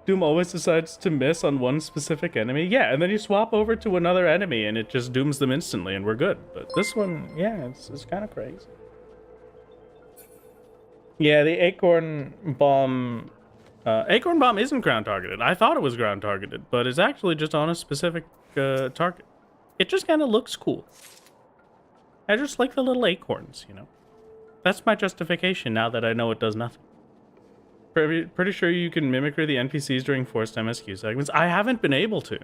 Doom always decides to miss on one specific enemy. Yeah, and then you swap over to another enemy and it just dooms them instantly and we're good. But this one, yeah, it's kind of crazy. Yeah, the Acorn Bomb... Acorn Bomb isn't ground targeted. I thought it was ground targeted, but it's actually just on a specific target. It just kind of looks cool. I just like the little acorns, you know? That's my justification now that I know it does nothing. Pretty sure you can mimicry the NPCs during forced MSQ segments. I haven't been able to.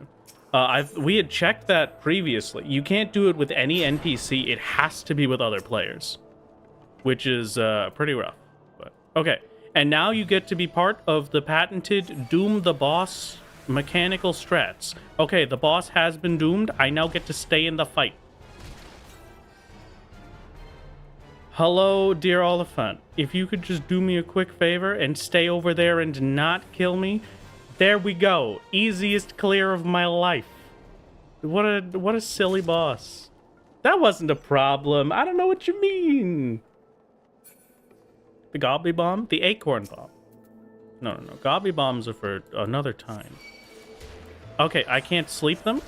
We had checked that previously. You can't do it with any NPC. It has to be with other players, which is pretty rough. But okay, and now you get to be part of the patented Doom the Boss mechanical strats. Okay, the boss has been doomed. I now get to stay in the fight. Hello, dear Oliphant. If you could just do me a quick favor and stay over there and not kill me. There we go. Easiest clear of my life. What a silly boss. That wasn't a problem. I don't know what you mean. The Gobbly Bomb? The Acorn Bomb. No. Gobbly Bombs are for another time. Okay, I can't sleep them,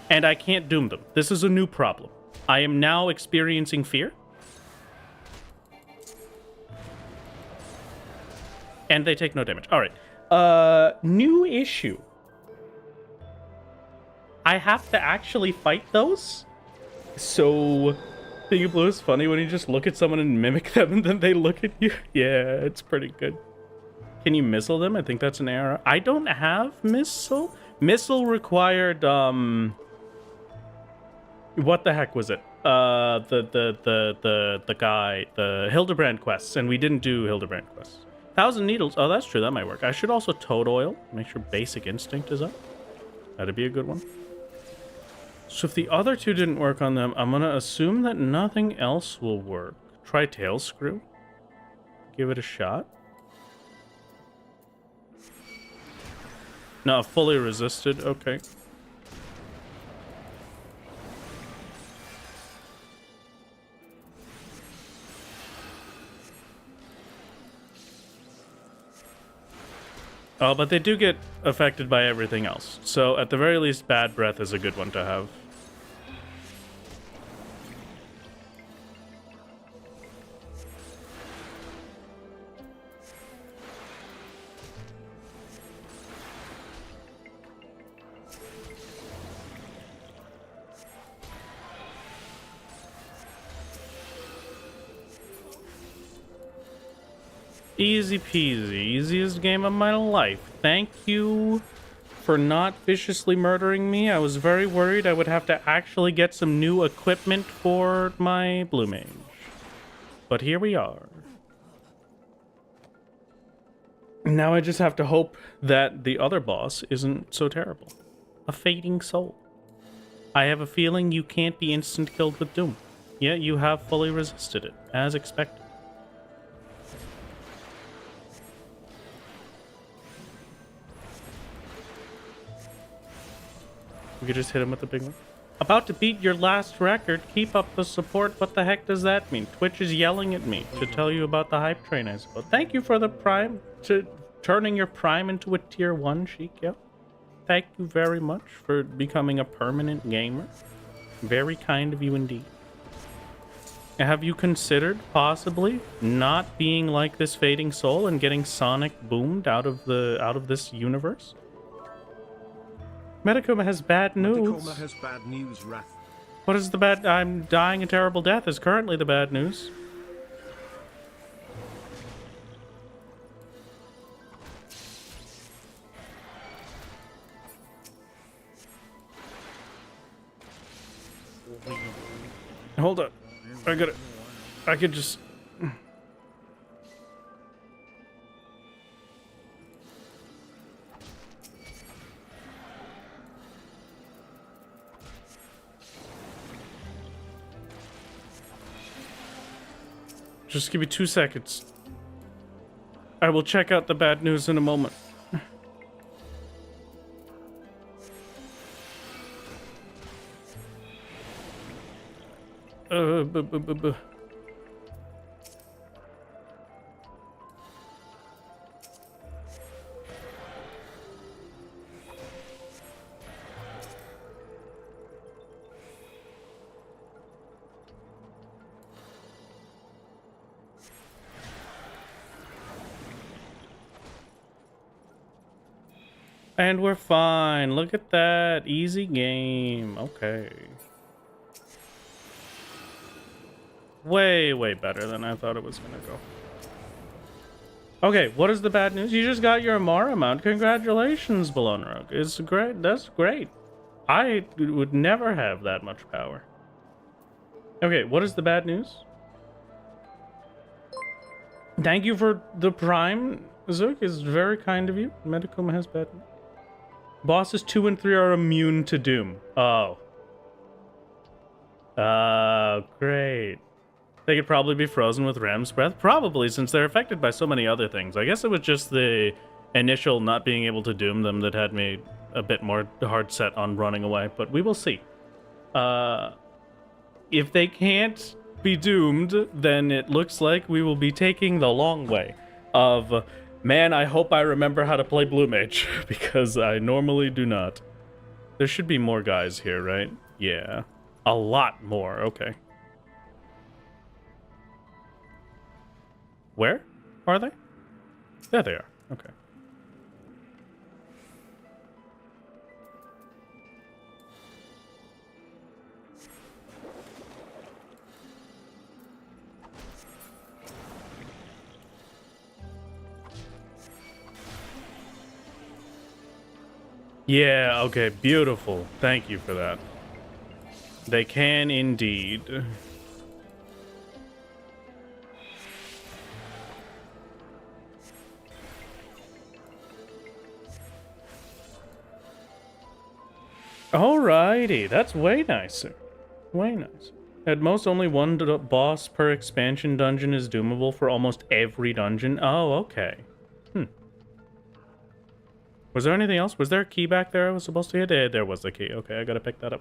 and I can't doom them. This is a new problem. I am now experiencing fear. And they take no damage. All right. New issue. I have to actually fight those. So Being a blue is funny when you just look at someone and mimic them and then they look at you. Yeah, it's pretty good. Can you missile them? I think that's an error. I don't have missile. Missile required, what the heck was it? The guy, the Hildebrand quests, and we didn't do Hildebrand quests. 1,000 needles. Oh, that's true. That might work. I should also toad oil. Make sure basic instinct is up. That'd be a good one. So if the other two didn't work on them, I'm gonna assume that nothing else will work. Try tail screw. Give it a shot. No, fully resisted. Okay. Oh, but they do get affected by everything else. So at the very least, bad breath is a good one to have. Easy peasy. Easiest game of my life. Thank you for not viciously murdering me. I was very worried I would have to actually get some new equipment for my blue mage. But here we are. Now I just have to hope that the other boss isn't so terrible. A fading soul. I have a feeling you can't be instant killed with Doom. Yet you have fully resisted it, as expected. We could just hit him with the big one. About to beat your last record. Keep up the support. What the heck does that mean? Twitch is yelling at me to tell you about the hype train, I suppose. Thank you for the prime, to turning your prime into a tier 1, Sheik. Yep. Thank you very much for becoming a permanent gamer. Very kind of you indeed. Have you considered possibly not being like this fading soul and getting sonic boomed out of this universe? Metacoma has bad news. Metacoma has bad news, Wrath. What is the bad? I'm dying a terrible death is currently the bad news. Hold up. I got it. I could just... Just give me 2 seconds. I will check out the bad news in a moment. And we're fine. Look at that. Easy game. Okay. Way, way better than I thought it was gonna go. Okay, what is the bad news? You just got your Amara mount. Congratulations, Balonrog. It's great. That's great. I would never have that much power. Okay, what is the bad news? Thank you for the prime. Zook is very kind of you. Medicum has bad news. Bosses 2 and 3 are immune to Doom. Oh. Oh, great. They could probably be frozen with Ram's breath. Probably, since they're affected by so many other things. I guess it was just the initial not being able to Doom them that had me a bit more hard set on running away. But we will see. If they can't be doomed, then it looks like we will be taking the long way of... Man, I hope I remember how to play Blue Mage, because I normally do not. There should be more guys here, right? Yeah. A lot more, okay. Where are they? There they are, okay. Yeah, okay, beautiful. Thank you for that. They can indeed. Alrighty, that's way nicer. Way nicer. At most, only one boss per expansion dungeon is doomable for almost every dungeon. Oh, okay. Was there anything else? Was there a key back there I was supposed to hit? There was the key. Okay, I gotta pick that up.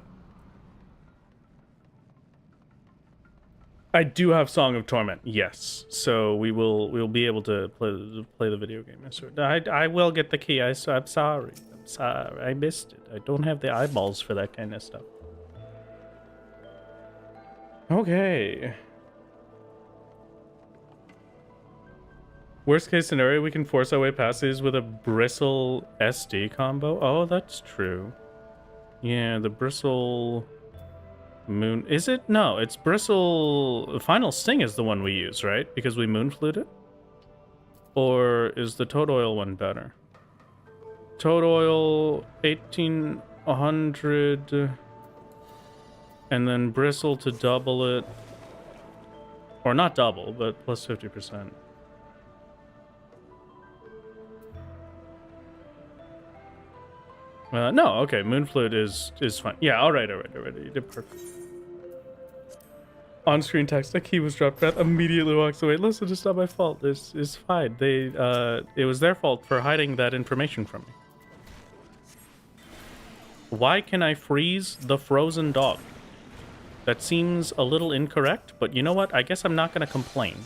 I do have Song of Torment, yes. So we'll be able to play the video game. I will get the key. I'm sorry. I'm sorry. I missed it. I don't have the eyeballs for that kind of stuff. Okay. Worst case scenario, we can force our way past these with a bristle SD combo. Oh, that's true. Yeah, the bristle moon. Is it? No, it's bristle. Final Sting is the one we use, right? Because we moon flute it? Or is the toad oil one better? Toad oil 1800 and then bristle to double it. Or not double, but plus 50%. No, okay, Moonflute is fine. Yeah, alright. You did perfect. On-screen text, the key was dropped. Beth immediately walks away. Listen, it's not my fault. This is fine. It was their fault for hiding that information from me. Why can I freeze the frozen dog? That seems a little incorrect, but you know what? I guess I'm not gonna complain.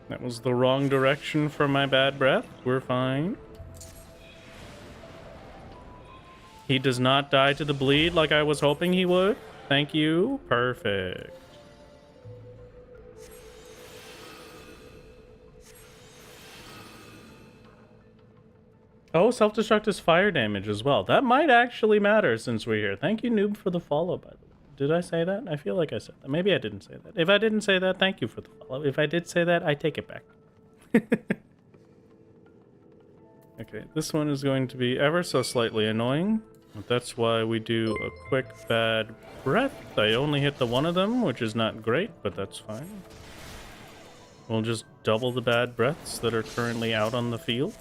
That was the wrong direction for my bad breath. We're fine. He does not die to the bleed like I was hoping he would. Thank you. Perfect. Oh, self-destruct is fire damage as well. That might actually matter since we're here. Thank you, Noob, for the follow, by the way. Did I say that? I feel like I said that. Maybe I didn't say that. If I didn't say that, thank you for the follow. If I did say that, I take it back. Okay, this one is going to be ever so slightly annoying. But that's why we do a quick bad breath. I only hit the one of them, which is not great, but that's fine. We'll just double the bad breaths that are currently out on the field.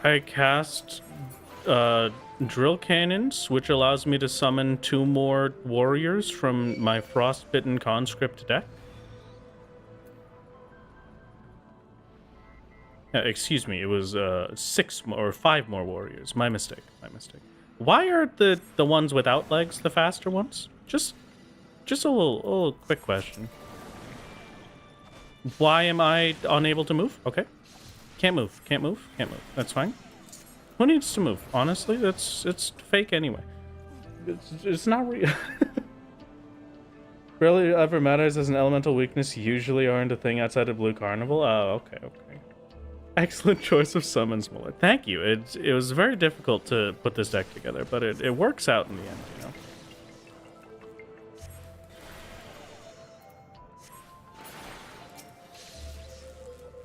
I cast drill cannons, which allows me to summon 2 more warriors from my frostbitten conscript deck. Excuse me, it was 6 more, or 5 more warriors. My mistake. Why are the ones without legs the faster ones? Just a little quick question. Why am I unable to move? Okay. Can't move. That's fine. Who needs to move? Honestly, it's fake anyway. It's not real. Rarely ever matters as an elemental weakness. Usually aren't a thing outside of Blue Carnival. Oh, okay. Excellent choice of summons, Muller. Thank you. It was very difficult to put this deck together, but it works out in the end, you know.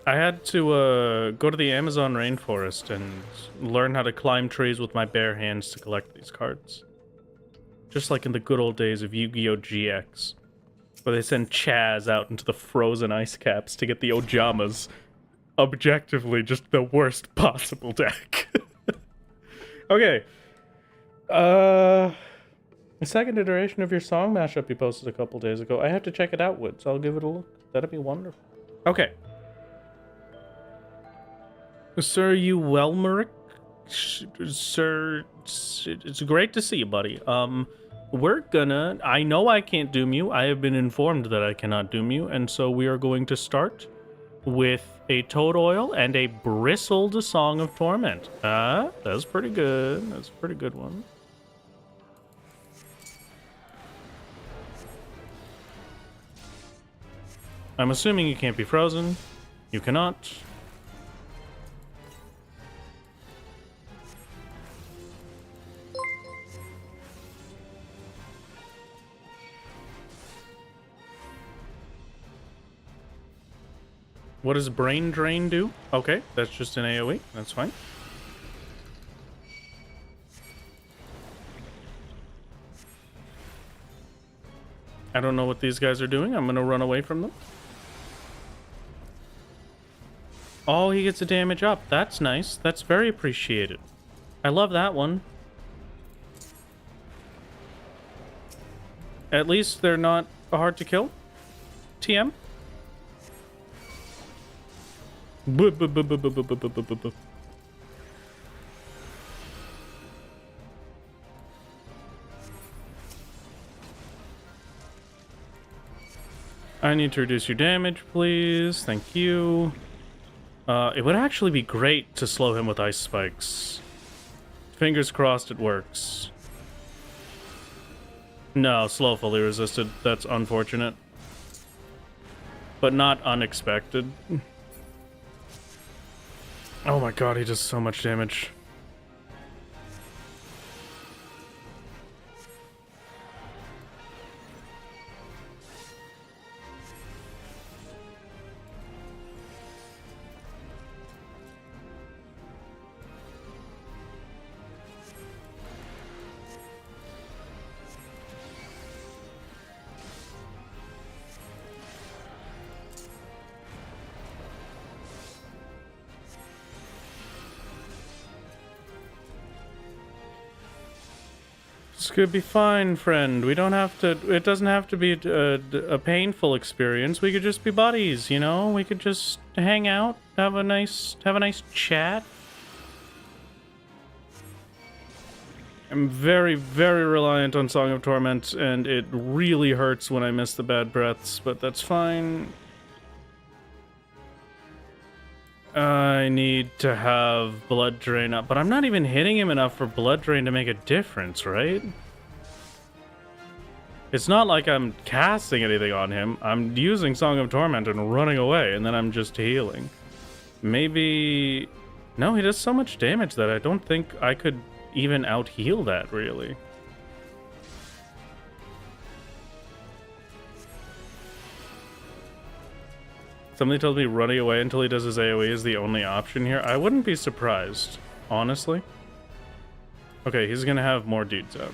I had to go to the Amazon rainforest and learn how to climb trees with my bare hands to collect these cards. Just like in the good old days of Yu-Gi-Oh! GX, where they send Chaz out into the frozen ice caps to get the Ojamas. Objectively, just the worst possible deck. Okay. The second iteration of your song mashup you posted a couple days ago. I have to check it out, Woods. I'll give it a look. That'd be wonderful. Okay. Sir, you well, Merrick? Sir, it's great to see you, buddy. I know I can't doom you. I have been informed that I cannot doom you, and so we are going to start with a Toad Oil and a Bristled Song of Torment. That's pretty good. That's a pretty good one. I'm assuming you can't be frozen. You cannot. What does Brain Drain do? Okay, that's just an AoE. That's fine. I don't know what these guys are doing. I'm going to run away from them. Oh, he gets a damage up. That's nice. That's very appreciated. I love that one. At least they're not hard to kill. TM. I need to reduce your damage, please. Thank you. It would actually be great to slow him with ice spikes. Fingers crossed it works. No, slow fully resisted. That's unfortunate. But not unexpected. Oh my god, he does so much damage. It's gonna be fine, friend. We don't have to. It doesn't have to be a painful experience. We could just be buddies, you know. We could just hang out, have a nice chat. I'm very, very reliant on Song of Torment, and it really hurts when I miss the bad breaths, but that's fine. I need to have Blood Drain up, but I'm not even hitting him enough for Blood Drain to make a difference, right? It's not like I'm casting anything on him. I'm using Song of Torment and running away, and then I'm just healing. Maybe... No, he does so much damage that I don't think I could even out-heal that, really. Somebody tells me running away until he does his AoE is the only option here. I wouldn't be surprised, honestly. Okay, he's gonna have more dudes out.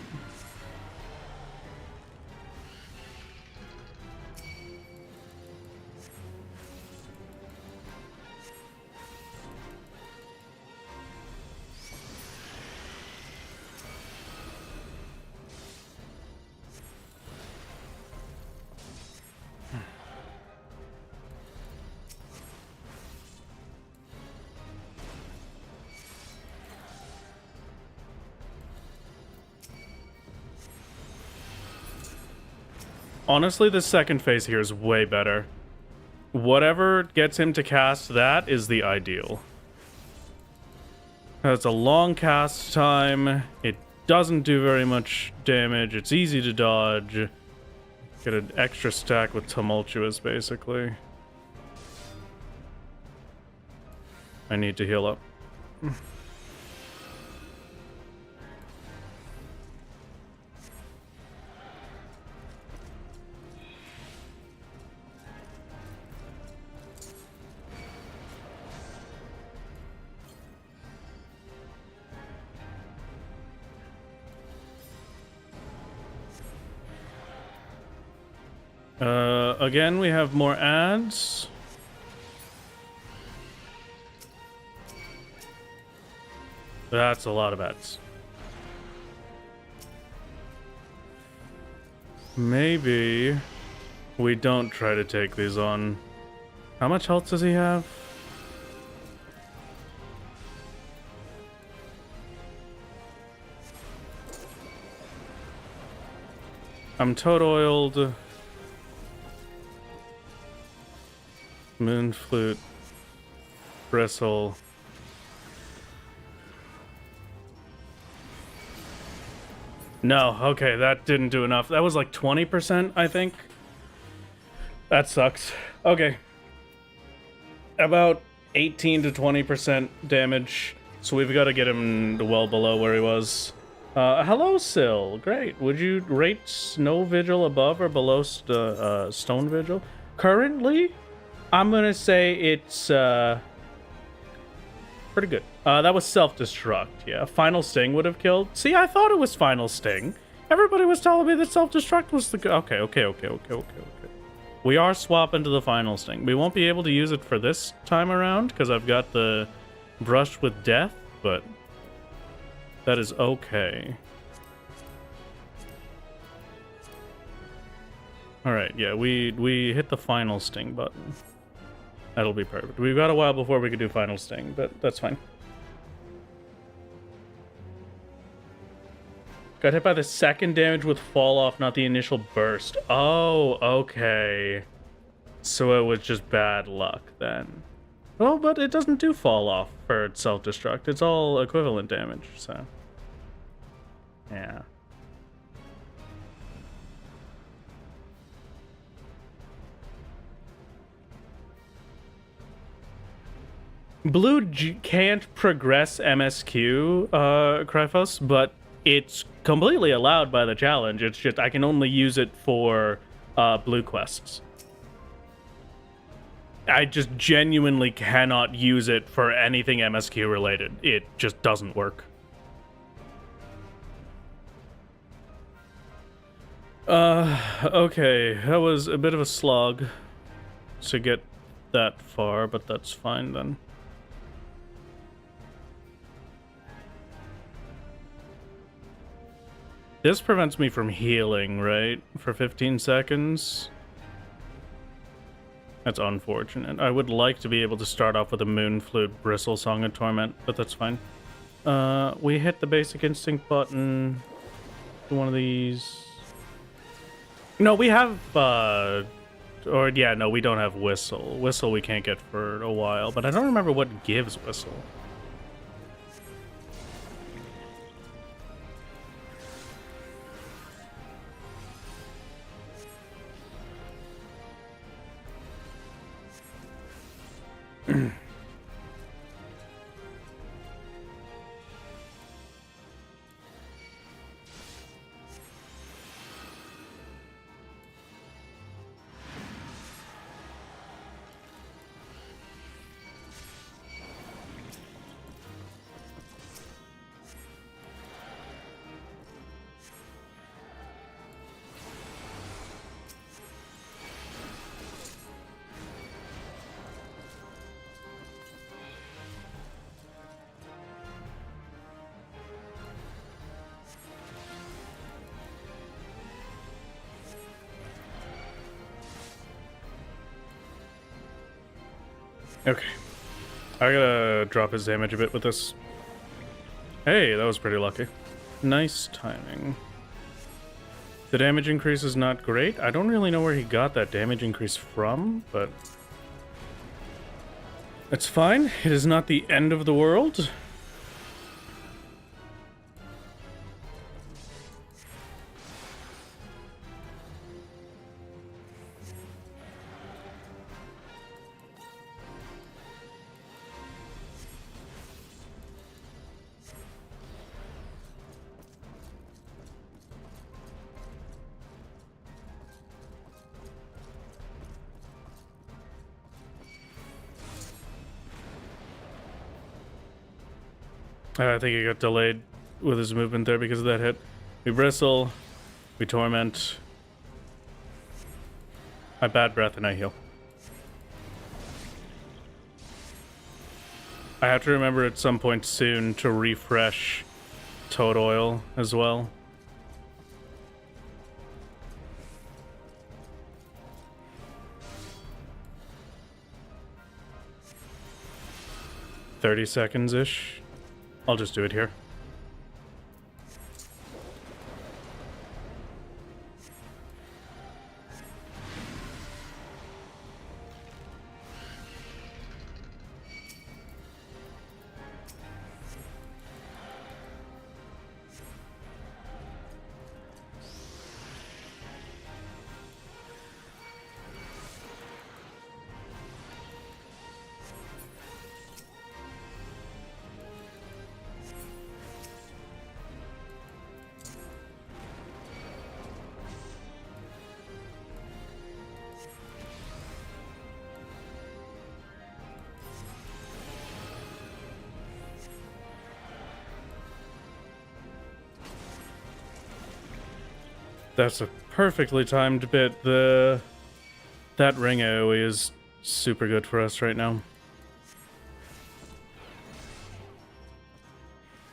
Honestly, the second phase here is way better. Whatever gets him to cast that is the ideal. That's a long cast time. It doesn't do very much damage. It's easy to dodge. Get an extra stack with Tumultuous, basically. I need to heal up. Again, we have more ads. That's a lot of ads. Maybe we don't try to take these on. How much health does he have? I'm toad oiled. Moon flute. Bristle. No, okay, that didn't do enough. That was like 20%, I think. That sucks. Okay. About 18 to 20% damage. So we've got to get him well below where he was. Hello, Syl. Great. Would you rate Snow Vigil above or below Stone Vigil? Currently, I'm going to say it's pretty good. That was self-destruct, yeah. Final Sting would have killed. See, I thought it was Final Sting. Everybody was telling me that self-destruct was the... Okay. We are swapping to the Final Sting. We won't be able to use it for this time around, because I've got the Brush with Death, but that is okay. Alright, yeah, we hit the Final Sting button. That'll be perfect. We've got a while before we could do Final Sting, but that's fine. Got hit by the second damage with fall off, not the initial burst. Oh, okay. So it was just bad luck then. Well, but it doesn't do fall off for self-destruct. It's all equivalent damage, so. Yeah. Blue can't progress MSQ, Kryphos, but it's completely allowed by the challenge. It's just I can only use it for blue quests. I just genuinely cannot use it for anything MSQ related. It just doesn't work. Okay, that was a bit of a slog to get that far, but that's fine then. This prevents me from healing, right? For 15 seconds? That's unfortunate. I would like to be able to start off with a Moon Flute Bristle Song of Torment, but that's fine. We hit the Basic Instinct button. One of these... No, we have, no, we don't have Whistle. Whistle we can't get for a while, but I don't remember what gives Whistle. Okay. I gotta drop his damage a bit with this. Hey, that was pretty lucky. Nice timing. The damage increase is not great. I don't really know where he got that damage increase from, but... it's fine. It is not the end of the world. I think he got delayed with his movement there because of that hit. We bristle, we torment. I bad breath and I heal. I have to remember at some point soon to refresh Toad Oil as well. "30 seconds-ish. I'll just do it here. That's a perfectly timed bit. That ring AoE is super good for us right now.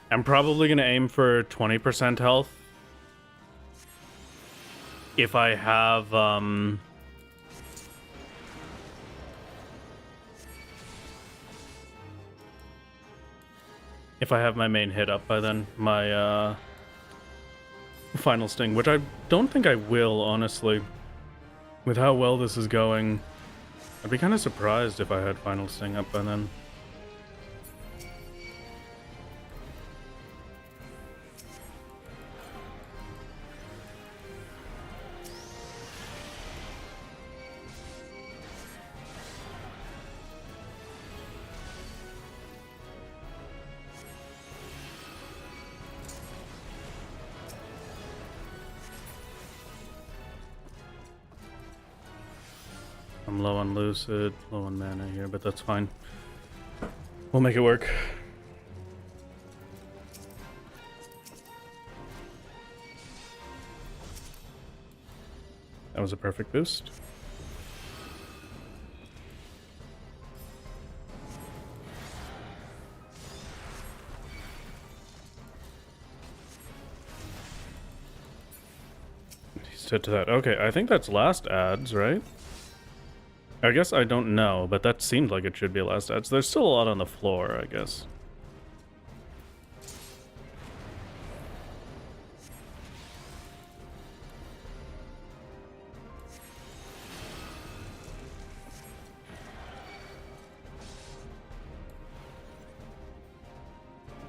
I'm probably going to aim for 20% health. If I have, if I have my main hit up by then, my, final sting, which I don't think I will, honestly. With how well this is going, I'd be kind of surprised if I had final sting up by then. I'm low on Lucid, low on mana here, but that's fine. We'll make it work. That was a perfect boost. He's hit to that. Okay, I think that's last ads, right? I guess I don't know, but that seemed like it should be last ads. There's still a lot on the floor, I guess.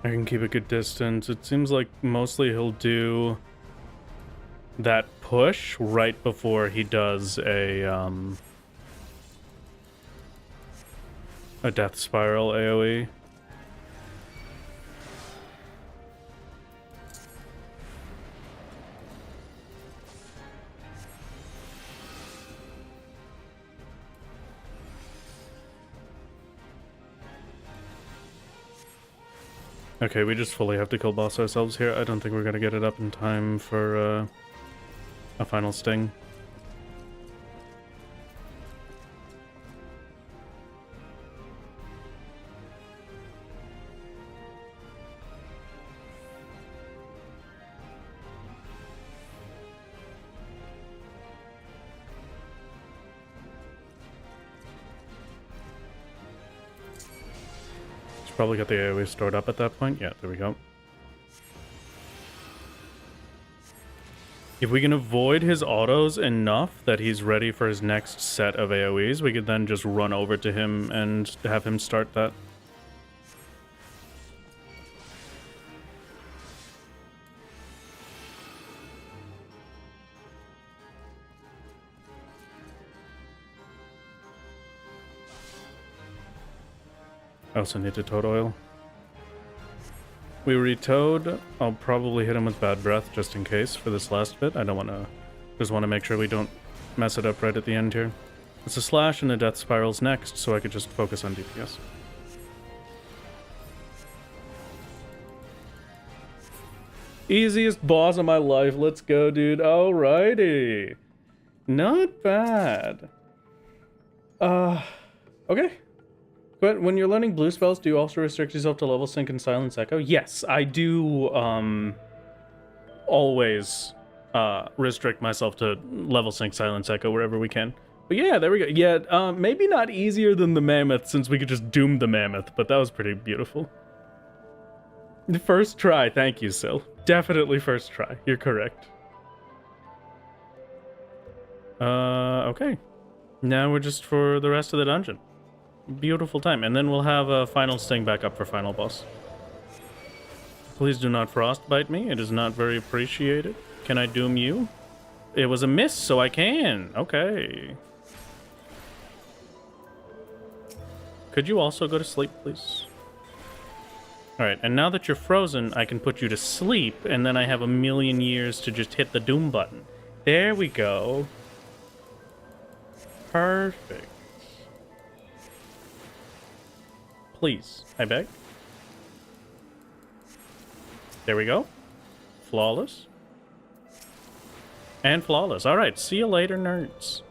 I can keep a good distance. It seems like mostly he'll do that push right before he does a death spiral AoE. Okay, we just fully have to kill boss ourselves here. I don't think we're gonna get it up in time for a final sting. Probably got the AoE stored up at that point. Yeah, there we go. If we can avoid his autos enough that he's ready for his next set of AoEs, we could then just run over to him and have him start that. I also need to toad oil. We re-toad. I'll probably hit him with bad breath just in case for this last bit. I don't want to... Just want to make sure we don't mess it up right at the end here. It's a slash and the death spirals next, so I could just focus on DPS. Easiest boss of my life. Let's go, dude. Alrighty. Not bad. Okay. But when you're learning blue spells, do you also restrict yourself to level sync and silence echo? Yes, I do always restrict myself to level sync, silence echo wherever we can. But yeah, there we go. Yeah, maybe not easier than the mammoth since we could just doom the mammoth, but that was pretty beautiful. The first try, thank you, Sil. Definitely first try. You're correct. Okay. Now we're just for the rest of the dungeon. Beautiful time, and then we'll have a final sting back up for final boss. Please do not frostbite me. It is not very appreciated. Can I doom you? It was a miss, so I can. Okay. Could you also go to sleep, please? Alright, and now that you're frozen, I can put you to sleep, and then I have a million years to just hit the doom button. There we go. Perfect. Please, I beg. There we go. Flawless. And flawless. Alright, see you later, nerds.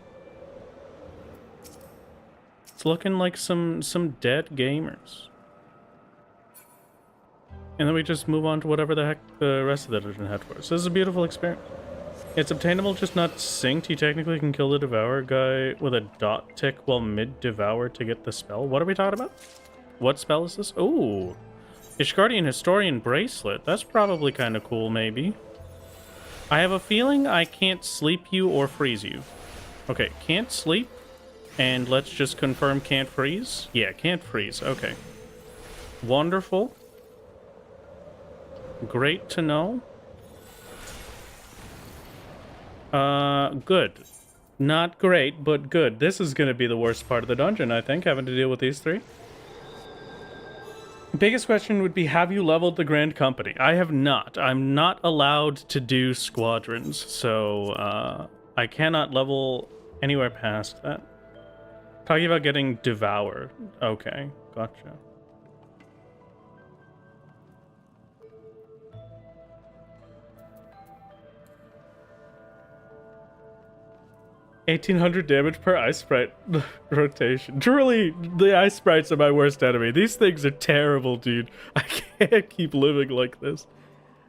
It's looking like some dead gamers. And then we just move on to whatever the heck the rest of the dungeon had for us. So this is a beautiful experience. It's obtainable, just not synced. You technically can kill the Devourer guy with a dot tick while mid-Devour to get the spell. What are we talking about? What spell is this? Ooh. Ishgardian Historian Bracelet. That's probably kind of cool, maybe. I have a feeling I can't sleep you or freeze you. Okay, can't sleep. And let's just confirm can't freeze. Yeah, can't freeze. Okay. Wonderful. Great to know. Good. Not great, but good. This is going to be the worst part of the dungeon, I think, having to deal with these three. Biggest question would be, have you leveled the Grand Company? I have not. I'm not allowed to do squadrons, so, I cannot level anywhere past that. Talking about getting Devoured. Okay, gotcha. 1800 damage per ice sprite rotation. Truly, the ice sprites are my worst enemy. These things are terrible, dude. I can't keep living like this.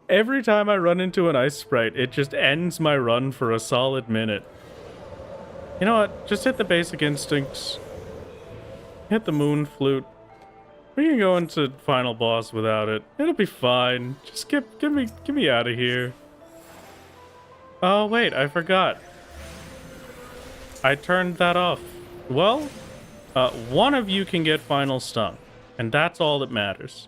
Every time I run into an ice sprite, it just ends my run for a solid minute. You know what? Just hit the basic instincts. Hit the moon flute. We can go into final boss without it. It'll be fine. Just get me out of here. Oh wait, I forgot. I turned that off. Well, one of you can get final stun, and that's all that matters.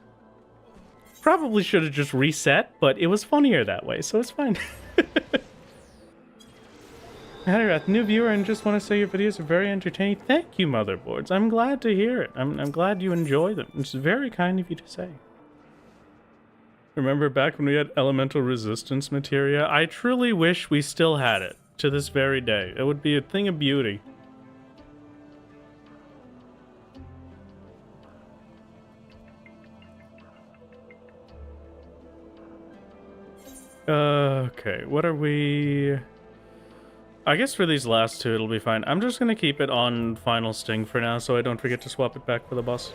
Probably should have just reset, but it was funnier that way, so it's fine. Hatterrath, new viewer, and just want to say your videos are very entertaining. Thank you, motherboards. I'm glad to hear it. I'm glad you enjoy them. It's very kind of you to say. Remember back when we had elemental resistance materia? I truly wish we still had it to this very day. It would be a thing of beauty. Okay, what are we... I guess for these last two it'll be fine. I'm just gonna keep it on Final Sting for now so I don't forget to swap it back for the boss.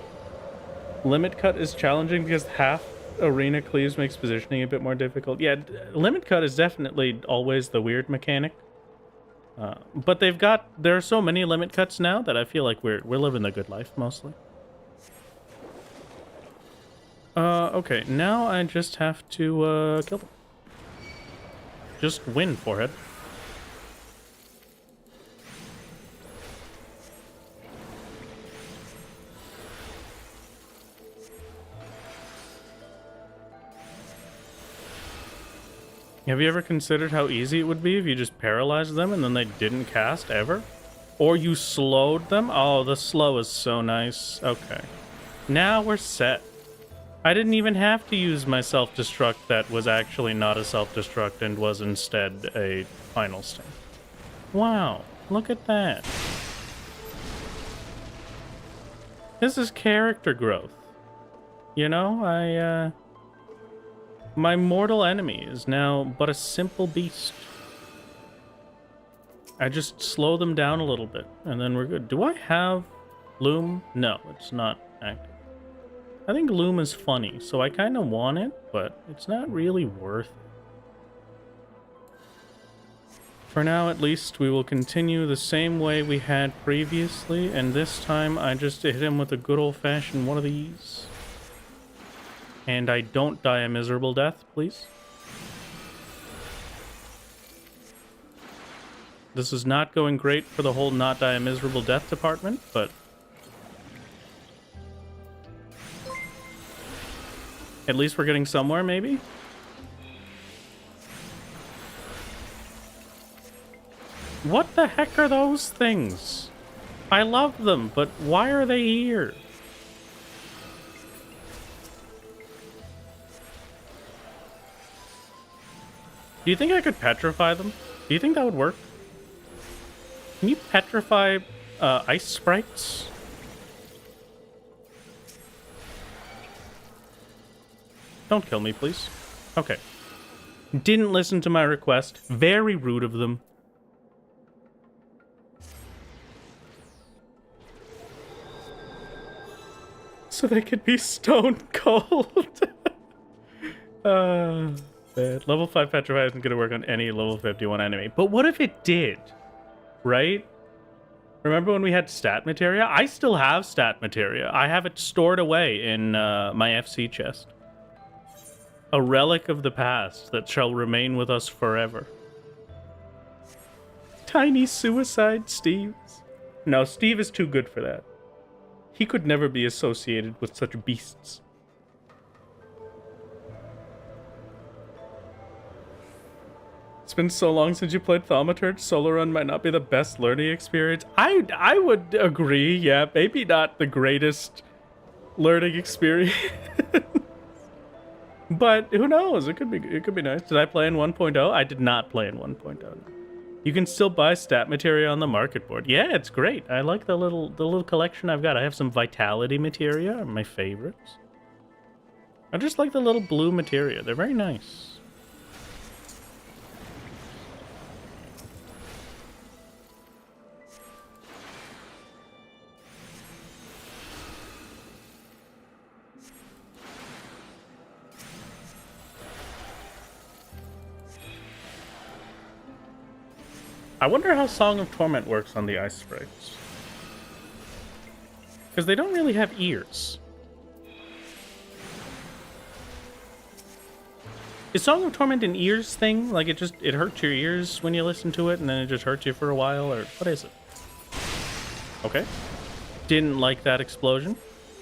Limit Cut is challenging because half arena cleaves makes positioning a bit more difficult. Yeah, Limit Cut is definitely always the weird mechanic. But there are so many Limit Cuts now that I feel like we're living the good life mostly. Okay, now I just have to kill them. Just win for it. Have you ever considered how easy it would be if you just paralyzed them and then they didn't cast ever? Or you slowed them? Oh, the slow is so nice. Okay. Now we're set. I didn't even have to use my self-destruct that was actually not a self-destruct and was instead a final sting. Wow, look at that. This is character growth. You know, my mortal enemy is now but a simple beast. I just slow them down a little bit, and then we're good. Do I have Loom? No, it's not active. I think Loom is funny, so I kind of want it, but it's not really worth it. For now, at least, we will continue the same way we had previously, and this time I just hit him with a good old-fashioned one of these. And I don't die a miserable death, please. This is not going great for the whole not die a miserable death department, but... at least we're getting somewhere, maybe? What the heck are those things? I love them, but why are they here? Do you think I could petrify them? Do you think that would work? Can you petrify ice sprites? Don't kill me, please. Okay. Didn't listen to my request. Very rude of them. So they could be stone cold. Bad. Level 5 Petrify isn't going to work on any level 51 enemy. But what if it did? Right? Remember when we had stat materia? I still have stat materia. I have it stored away in my FC chest. A relic of the past that shall remain with us forever. Tiny suicide Steves. No, Steve is too good for that. He could never be associated with such beasts. It's been so long since you played Thaumaturge. Solo run might not be the best learning experience. I would agree, yeah. Maybe not the greatest learning experience. But who knows? It could be nice. Did I play in 1.0? I did not play in 1.0. You can still buy stat materia on the market board. Yeah, it's great. I like the little collection I've got. I have some vitality materia, my favorites. I just like the little blue materia. They're very nice. I wonder how Song of Torment works on the ice sprites. Because they don't really have ears. Is Song of Torment an ears thing? Like it hurts your ears when you listen to it and then it just hurts you for a while? Or what is it? Okay. Didn't like that explosion.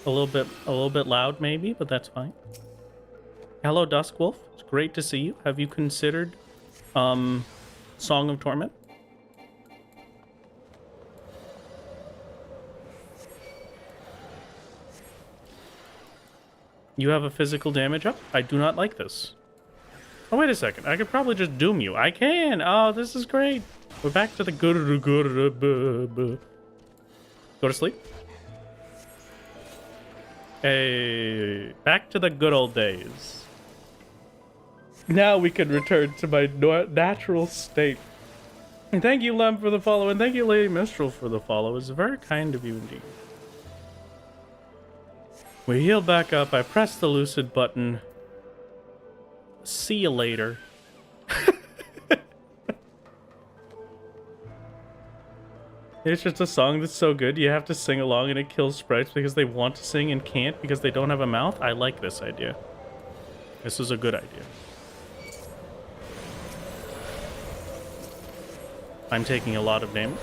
A little bit loud maybe, but that's fine. Hello, Duskwolf. It's great to see you. Have you considered Song of Torment? You have a physical damage up? I do not like this. Oh, wait a second. I could probably just doom you. I can! Oh, this is great. We're back to the good. Go to sleep. Hey, back to the good old days. Now we can return to my natural state. And thank you, Lem, for the follow, and thank you, Lady Mistral, for the follow. It's very kind of you indeed. We heal back up. I press the lucid button. See you later. It's just a song that's so good you have to sing along and it kills sprites because they want to sing and can't because they don't have a mouth. I like this idea. This is a good idea. I'm taking a lot of damage.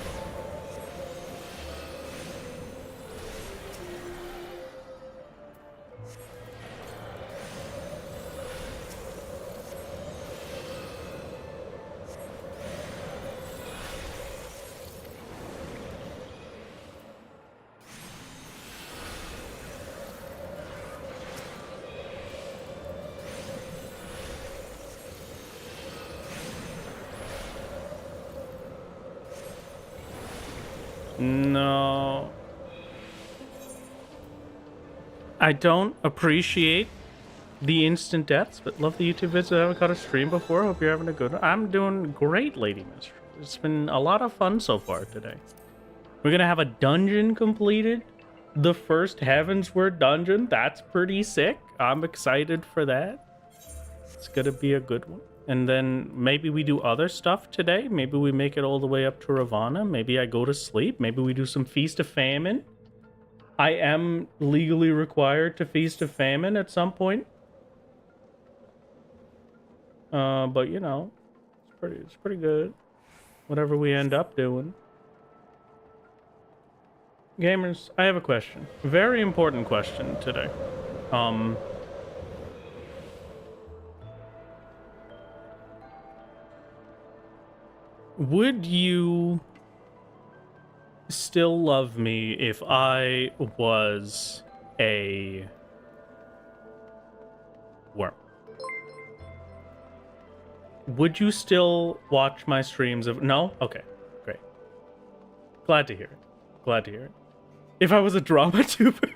No. I don't appreciate the instant deaths, but love the YouTube vids. I haven't caught a stream before. Hope you're having a good one. I'm doing great, Lady Mistral. It's been a lot of fun so far today. We're gonna have a dungeon completed. The first Heavensward dungeon. That's pretty sick. I'm excited for that. It's gonna be a good one. And then maybe we do other stuff today. Maybe we make it all the way up to Ravana. Maybe I go to sleep. Maybe we do some Feast of Famine. I am legally required to Feast of Famine at some point. But you know, it's pretty good. Whatever we end up doing. Gamers, I have a question. Very important question today. Would you still love me if I was a worm? Would you still watch my streams of... No? Okay, great. Glad to hear it. Glad to hear it. If I was a drama tuber?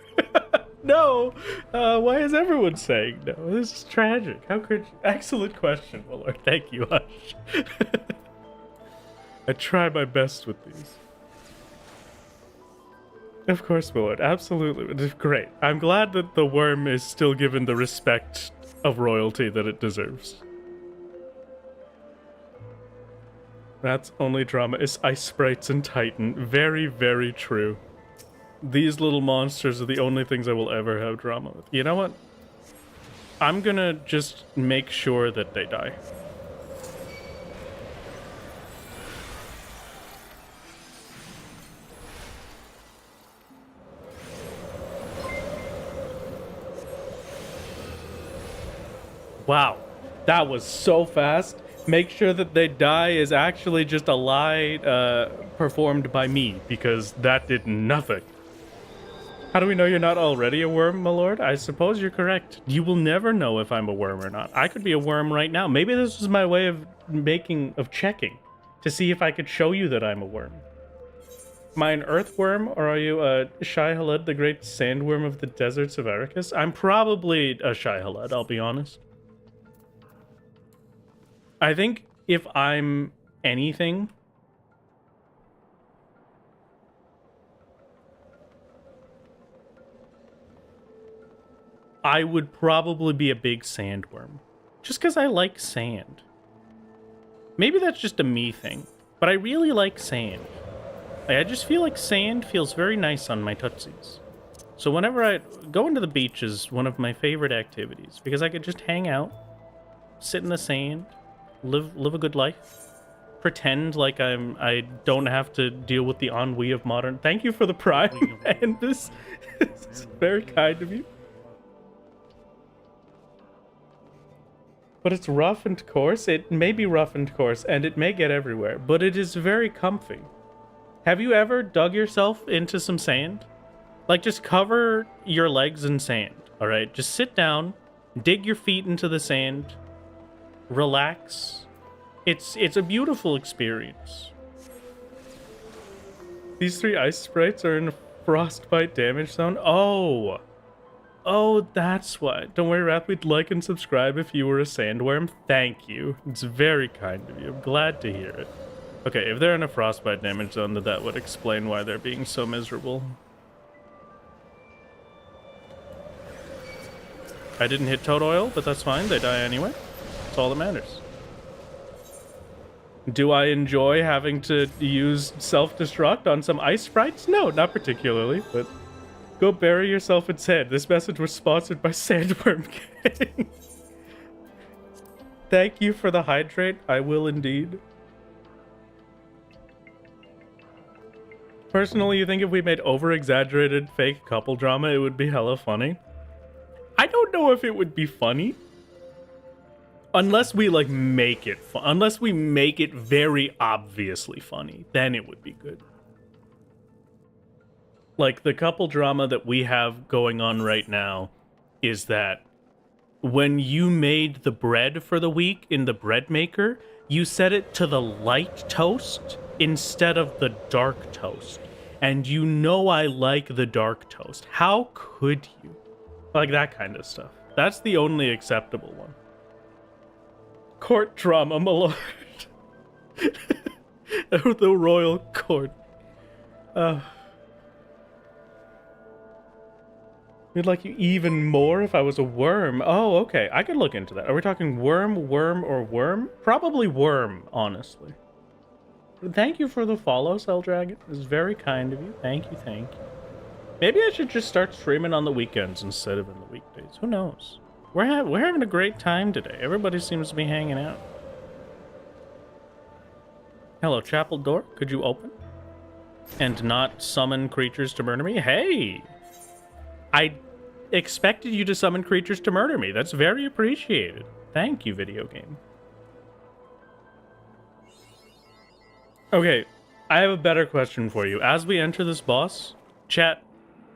No! Why is everyone saying no? This is tragic. How could you? Excellent question, my lord. Thank you, Hush. I try my best with these. Of course, my lord. Absolutely. Great. I'm glad that the worm is still given the respect of royalty that it deserves. That's only drama is ice sprites and Titan. Very, very true. These little monsters are the only things I will ever have drama with. You know what? I'm gonna just make sure that they die. Wow, that was so fast. Make sure that they die is actually just a lie performed by me, because that did nothing. How do we know you're not already a worm, my lord? I suppose you're correct. You will never know if I'm a worm or not. I could be a worm right now. Maybe this was my way of checking to see if I could show you that I'm a worm. Am I an earthworm, or are you a Shai-Hulud, the great sandworm of the deserts of Arrakis? I'm probably a Shai-Hulud, I'll be honest. I think if I'm anything, I would probably be a big sandworm. Just because I like sand. Maybe that's just a me thing, but I really like sand. I just feel like sand feels very nice on my tootsies. So whenever I go into the beach is one of my favorite activities, because I could just hang out, sit in the sand, live a good life, pretend like I don't have to deal with the ennui of modern. Thank you for the prime, and this is very kind of you. But it's rough and coarse. It may be rough and coarse, and it may get everywhere, but it is very comfy. Have you ever dug yourself into some sand? Like, just cover your legs in sand, all right? Just sit down, dig your feet into the sand, relax. It's a beautiful experience. These 3 ice sprites are in a frostbite damage zone. Oh, that's why. Don't worry, Wrath, we'd like and subscribe if you were a sandworm. Thank you. It's very kind of you. I'm glad to hear it. Okay, if they're in a frostbite damage zone, then that would explain why they're being so miserable. I didn't hit toad oil, but that's fine. They die anyway. That's all that matters. Do I enjoy having to use self-destruct on some ice sprites? No, not particularly, but go bury yourself in sand. This message was sponsored by Sandworm King. Thank you for the hydrate. I will indeed. Personally, you think if we made over-exaggerated fake couple drama, it would be hella funny? I don't know if it would be funny. Unless we, like, make it fun. Unless we make it very obviously funny. Then it would be good. Like, the couple drama that we have going on right now is that when you made the bread for the week in the bread maker, you set it to the light toast instead of the dark toast. And you know I like the dark toast. How could you? Like, that kind of stuff. That's the only acceptable one. Court drama, my lord. The royal court. We'd like you even more if I was a worm. Oh, okay. I could look into that. Are we talking worm, or worm? Probably worm, honestly. Thank you for the follow, Cell Dragon. It's very kind of you. Thank you, thank you. Maybe I should just start streaming on the weekends instead of in the weekdays. Who knows? We're having a great time today. Everybody seems to be hanging out. Hello, chapel door. Could you open? And not summon creatures to murder me? Hey! I expected you to summon creatures to murder me. That's very appreciated. Thank you, video game. Okay, I have a better question for you. As we enter this boss, chat,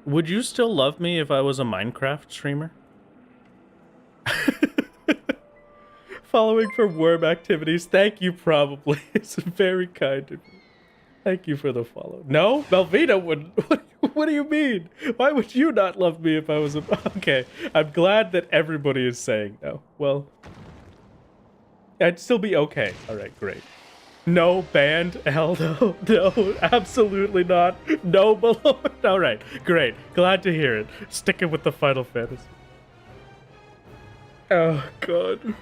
would you still love me if I was a Minecraft streamer? Following for worm activities. Thank you, probably. It's very kind of you. Thank you for the follow. No, Melvina wouldn't. What do you mean? Why would you not love me if I was a... Okay, I'm glad that everybody is saying no. Well, I'd still be okay. All right, great. No, banned. Hell no. No, absolutely not. No, below. All right, great. Glad to hear it. Sticking with the Final Fantasy. Oh, God.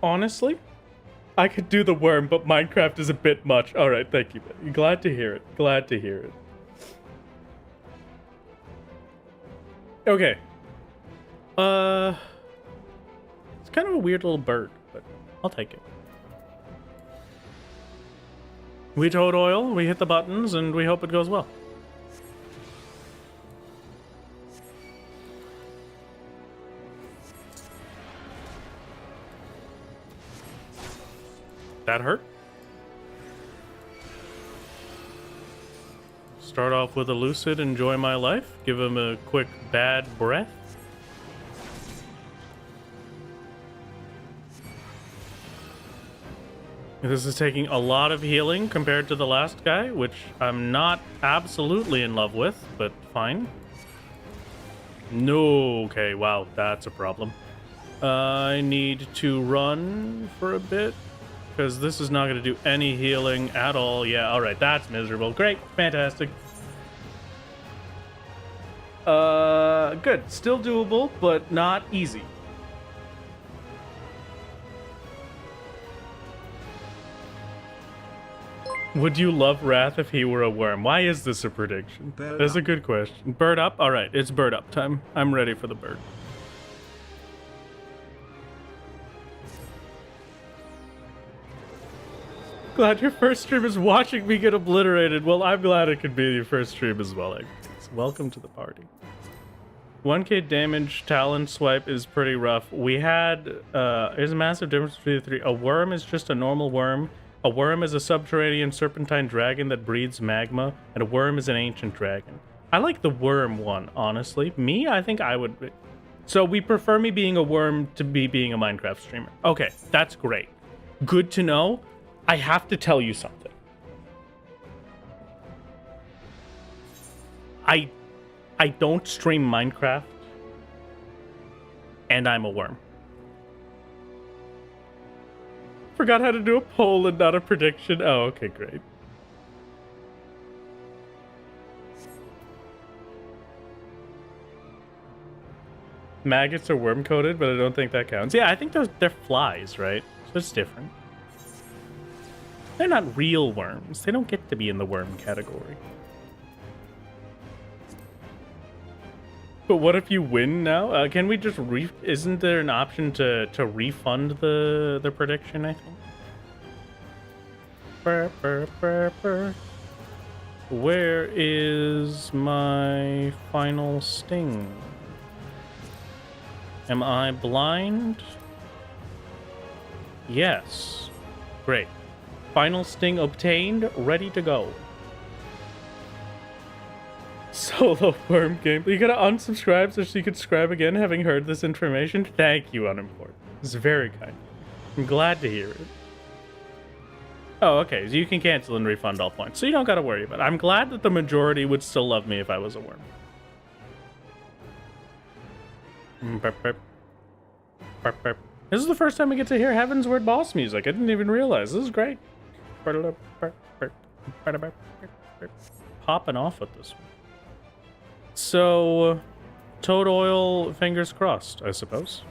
Honestly, I could do the worm, but Minecraft is a bit much. All right, thank you. Glad to hear it. Glad to hear it. Okay. It's kind of a weird little bird, but I'll take it. We toad oil, we hit the buttons, and we hope it goes well. That hurt. Start off with a lucid, enjoy my life. Give him a quick bad breath. This is taking a lot of healing compared to the last guy, which I'm not absolutely in love with, but fine. No, okay, wow, that's a problem. I need to run for a bit, because this is not going to do any healing at all. Yeah, all right, that's miserable. Great, fantastic. Good. Still doable, but not easy. Would you love Wrath if he were a worm? Why is this a prediction? That's a good question. Bird up? All right, it's bird up time. I'm ready for the bird. Glad your first stream is watching me get obliterated. Well, I'm glad it could be your first stream as well. Welcome to the party. 1k damage talent swipe is pretty rough. We had, there's a massive difference between the three. A worm is just a normal worm. A worm is a subterranean serpentine dragon that breathes magma, and a worm is an ancient dragon. I like the worm one, honestly. Me, I think I would be. So we prefer me being a worm to being a Minecraft streamer. Okay, that's great. Good to know. I have to tell you something. I don't stream Minecraft, and I'm a worm. Forgot how to do a poll and not a prediction. Oh, okay, great. Maggots are worm-coated, but I don't think that counts. Yeah, I think they're flies, right? So it's different. They're not real worms. They don't get to be in the worm category. But what if you win now? Can we just isn't there an option to refund the prediction, I think? Where is my final sting? Am I blind? Yes. Great. Final sting obtained, ready to go. Solo worm game. You gotta unsubscribe so she could subscribe again, having heard this information. Thank you, Unimportant. It's very kind. I'm glad to hear it. Oh, okay. So you can cancel and refund all points. So you don't gotta worry about it. I'm glad that the majority would still love me if I was a worm. This is the first time we get to hear Heavensward boss music. I didn't even realize. This is great. Popping off with this one. So, toad oil, fingers crossed, I suppose.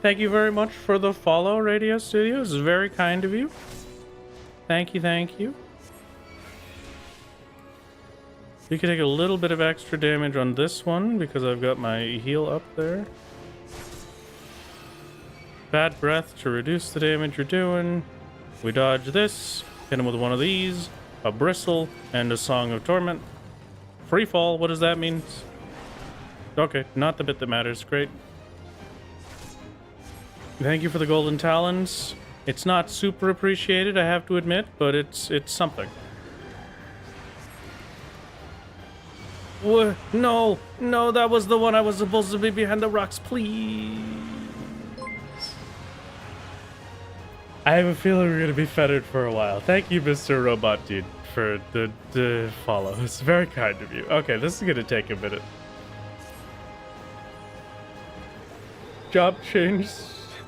Thank you very much for the follow, Radio Studios. It's very kind of you. Thank you, thank you. You can take a little bit of extra damage on this one because I've got my heal up there. Bad breath to reduce the damage you're doing. We dodge this, hit him with one of these, a bristle, and a Song of Torment. Free fall, what does that mean? Okay, not the bit that matters. Great. Thank you for the golden talons. It's not super appreciated, I have to admit, but it's something. No, no, that was the one I was supposed to be behind the rocks, please. I have a feeling we're gonna be fettered for a while. Thank you, Mr. Robot Dude, for the follow. It's very kind of you. Okay, this is gonna take a minute. Job change.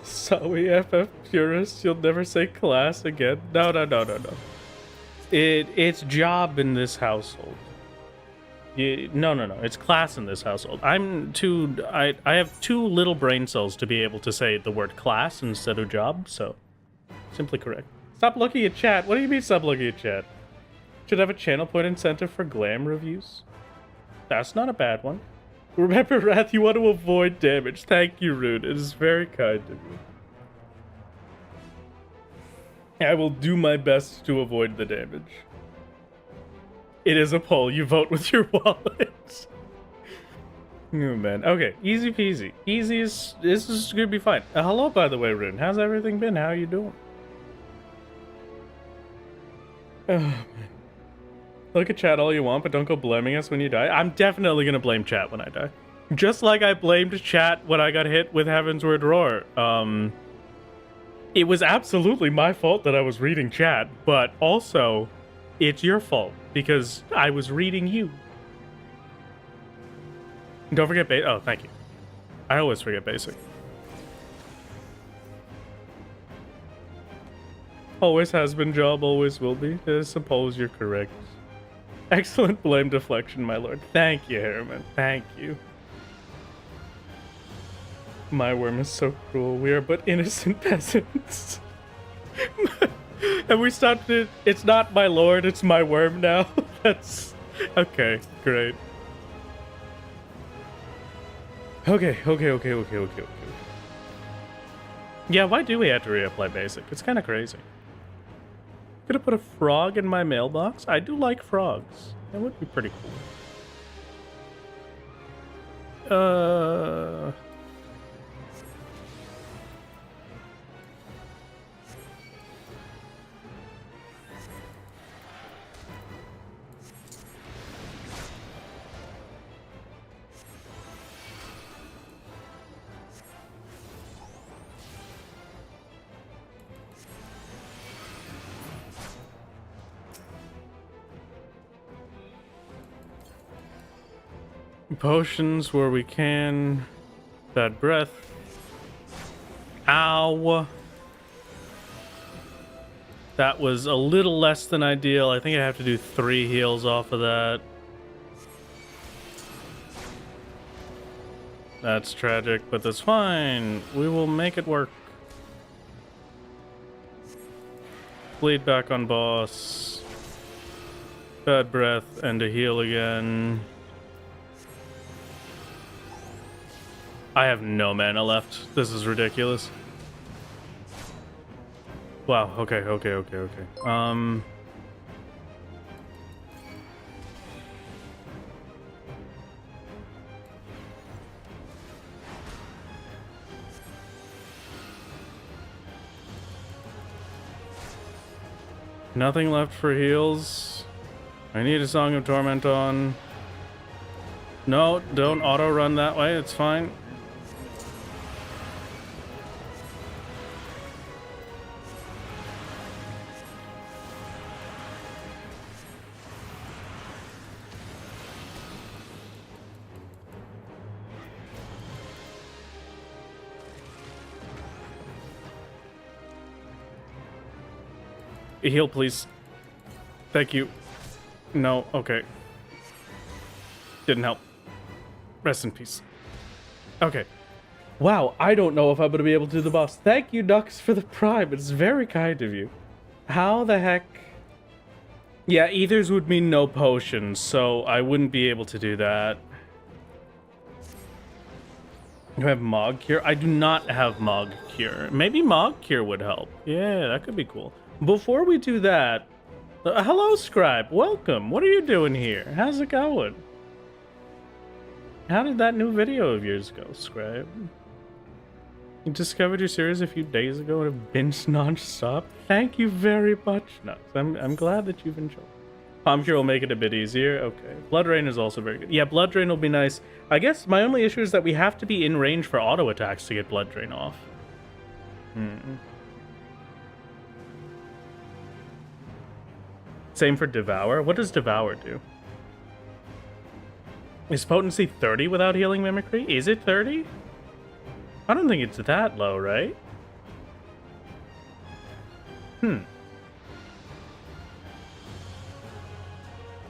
Sorry, FF purist. You'll never say class again. No. It's job in this household. No. It's class in this household. I have too little brain cells to be able to say the word class instead of job, so simply correct. Stop looking at chat. What do you mean stop looking at chat? Should have a channel point incentive for glam reviews. That's not a bad one. Remember, Wrath, you want to avoid damage. Thank you, Rude. It is very kind of you. I will do my best to avoid the damage. It is a poll. You vote with your wallet. Oh, man. Okay, easy peasy. Easiest. This is going to be fine. Hello, by the way, Rune. How's everything been? How are you doing? Oh, man. Look at chat all you want, but don't go blaming us when you die. I'm definitely going to blame chat when I die. Just like I blamed chat when I got hit with Heavensward Roar. It was absolutely my fault that I was reading chat, but also, it's your fault, because I was reading you. Don't forget basic. Oh, thank you. I always forget basic. Always has been job, always will be. I suppose you're correct. Excellent blame deflection, my lord. Thank you, Harriman. Thank you. My worm is so cruel. We are but innocent peasants. And we stopped it. It's not my lord, it's my worm now. That's... Okay, great. Okay. Yeah, why do we have to reapply basic? It's kind of crazy. Could have put a frog in my mailbox. I do like frogs. That would be pretty cool. Potions where we can. Bad breath. Ow. That was a little less than ideal. I think I have to do 3 heals off of that. That's tragic, but that's fine. We will make it work. Bleed back on boss. Bad breath and a heal again. I have no mana left. This is ridiculous. Wow, okay. Nothing left for heals. I need a Song of Torment on. No, don't auto run that way, it's fine. Heal, please. Thank you. No, okay. Didn't help. Rest in peace. Okay. Wow, I don't know if I'm going to be able to do the boss. Thank you, Nux, for the prime. It's very kind of you. How the heck? Yeah, ethers would mean no potions, so I wouldn't be able to do that. You have Mog Cure? I do not have Mog Cure. Maybe Mog Cure would help. Yeah, that could be cool. Before we do that, hello, Scribe. Welcome. What are you doing here? How's it going? How did that new video of yours go, Scribe? You discovered your series a few days ago and have binged non-stop. Thank you very much, Nuts. I'm glad that you've enjoyed. Palm Cure will make it a bit easier. Okay. Blood Rain is also very good. Yeah, Blood Drain will be nice. I guess my only issue is that we have to be in range for auto attacks to get Blood Drain off. Same for Devour. What does Devour do? Is potency 30 without healing mimicry? Is it 30? I don't think it's that low, right?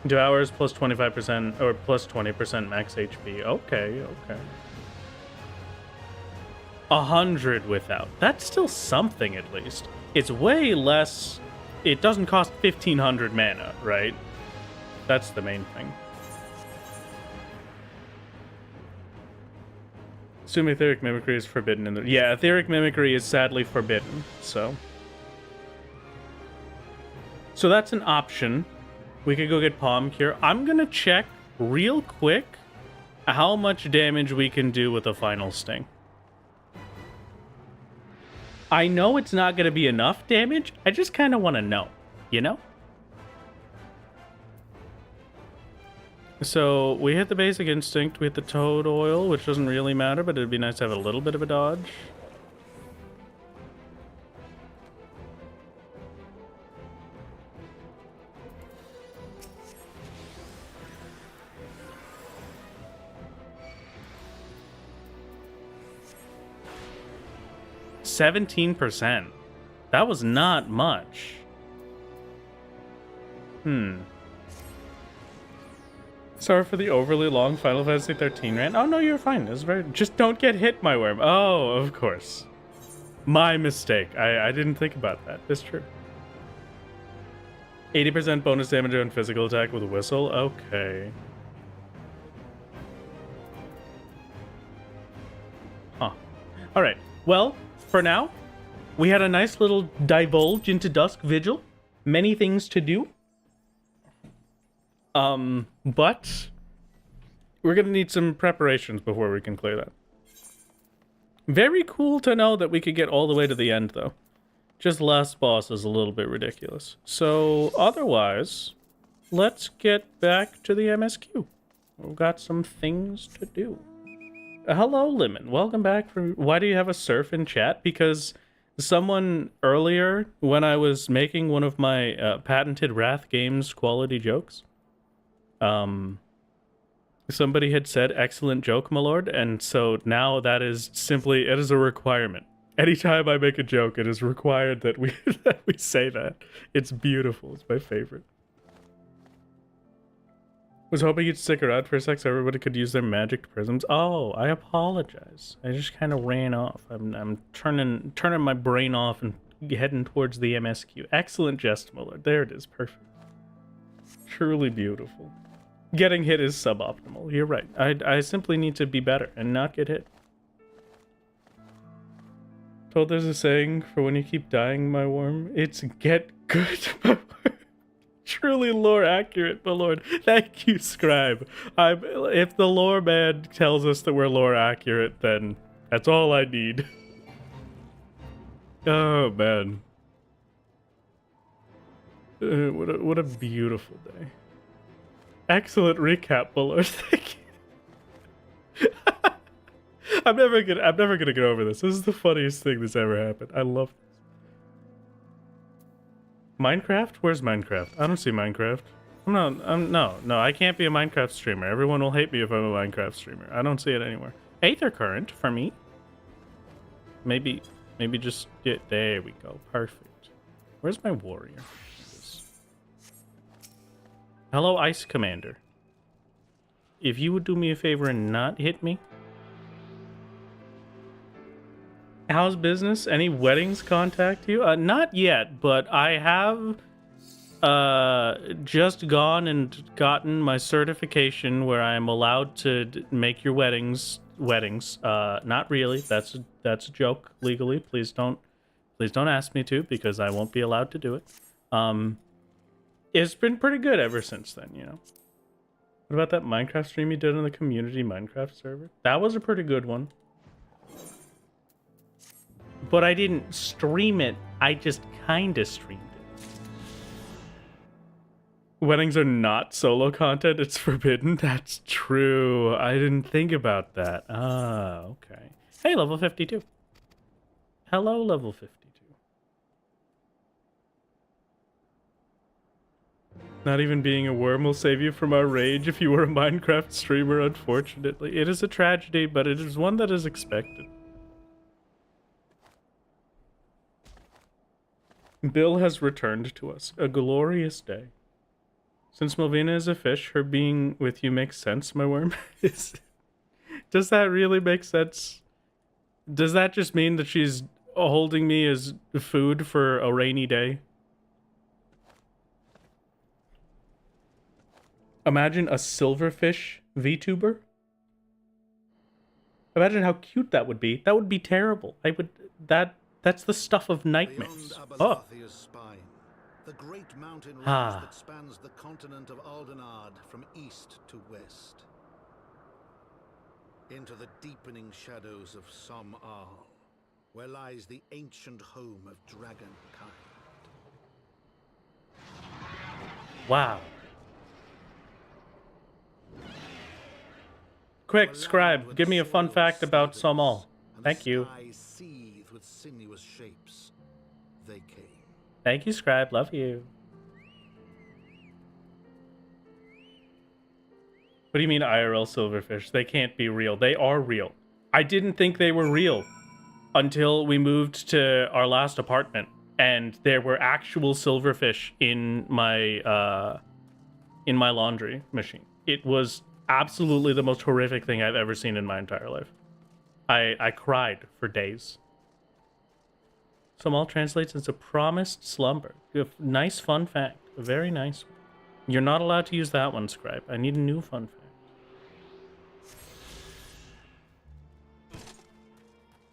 Devour is plus 25% or plus 20% max HP. Okay, okay. 100 without. That's still something at least. It's way less. It doesn't cost 1500 mana, right? That's the main thing. Assume Etheric Mimicry is forbidden in the... Yeah, Etheric Mimicry is sadly forbidden, so... So that's an option. We could go get Palm Cure. I'm gonna check real quick how much damage we can do with a Final Sting. I know it's not gonna be enough damage. I just kind of want to know, you know? So we hit the Basic Instinct, we hit the Toad Oil, which doesn't really matter, but it'd be nice to have a little bit of a dodge. %. That was not much. Sorry for the overly long Final Fantasy 13 rant. Oh no, you're fine. It's very... Just don't get hit, my worm. Oh, of course. My mistake. I didn't think about that. It's true. 80% bonus damage on physical attack with a whistle. Okay. Huh. Alright. Well, for now, we had a nice little divulge into Dusk Vigil. Many things to do. But we're gonna need some preparations before we can clear that. Very cool to know that we could get all the way to the end, though. Just last boss is a little bit ridiculous. So, otherwise, let's get back to the MSQ. We've got some things to do. Hello, Lemon. Welcome back from... Why do you have a surf in chat? Because someone earlier, when I was making one of my patented Wrath Games quality jokes, somebody had said, "Excellent joke, my lord," and so now that is simply, it is a requirement. Anytime I make a joke, it is required that we that we say that. It's beautiful. It's my favorite. Was hoping you'd stick around for a sec so everybody could use their magic prisms. Oh, I apologize. I just kind of ran off. I'm turning my brain off and heading towards the MSQ. Excellent jest, my lord. There it is. Perfect. Truly beautiful. Getting hit is suboptimal. You're right. I simply need to be better and not get hit. Told there's a saying for when you keep dying, my worm. It's get good, my worm. Truly lore accurate, my lord. Thank you, Scribe. If the lore man tells us that we're lore accurate, then that's all I need. Oh, man. What a beautiful day. Excellent recap, my lord. Thank you. I'm never gonna get over this. This is the funniest thing that's ever happened. I love this. Minecraft? Where's Minecraft? I don't see Minecraft. No, I can't be a Minecraft streamer. Everyone will hate me if I'm a Minecraft streamer. I don't see it anywhere. Aether Current for me. Maybe just get... There we go. Perfect. Where's my warrior? Hello, Ice Commander. If you would do me a favor and not hit me. How's business? Any weddings contact you? Not yet, but I have just gone and gotten my certification where I am allowed to make your weddings. Not really. That's a joke legally. Please don't ask me to, because I won't be allowed to do it. It's been pretty good ever since then, you know. What about that Minecraft stream you did on the community Minecraft server? That was a pretty good one. But I didn't stream it. I just kinda streamed it. Weddings are not solo content. It's forbidden. That's true. I didn't think about that. Ah, okay. Hey, level 52. Hello, level 52. Not even being a worm will save you from our rage if you were a Minecraft streamer, unfortunately. It is a tragedy, but it is one that is expected. Bill has returned to us. A glorious day. Since Melvina is a fish, her being with you makes sense, my worm. Does that really make sense? Does that just mean that she's holding me as food for a rainy day? Imagine a silverfish VTuber. Imagine how cute that would be. That would be terrible. That's the stuff of nightmares. Oh. Spine, the great mountain range Ah. that spans the continent of Aldenard from east to west. Into the deepening shadows of Som-Al, where lies the ancient home of dragonkind. Wow. Quick, scribe, give me a fun fact about Som-Al. Thank you. Seethed with sinuous shapes. They came. Thank you, scribe. Love you. What do you mean IRL silverfish? They can't be real. They are real. I didn't think they were real until we moved to our last apartment, and there were actual silverfish in my laundry machine. It was absolutely the most horrific thing I've ever seen in my entire life. I cried for days. Som-Al translates into promised slumber. Nice fun fact. A very nice one. You're not allowed to use that one, scribe. I need a new fun fact.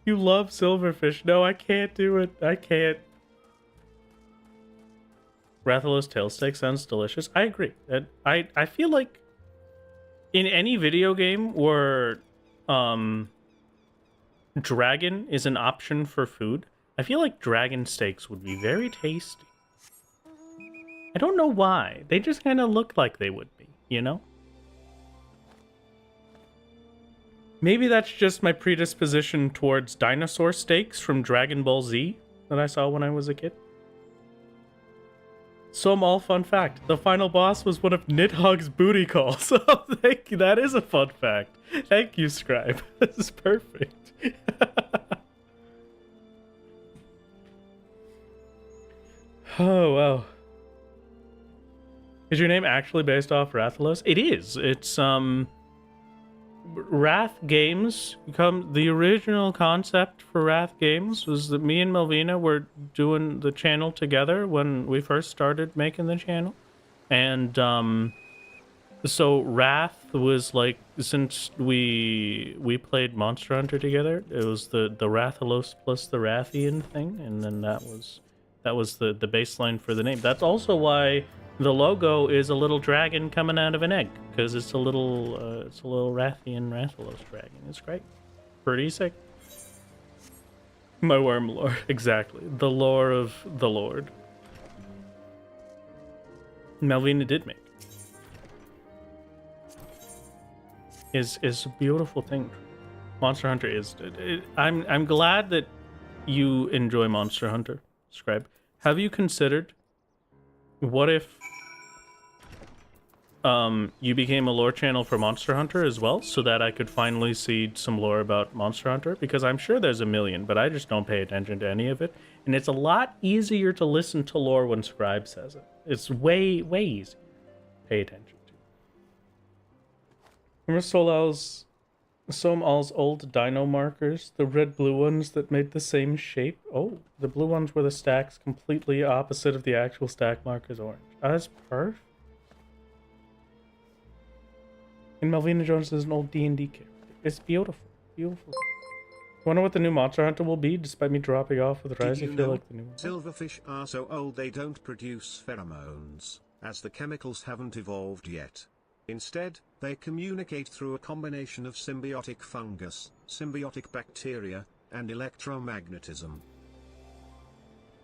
You love silverfish. No, I can't do it. I can't. Rathalos tail steak sounds delicious. I agree. I feel like in any video game where dragon is an option for food, I feel like dragon steaks would be very tasty. I don't know why. They just kind of look like they would be, you know? Maybe that's just my predisposition towards dinosaur steaks from Dragon Ball Z that I saw when I was a kid. Som-Al fun fact. The final boss was one of Nidhogg's booty calls. Oh, thank you. That is a fun fact. Thank you, scribe. This is perfect. Oh, wow. Is your name actually based off Rathalos? It is. It's, Wrath Games. The original concept for Wrath Games was that me and Melvina were doing the channel together when we first started making the channel. And, so Wrath was like, since we played Monster Hunter together, it was the Rathalos plus the Rathian thing, and then that was the baseline for the name. That's also why the logo is a little dragon coming out of an egg, because it's a little Rathian Rathalos dragon. It's great, pretty sick. My worm lore, exactly, the lore of the Lord. Melvina did make is a beautiful thing. Monster Hunter is. I'm glad that you enjoy Monster Hunter, Scribe. Have you considered what if you became a lore channel for Monster Hunter as well, so that I could finally see some lore about Monster Hunter? Because I'm sure there's a million, but I just don't pay attention to any of it. And it's a lot easier to listen to lore when Scribe says it. It's way easy. Pay attention to. Remember Som-Al's old dino markers? The red-blue ones that made the same shape? Oh, the blue ones were the stacks completely opposite of the actual stack markers orange. Oh, that's perfect. And Melvina Jones is an old D&D character. It's beautiful. Beautiful. Wonder what the new Monster Hunter will be, despite me dropping off with Rise. I feel like the new one. Silverfish are so old they don't produce pheromones, as the chemicals haven't evolved yet. Instead, they communicate through a combination of symbiotic fungus, symbiotic bacteria, and electromagnetism.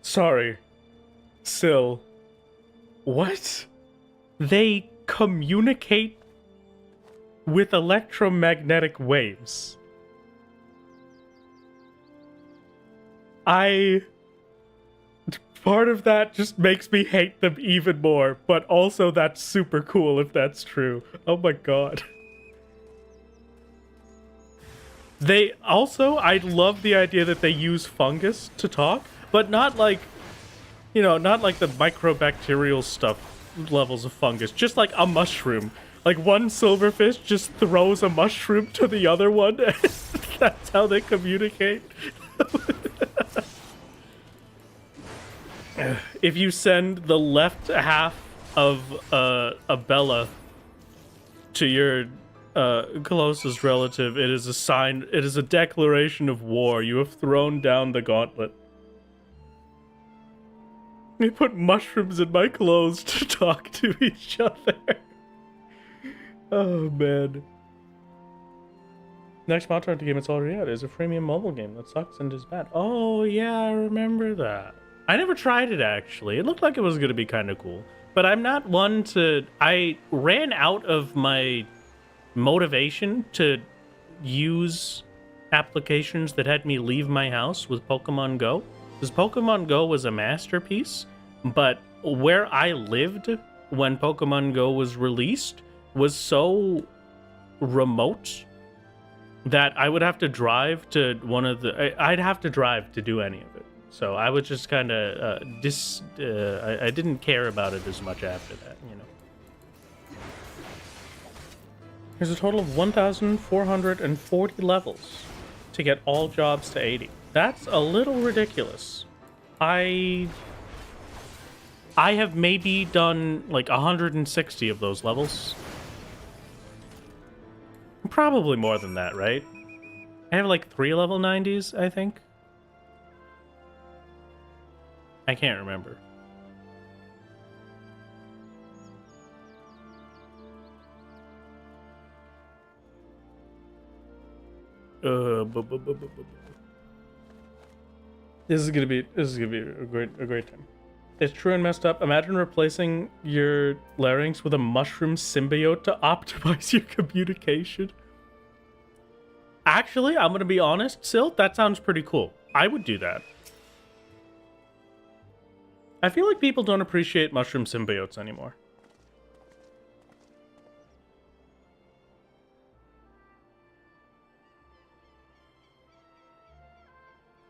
Sorry. Sil. What? They communicate with electromagnetic waves. Part of that just makes me hate them even more, but also that's super cool if that's true. Oh my god. They also, I love the idea that they use fungus to talk, but not like, you know, not like the microbacterial stuff levels of fungus, just like a mushroom. Like one silverfish just throws a mushroom to the other one, and that's how they communicate. If you send the left half of a Bella to your closest relative, it is a sign, it is a declaration of war. You have thrown down the gauntlet. They put mushrooms in my clothes to talk to each other. Oh man. Next mod to game it's already out is a freemium mobile game that sucks and is bad. Oh yeah, I remember that. I never tried it actually. It looked like it was going to be kind of cool, but I'm not one to... I ran out of my motivation to use applications that had me leave my house with Pokemon Go. Because Pokemon Go was a masterpiece, but where I lived when Pokemon Go was released was so remote that I would have to drive to one of the... I'd have to drive to do any of it. So I was just kind of I didn't care about it as much after that, you know. There's a total of 1,440 levels to get all jobs to 80. That's a little ridiculous. I have maybe done like 160 of those levels. Probably more than that, right? I have like 3 level 90s, I think. I can't remember. This is gonna be a great time. It's true and messed up. Imagine replacing your larynx with a mushroom symbiote to optimize your communication. Actually, I'm gonna be honest, Sil, that sounds pretty cool. I would do that. I feel like people don't appreciate mushroom symbiotes anymore.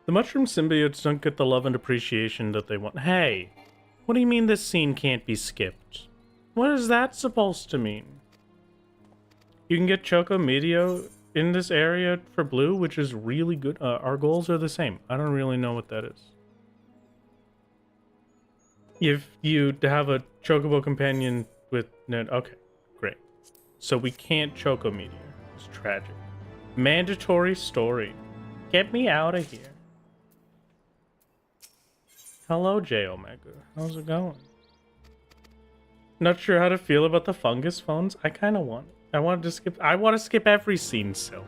The mushroom symbiotes don't get the love and appreciation that they want. Hey, what do you mean this scene can't be skipped? What is that supposed to mean? You can get Choco Medio in this area for blue, which is really good. Our goals are the same. I don't really know what that is. If you have a Chocobo companion with... Okay, great. So we can't Choco Meteor. It's tragic. Mandatory story. Get me out of here. Hello, J Omega. How's it going? Not sure how to feel about the fungus phones. I kind of want it. I want to skip every scene still.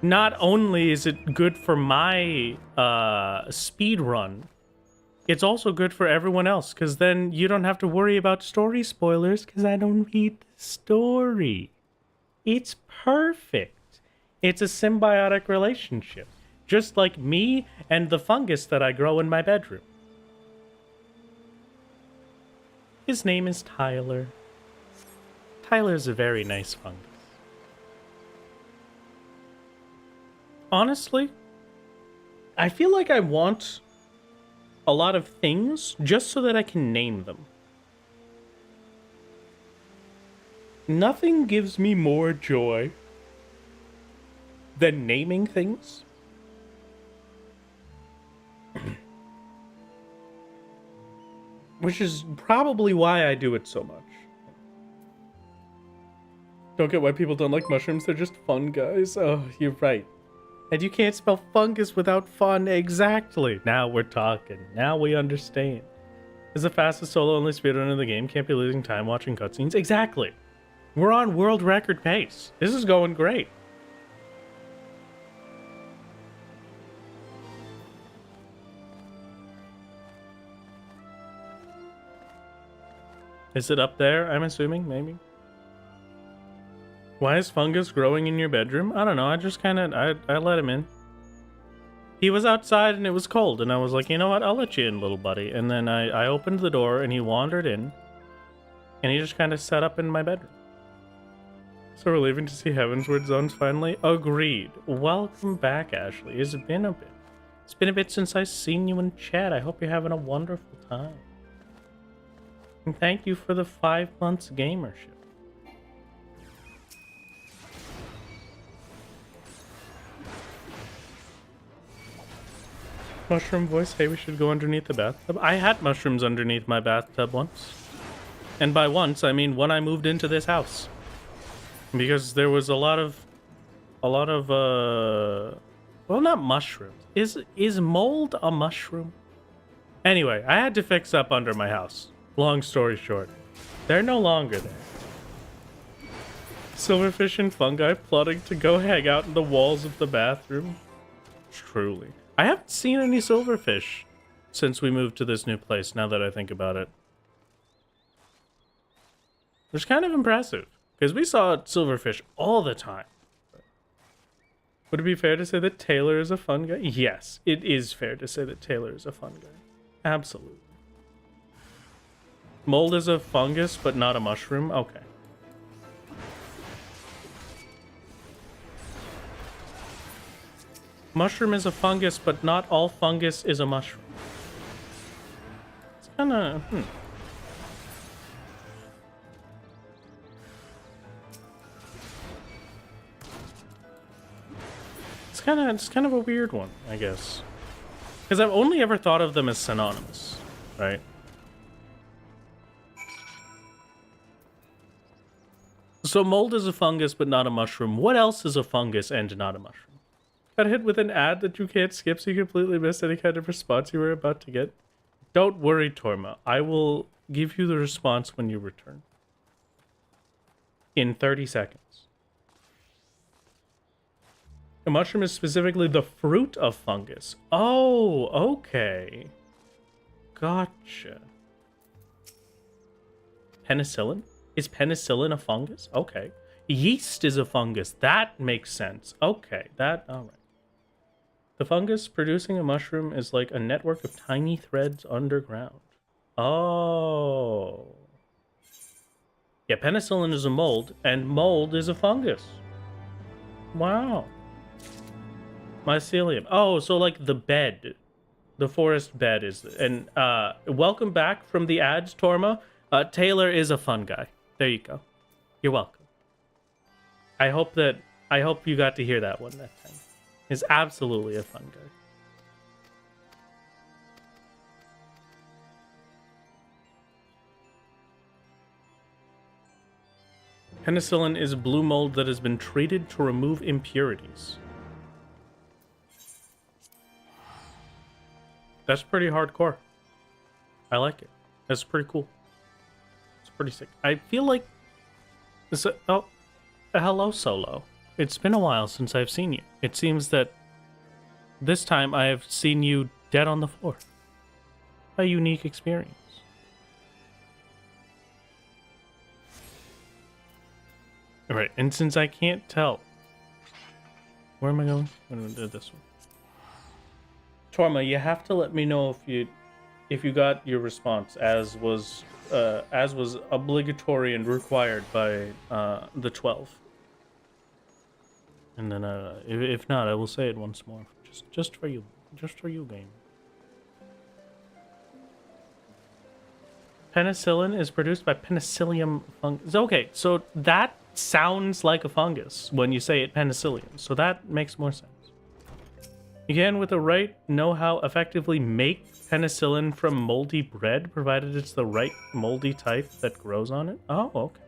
Not only is it good for my speed run, it's also good for everyone else, because then you don't have to worry about story spoilers, because I don't read the story. It's perfect. It's a symbiotic relationship, just like me and the fungus that I grow in my bedroom. His name is Tyler. Tyler's a very nice fungus. Honestly, I feel like I want a lot of things just so that I can name them. Nothing gives me more joy than naming things. Which is probably why I do it so much. Don't get why people don't like mushrooms, they're just fun, guys. Oh, you're right. And you can't spell fungus without fun. Exactly. Now we're talking. Now we understand. Is the fastest solo-only speedrun in the game. Can't be losing time watching cutscenes. Exactly. We're on world record pace. This is going great. Is it up there? I'm assuming, maybe. Why is fungus growing in your bedroom? I don't know. I just kind of, I let him in. He was outside and it was cold, and I was like, you know what? I'll let you in, little buddy. And then I opened the door and he wandered in, and he just kind of sat up in my bedroom. So we're leaving to see Heavensward zones finally? Agreed. Welcome back, Ashley. It's been a bit. It's been a bit since I've seen you in chat. I hope you're having a wonderful time. And thank you for the 5 months gamership. Mushroom voice, hey, we should go underneath the bathtub. I had mushrooms underneath my bathtub once. And by once, I mean when I moved into this house. Because there was a lot of, well, not mushrooms. Is mold a mushroom? Anyway, I had to fix up under my house. Long story short, they're no longer there. Silverfish and fungi plotting to go hang out in the walls of the bathroom. Truly. I haven't seen any silverfish since we moved to this new place, now that I think about it. It's kind of impressive, because we saw silverfish all the time. Would it be fair to say that Taylor is a fun guy? Yes, it is fair to say that Taylor is a fun guy. Absolutely. Mold is a fungus, but not a mushroom? Okay. Mushroom is a fungus, but not all fungus is a mushroom. It's kinda... It's kind of a weird one, I guess. Because I've only ever thought of them as synonymous, right? So mold is a fungus, but not a mushroom. What else is a fungus and not a mushroom? Got hit with an ad that you can't skip, so you completely missed any kind of response you were about to get. Don't worry, Torma. I will give you the response when you return. In 30 seconds. A mushroom is specifically the fruit of fungus. Oh, okay. Gotcha. Penicillin? Is penicillin a fungus? Okay. Yeast is a fungus. That makes sense. Okay, all right. The fungus producing a mushroom is like a network of tiny threads underground. Oh. Yeah, penicillin is a mold, and mold is a fungus. Wow. Mycelium. Oh, so like the bed. The forest bed is... And welcome back from the ads, Torma. Taylor is a fun guy. There you go. You're welcome. I hope you got to hear that one that time. He's absolutely a fun guy. Penicillin is blue mold that has been treated to remove impurities. That's pretty hardcore. I like it. That's pretty cool. It's pretty sick. I feel like... Oh, hello, Solo. It's been a while since I've seen you. It seems that this time I have seen you dead on the floor. A unique experience. Alright, and since I can't tell... Where am I going? I'm going to do this one. Torma, you have to let me know if you got your response as was obligatory and required by the 12. And then if not, I will say it once more, just for you, game. Penicillin is produced by Penicillium fungus. Okay, so that sounds like a fungus when you say it penicillium, so that makes more sense. You can, with the right know-how, effectively make penicillin from moldy bread, provided it's the right moldy type that grows on it. Oh, okay.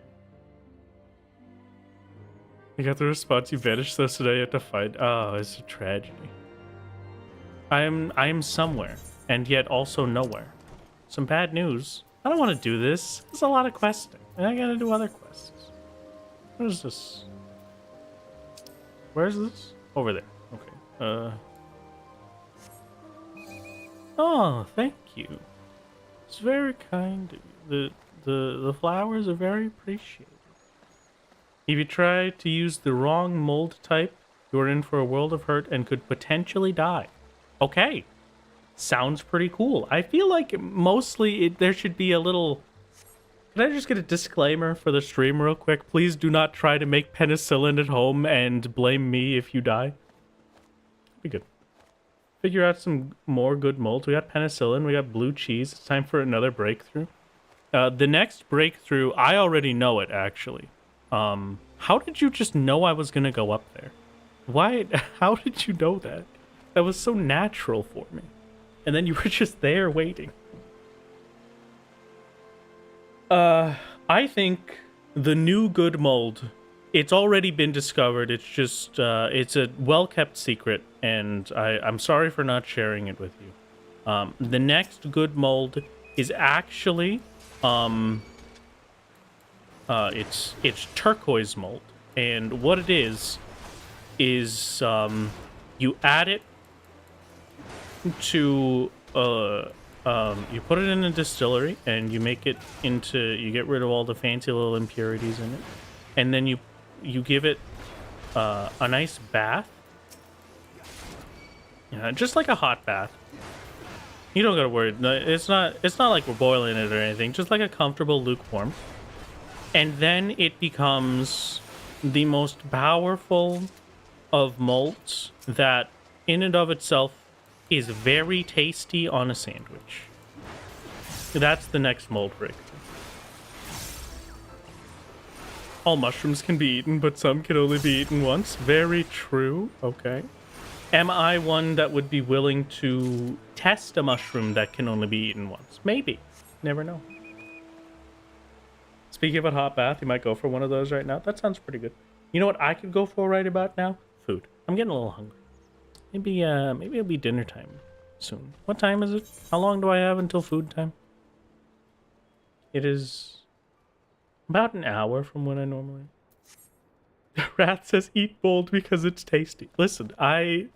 You got the response. You vanished this today. You have to find. Oh, it's a tragedy. I am somewhere, and yet also nowhere. Some bad news. I don't want to do this. There's a lot of questing, and I gotta do other quests. What is this? Where is this? Over there. Okay. Oh, thank you. It's very kind of you. The flowers are very appreciated. If you try to use the wrong mold type, you are in for a world of hurt and could potentially die. Okay. Sounds pretty cool. I feel like mostly there should be a little... Can I just get a disclaimer for the stream real quick? Please do not try to make penicillin at home and blame me if you die. Be good. Figure out some more good molds. We got penicillin. We got blue cheese. It's time for another breakthrough. The next breakthrough, I already know it, actually. How did you just know I was going to go up there? Why? How did you know that? That was so natural for me. And then you were just there waiting. I think the new good mold, it's already been discovered. It's just, it's a well-kept secret, and I'm sorry for not sharing it with you. The next good mold is actually, it's turquoise mold. And what it is you add it to, you put it in a distillery and you make it into, you get rid of all the fancy little impurities in it, and then you give it a nice bath, just like a hot bath. You don't gotta worry. It's not like we're boiling it or anything. Just like a comfortable lukewarm, and then it becomes the most powerful of malts that, in and of itself, is very tasty on a sandwich. That's the next mold breakthrough. All mushrooms can be eaten, but some can only be eaten once. Very true. Okay. Am I one that would be willing to test a mushroom that can only be eaten once? Maybe. Never know. Speaking of a hot bath, you might go for one of those right now. That sounds pretty good. You know what I could go for right about now? Food. I'm getting a little hungry. Maybe it'll be dinner time soon. What time is it? How long do I have until food time? It is about an hour from when I normally... Rat says eat mold because it's tasty. Listen, I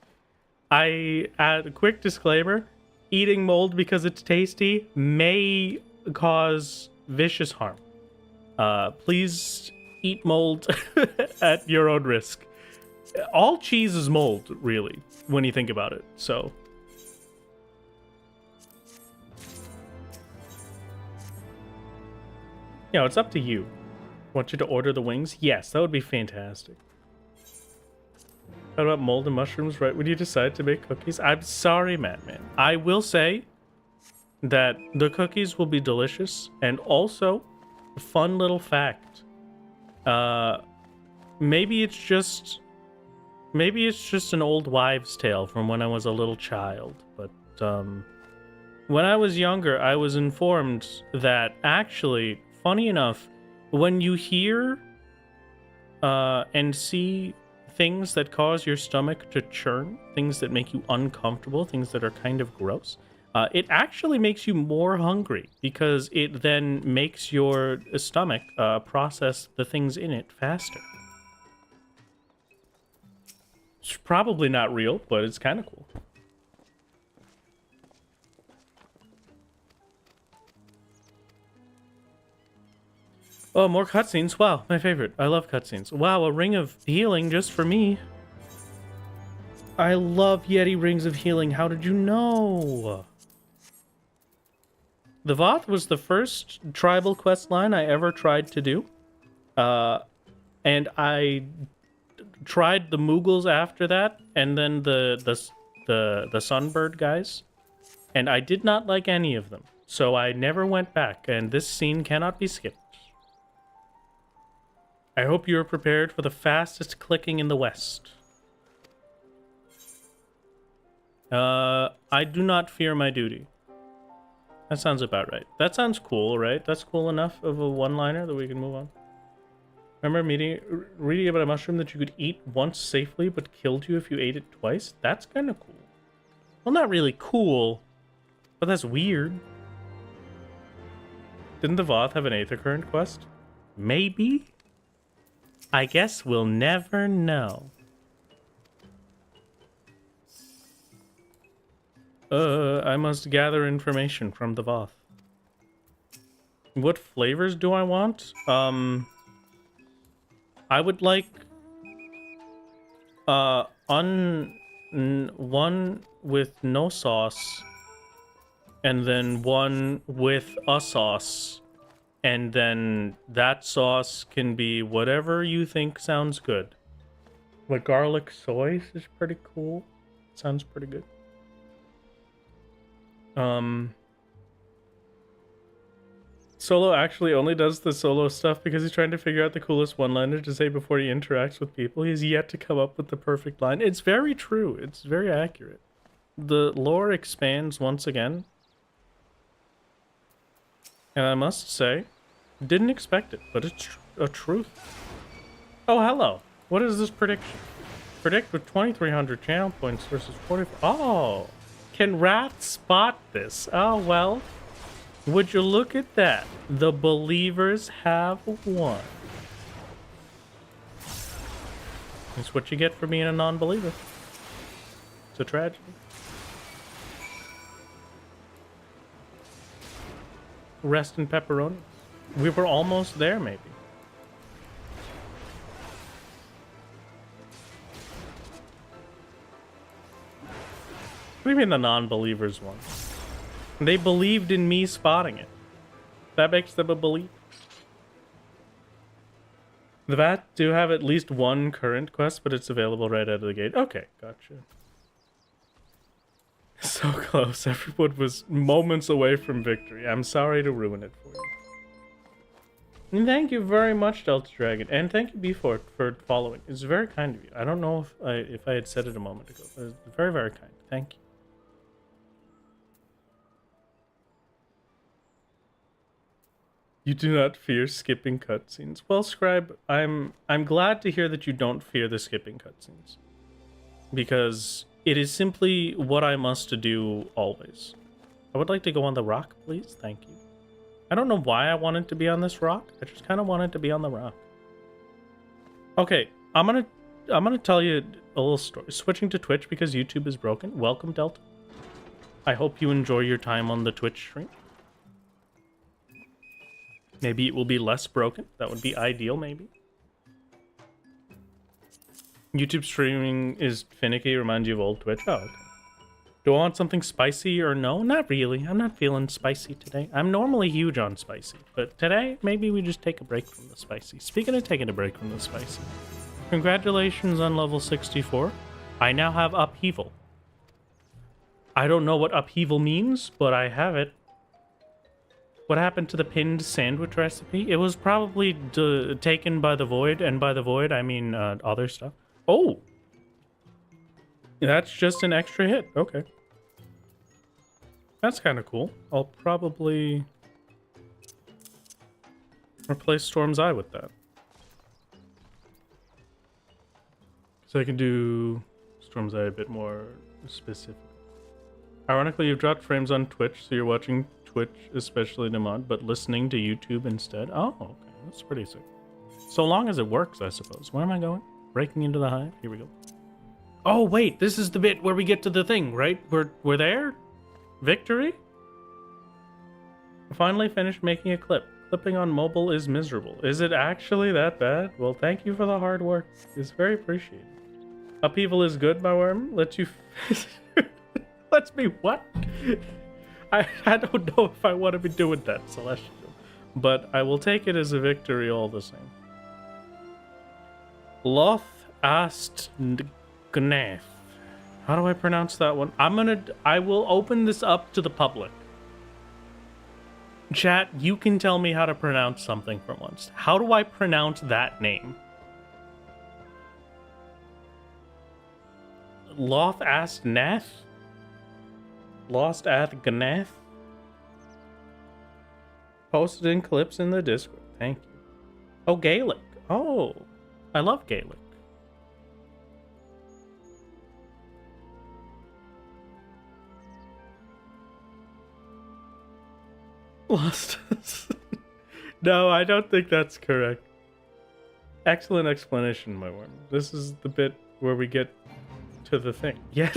add a quick disclaimer. Eating mold because it's tasty may cause vicious harm. Please eat mold at your own risk. All cheese is mold, really, when you think about it, so... You know, it's up to you. Want you to order the wings? Yes, that would be fantastic. How about mold and mushrooms right when you decide to make cookies? I'm sorry, Madman. I will say that the cookies will be delicious, and also, a fun little fact. Maybe it's just an old wives' tale from when I was a little child, but when I was younger, I was informed that actually, funny enough, when you hear and see things that cause your stomach to churn, things that make you uncomfortable, things that are kind of gross, it actually makes you more hungry because it then makes your stomach process the things in it faster. It's probably not real, but it's kind of cool. Oh, more cutscenes. Wow, my favorite. I love cutscenes. Wow, a ring of healing just for me. I love Yeti rings of healing. How did you know? The Voth was the first tribal quest line I ever tried to do. And I tried the Moogles after that, and then the Sunbird guys. And I did not like any of them. So I never went back, and this scene cannot be skipped. I hope you are prepared for the fastest clicking in the West. I do not fear my duty. That sounds about right. That sounds cool, right? That's cool enough of a one-liner that we can move on. Remember reading about a mushroom that you could eat once safely but killed you if you ate it twice? That's kind of cool. Well, not really cool, but that's weird. Didn't the Voth have an Aether Current quest? Maybe? I guess we'll never know. I must gather information from the Voth. What flavors do I want? I would like one with no sauce, and then one with a sauce, and then that sauce can be whatever you think sounds good. Like garlic soy is pretty cool. Sounds pretty good. Solo actually only does the solo stuff because he's trying to figure out the coolest one-liner to say before he interacts with people. He's yet to come up with the perfect line. It's very true. It's very accurate. The lore expands once again. And I must say, didn't expect it, but it's a truth. Oh, hello. What is this prediction? Predict with 2,300 channel points versus 40. Oh, can rats spot this? Oh, well. Would you look at that? The believers have won. That's what you get for being a non-believer. It's a tragedy. Rest in pepperoni. We were almost there, maybe. What do you mean the non-believers won? They believed in me spotting it. That makes them a believer. The VAT do have at least one current quest, but it's available right out of the gate. Okay, gotcha. So close. Everyone was moments away from victory. I'm sorry to ruin it for you. And thank you very much, Delta Dragon. And thank you, B4, for following. It's very kind of you. I don't know if I had said it a moment ago, but it's very, very kind. Thank you. You do not fear skipping cutscenes. Well, Scribe, I'm glad to hear that you don't fear the skipping cutscenes. Because it is simply what I must do always. I would like to go on the rock, please. Thank you. I don't know why I wanted to be on this rock. I just kind of wanted to be on the rock. Okay, I'm gonna tell you a little story. Switching to Twitch because YouTube is broken. Welcome, Delta. I hope you enjoy your time on the Twitch stream. Maybe it will be less broken. That would be ideal, maybe. YouTube streaming is finicky, reminds you of old Twitch. Oh, okay. Do I want something spicy or no? Not really. I'm not feeling spicy today. I'm normally huge on spicy, but today, maybe we just take a break from the spicy. Speaking of taking a break from the spicy, congratulations on level 64. I now have upheaval. I don't know what upheaval means, but I have it. What happened to the pinned sandwich recipe? It was probably taken by the void, and by the void, I mean other stuff. Oh! That's just an extra hit. Okay. That's kind of cool. I'll probably replace Storm's Eye with that. So I can do Storm's Eye a bit more specific. Ironically, you've dropped frames on Twitch, so you're watching Twitch, especially Nimad, but listening to YouTube instead. Oh, okay. That's pretty sick. So long as it works, I suppose. Where am I going? Breaking into the hive? Here we go. Oh, wait. This is the bit where we get to the thing, right? We're there? Victory? I finally finished making a clip. Clipping on mobile is miserable. Is it actually that bad? Well, thank you for the hard work. It's very appreciated. Upheaval is good, my worm. Lets you... Lets me what? I don't know if I want to be doing that, Celestial. But I will take it as a victory all the same. Loth Ast Gneth. How do I pronounce that one? I will open this up to the public. Chat, you can tell me how to pronounce something for once. How do I pronounce that name? Loth Ast Gneth? Lost Ath Gneth? Posted in clips in the Discord. Thank you. Oh, Gaelic. Oh, I love Gaelic. Lost. No, I don't think that's correct. Excellent explanation, my worm. This is the bit where we get to the thing. Yeah.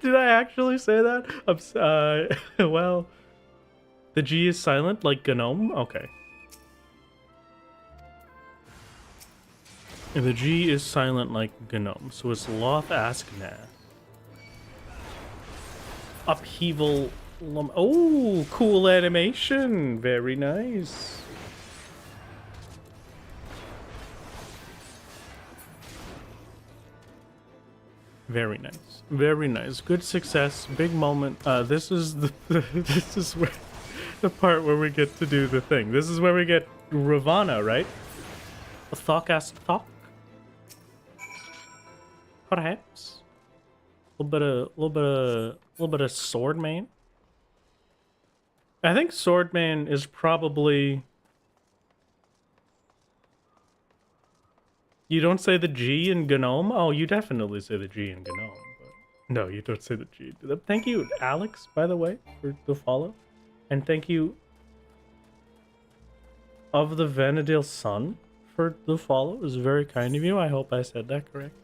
Did I actually say that? Well, the G is silent like GNOME? Okay. The G is silent like GNOME, so it's Loth Ask Nah. Upheaval. Oh, cool animation. Very nice. Very nice. Very nice. Good success. Big moment. This is this is where the part where we get to do the thing. This is where we get Ravana, right? A Thok-ass Thok. Perhaps. A little bit of Swordman. I think Swordman is probably. You don't say the G in GNOME? Oh, you definitely say the G in GNOME. But no, you don't say the G. Thank you, Alex, by the way, for the follow. And thank you, Of the Vanadale Sun, for the follow. It was very kind of you. I hope I said that correct.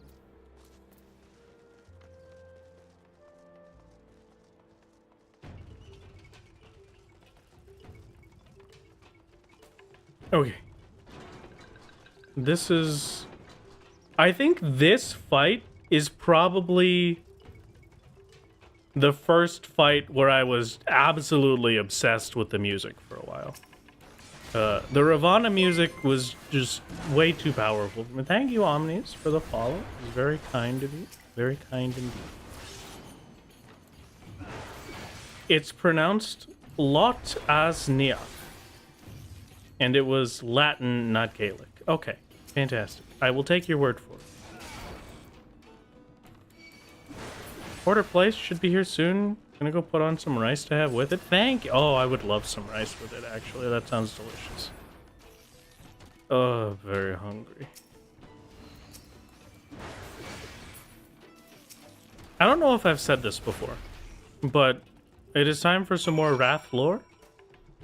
Okay. This is... I think this fight is probably the first fight where I was absolutely obsessed with the music for a while. The Ravana music was just way too powerful. Thank you, Omnis, for the follow. It was very kind of you. Very kind indeed. It's pronounced Lot as Nia. And it was Latin, not Gaelic. Okay, fantastic. I will take your word for it. Order placed, should be here soon. Gonna go put on some rice to have with it. Thank you. Oh, I would love some rice with it, actually. That sounds delicious. Oh, very hungry. I don't know if I've said this before, but it is time for some more Wrath lore.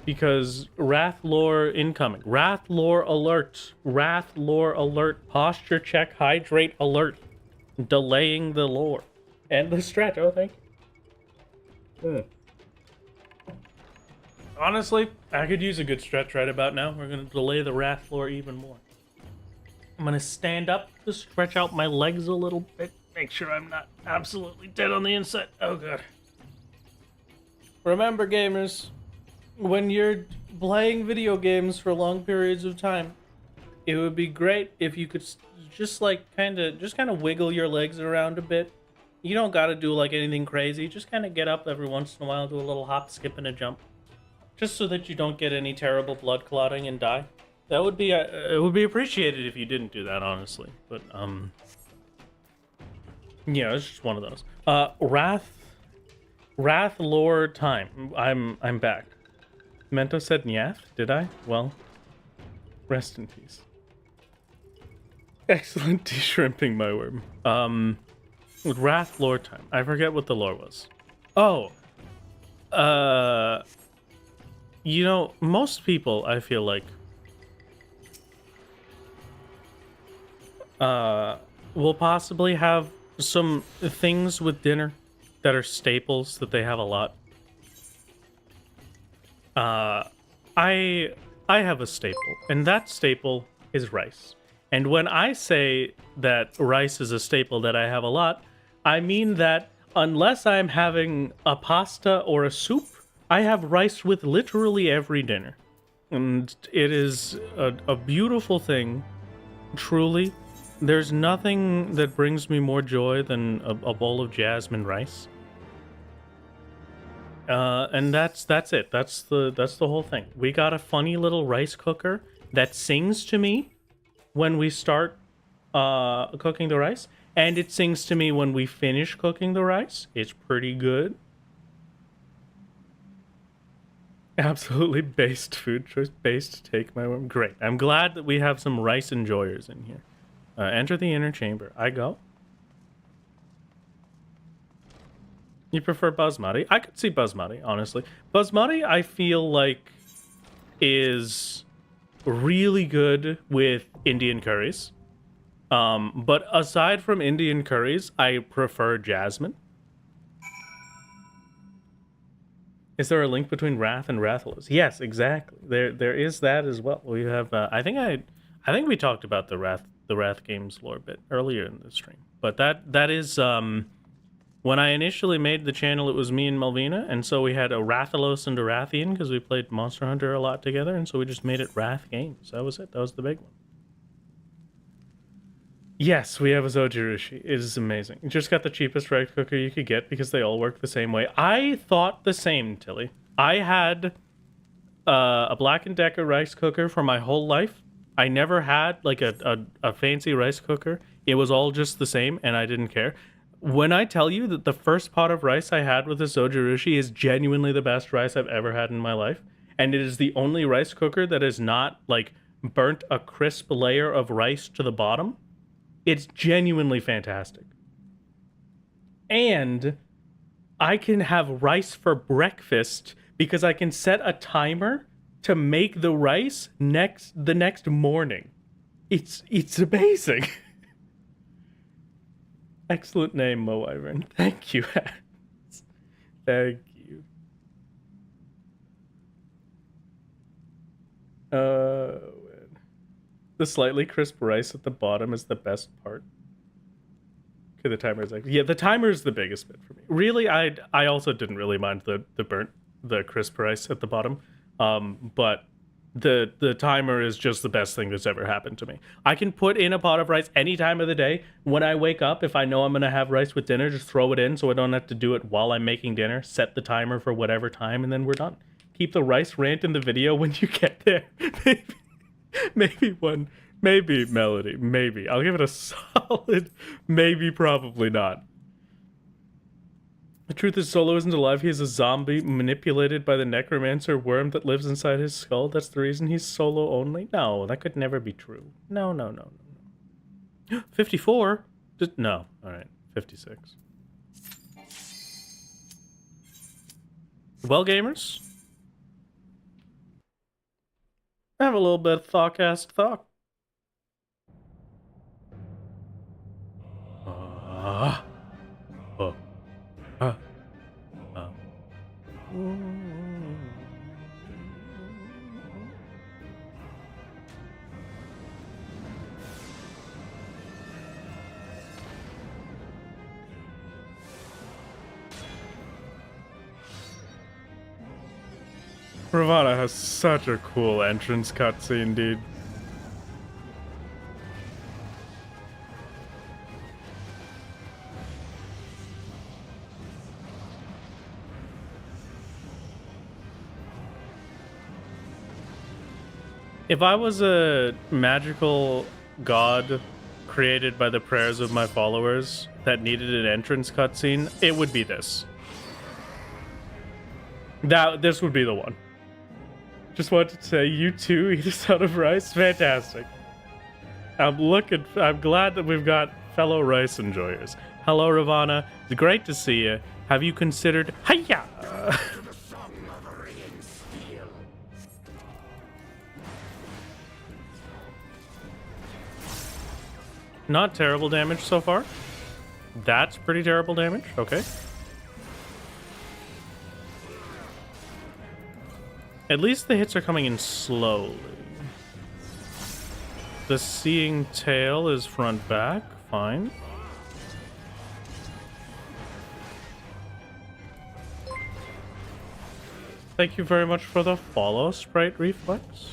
Because Wrath lore incoming. Wrath lore alert. Wrath lore alert. Posture check. Hydrate alert. Delaying the lore. And the stretch. Oh, thank you. Honestly, I could use a good stretch right about now. We're going to delay the Wrath lore even more. I'm going to stand up to stretch out my legs a little bit. Make sure I'm not absolutely dead on the inside. Oh, God. Remember, gamers. When you're playing video games for long periods of time, it would be great if you could just kind of wiggle your legs around a bit. You don't got to do like anything crazy. Just kind of get up every once in a while, do a little hop, skip, and a jump, just so that you don't get any terrible blood clotting and die. That would be it would be appreciated if you didn't do that, honestly. But yeah, it's just one of those. Wrath lore time. I'm back. Mento said Nyath, did I? Well, rest in peace. Excellent de-shrimping, my worm. Wrath lore time. I forget what the lore was. Oh. You know, most people, I feel like, will possibly have some things with dinner that are staples that they have a lot. I have a staple, and that staple is rice. And when I say that rice is a staple that I have a lot, I mean that unless I'm having a pasta or a soup, I have rice with literally every dinner. And it is a beautiful thing, truly. There's nothing that brings me more joy than a bowl of jasmine rice. And that's it. That's the whole thing. We got a funny little rice cooker that sings to me when we start cooking the rice, and it sings to me when we finish cooking the rice. It's pretty good. Absolutely based food choice. Based take, my worm. Great. I'm glad that we have some rice enjoyers in here. Enter the inner chamber. I go. You prefer basmati? I could see basmati, honestly. Basmati, I feel like, is really good with Indian curries. But aside from Indian curries, I prefer jasmine. Is there a link between Wrath and Rathalos? Yes, exactly. There is that as well. We have I think we talked about the Wrath games lore bit earlier in the stream. But that is when I initially made the channel, it was me and Malvina, and so we had a Rathalos and a Rathian because we played Monster Hunter a lot together, and so we just made it Wrath games. That was it. That was the big one. Yes, we have a Zojirushi. It is amazing. You just got the cheapest rice cooker you could get because they all work the same way. I thought the same, Tilly. I had a Black & Decker rice cooker for my whole life. I never had like a fancy rice cooker. It was all just the same, and I didn't care. When I tell you that the first pot of rice I had with a Zojirushi is genuinely the best rice I've ever had in my life, and it is the only rice cooker that has not like burnt a crisp layer of rice to the bottom, it's genuinely fantastic. And I can have rice for breakfast because I can set a timer to make the rice the next morning. It's amazing. Excellent name, Mo Wyvern. Thank you. Thank you. The slightly crisp rice at the bottom is the best part. Okay, the timer is like, yeah, the timer is the biggest bit for me. Really, I also didn't really mind the crisp rice at the bottom, but the timer is just the best thing that's ever happened to me. I can put in a pot of rice any time of the day. When I wake up, if I know I'm gonna have rice with dinner, just throw it in so I don't have to do it while I'm making dinner. Set the timer for whatever time, and then we're done. Keep the rice rant in the video when you get there. Maybe Melody, maybe. I'll give it a solid maybe, probably not. The truth is Solo isn't alive. He is a zombie manipulated by the necromancer worm that lives inside his skull. That's the reason he's Solo only? No, that could never be true. No. 54? No. Alright, 56. Well, gamers, have a little bit of Thawcast Thawk. Ravana has such a cool entrance cutscene, dude. If I was a magical god created by the prayers of my followers that needed an entrance cutscene, it would be this. This would be the one. Just wanted to say, you too eat a son of rice? Fantastic. I'm glad that we've got fellow rice enjoyers. Hello, Ravana. It's great to see you. Have you considered... Hiya! Not terrible damage so far. That's pretty terrible damage. Okay. At least the hits are coming in slowly. The seeing tail is front back. Fine. Thank you very much for the follow, Sprite Reflex.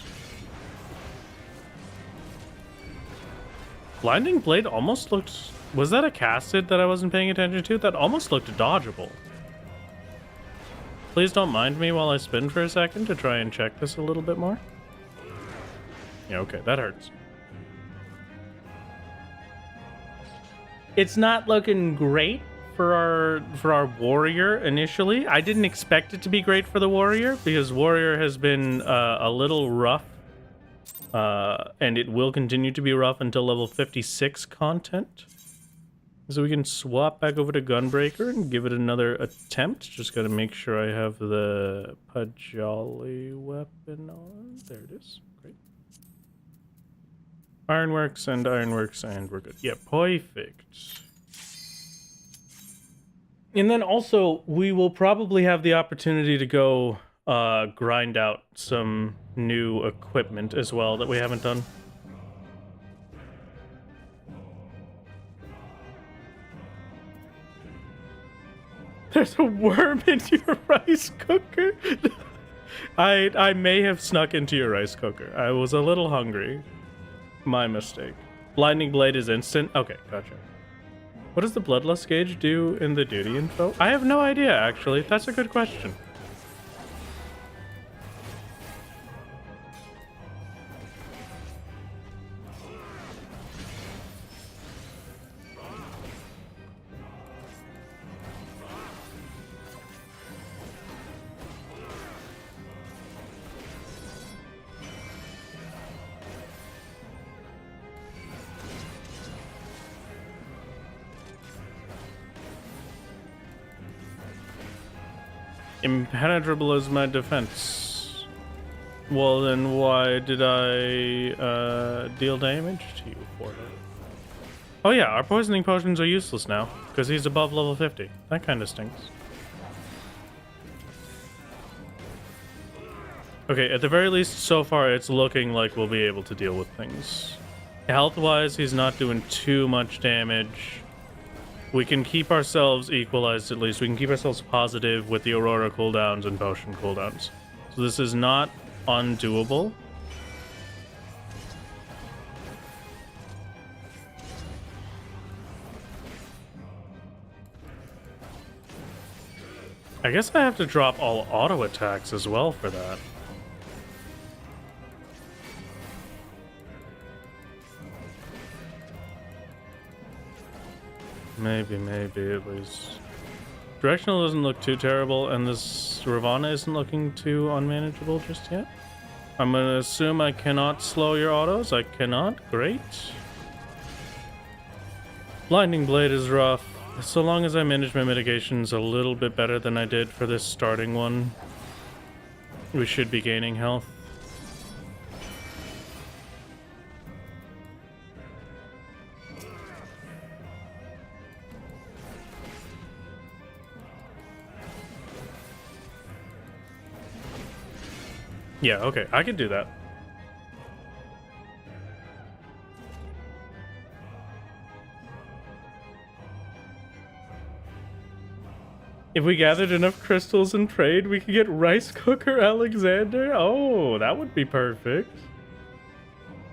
Blinding Blade almost looked... Was that a casted that I wasn't paying attention to? That almost looked dodgeable. Please don't mind me while I spin for a second to try and check this a little bit more. Yeah, okay, that hurts. It's not looking great for our warrior initially. I didn't expect it to be great for the warrior because warrior has been a little rough. And it will continue to be rough until level 56 content. So we can swap back over to Gunbreaker and give it another attempt. Just gotta make sure I have the Pajali weapon on. There it is. Great. Ironworks and ironworks, and we're good. Yeah, perfect. And then also, we will probably have the opportunity to go grind out some new equipment as well that we haven't done. There's a worm in your rice cooker? I may have snuck into your rice cooker. I was a little hungry. My mistake. Blinding Blade is instant? Okay, gotcha. What does the Bloodlust gauge do in the duty info? I have no idea, actually. That's a good question. Impenetrable is my defense. Well, then why did I deal damage to you for it? Oh yeah, our poisoning potions are useless now, because he's above level 50. That kind of stinks. Okay, at the very least, so far, it's looking like we'll be able to deal with things. Health-wise, he's not doing too much damage. We can keep ourselves equalized, at least. We can keep ourselves positive with the Aurora cooldowns and potion cooldowns. So this is not undoable. I guess I have to drop all auto attacks as well for that. Maybe at least. Directional doesn't look too terrible, and this Ravana isn't looking too unmanageable just yet. I'm gonna assume I cannot slow your autos. I cannot. Great. Blinding Blade is rough. So long as I manage my mitigations a little bit better than I did for this starting one, we should be gaining health. Yeah, okay, I can do that. If we gathered enough crystals and prayed, we could get Rice Cooker Alexander? Oh, that would be perfect.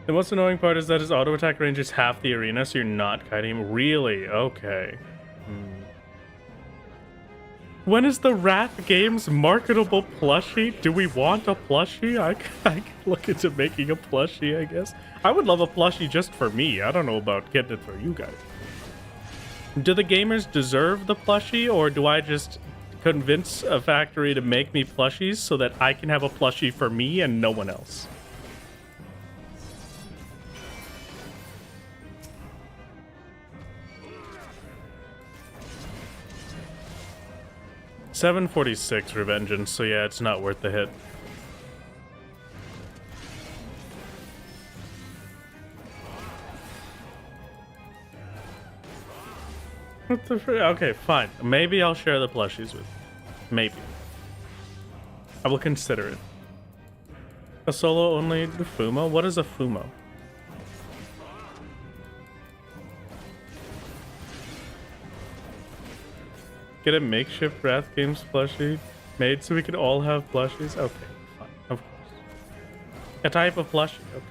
The most annoying part is that his auto attack range is half the arena, so you're not kiting him. Really? Okay. When is the Wrath Games marketable plushie? Do we want a plushie? I could look into making a plushie, I guess. I would love a plushie just for me. I don't know about getting it for you guys. Do the gamers deserve the plushie, or do I just convince a factory to make me plushies so that I can have a plushie for me and no one else? $746 Revengeance, so yeah, it's not worth the hit. What the frick? Okay, fine. Maybe I'll share the plushies with you. Maybe. I will consider it. A solo only Fumo? What is a Fumo? Get a makeshift Wrath Games plushie made so we could all have plushies? Okay, fine. Of course. A type of plushie. Okay.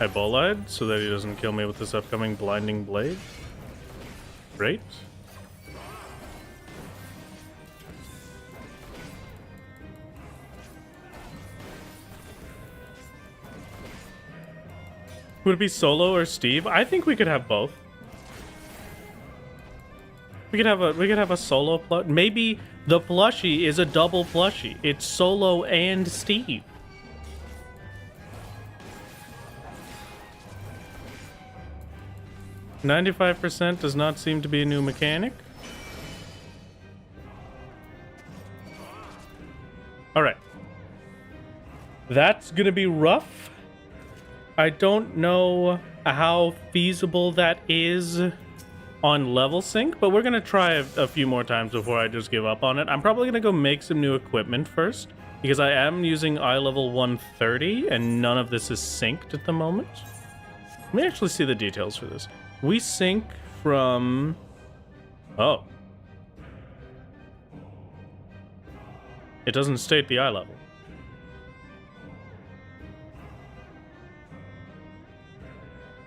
I bull-eyed so that he doesn't kill me with this upcoming Blinding Blade. Great. Would it be Solo or Steve? I think we could have both. We could have a solo plush. Maybe the plushie is a double plushie. It's Solo and Steve. $95% does not seem to be a new mechanic. That's gonna be rough. I don't know how feasible that is on level sync, but we're gonna try a few more times before I just give up on it. I'm probably gonna go make some new equipment first, because I am using eye level 130 and none of this is synced at the moment. Let me actually see the details for this. We sync from... Oh. It doesn't state the eye level.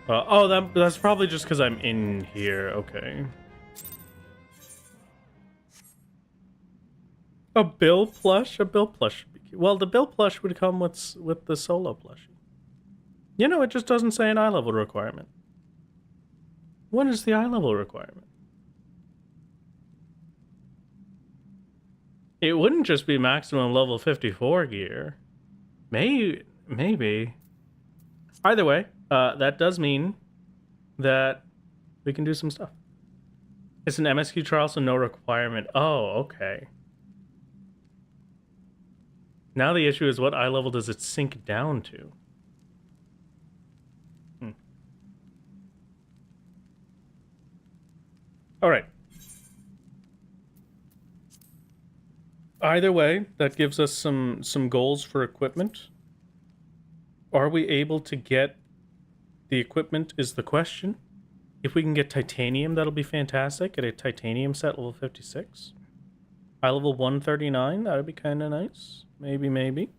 Oh, that's probably just because I'm in here. Okay. A Bill plush? A Bill plush would be cute. Well, the Bill plush would come with the solo plushie. You know, it just doesn't say an eye level requirement. What is the eye level requirement? It wouldn't just be maximum level 54 gear. Maybe. Either way, that does mean that we can do some stuff. It's an MSQ trial, so no requirement. Oh, okay. Now the issue is, what eye level does it sink down to? All right. Either way, that gives us some goals for equipment. Are we able to get the equipment is the question. If we can get titanium, that'll be fantastic. Get a titanium set level 56. High level 139, that would be kind of nice. Maybe.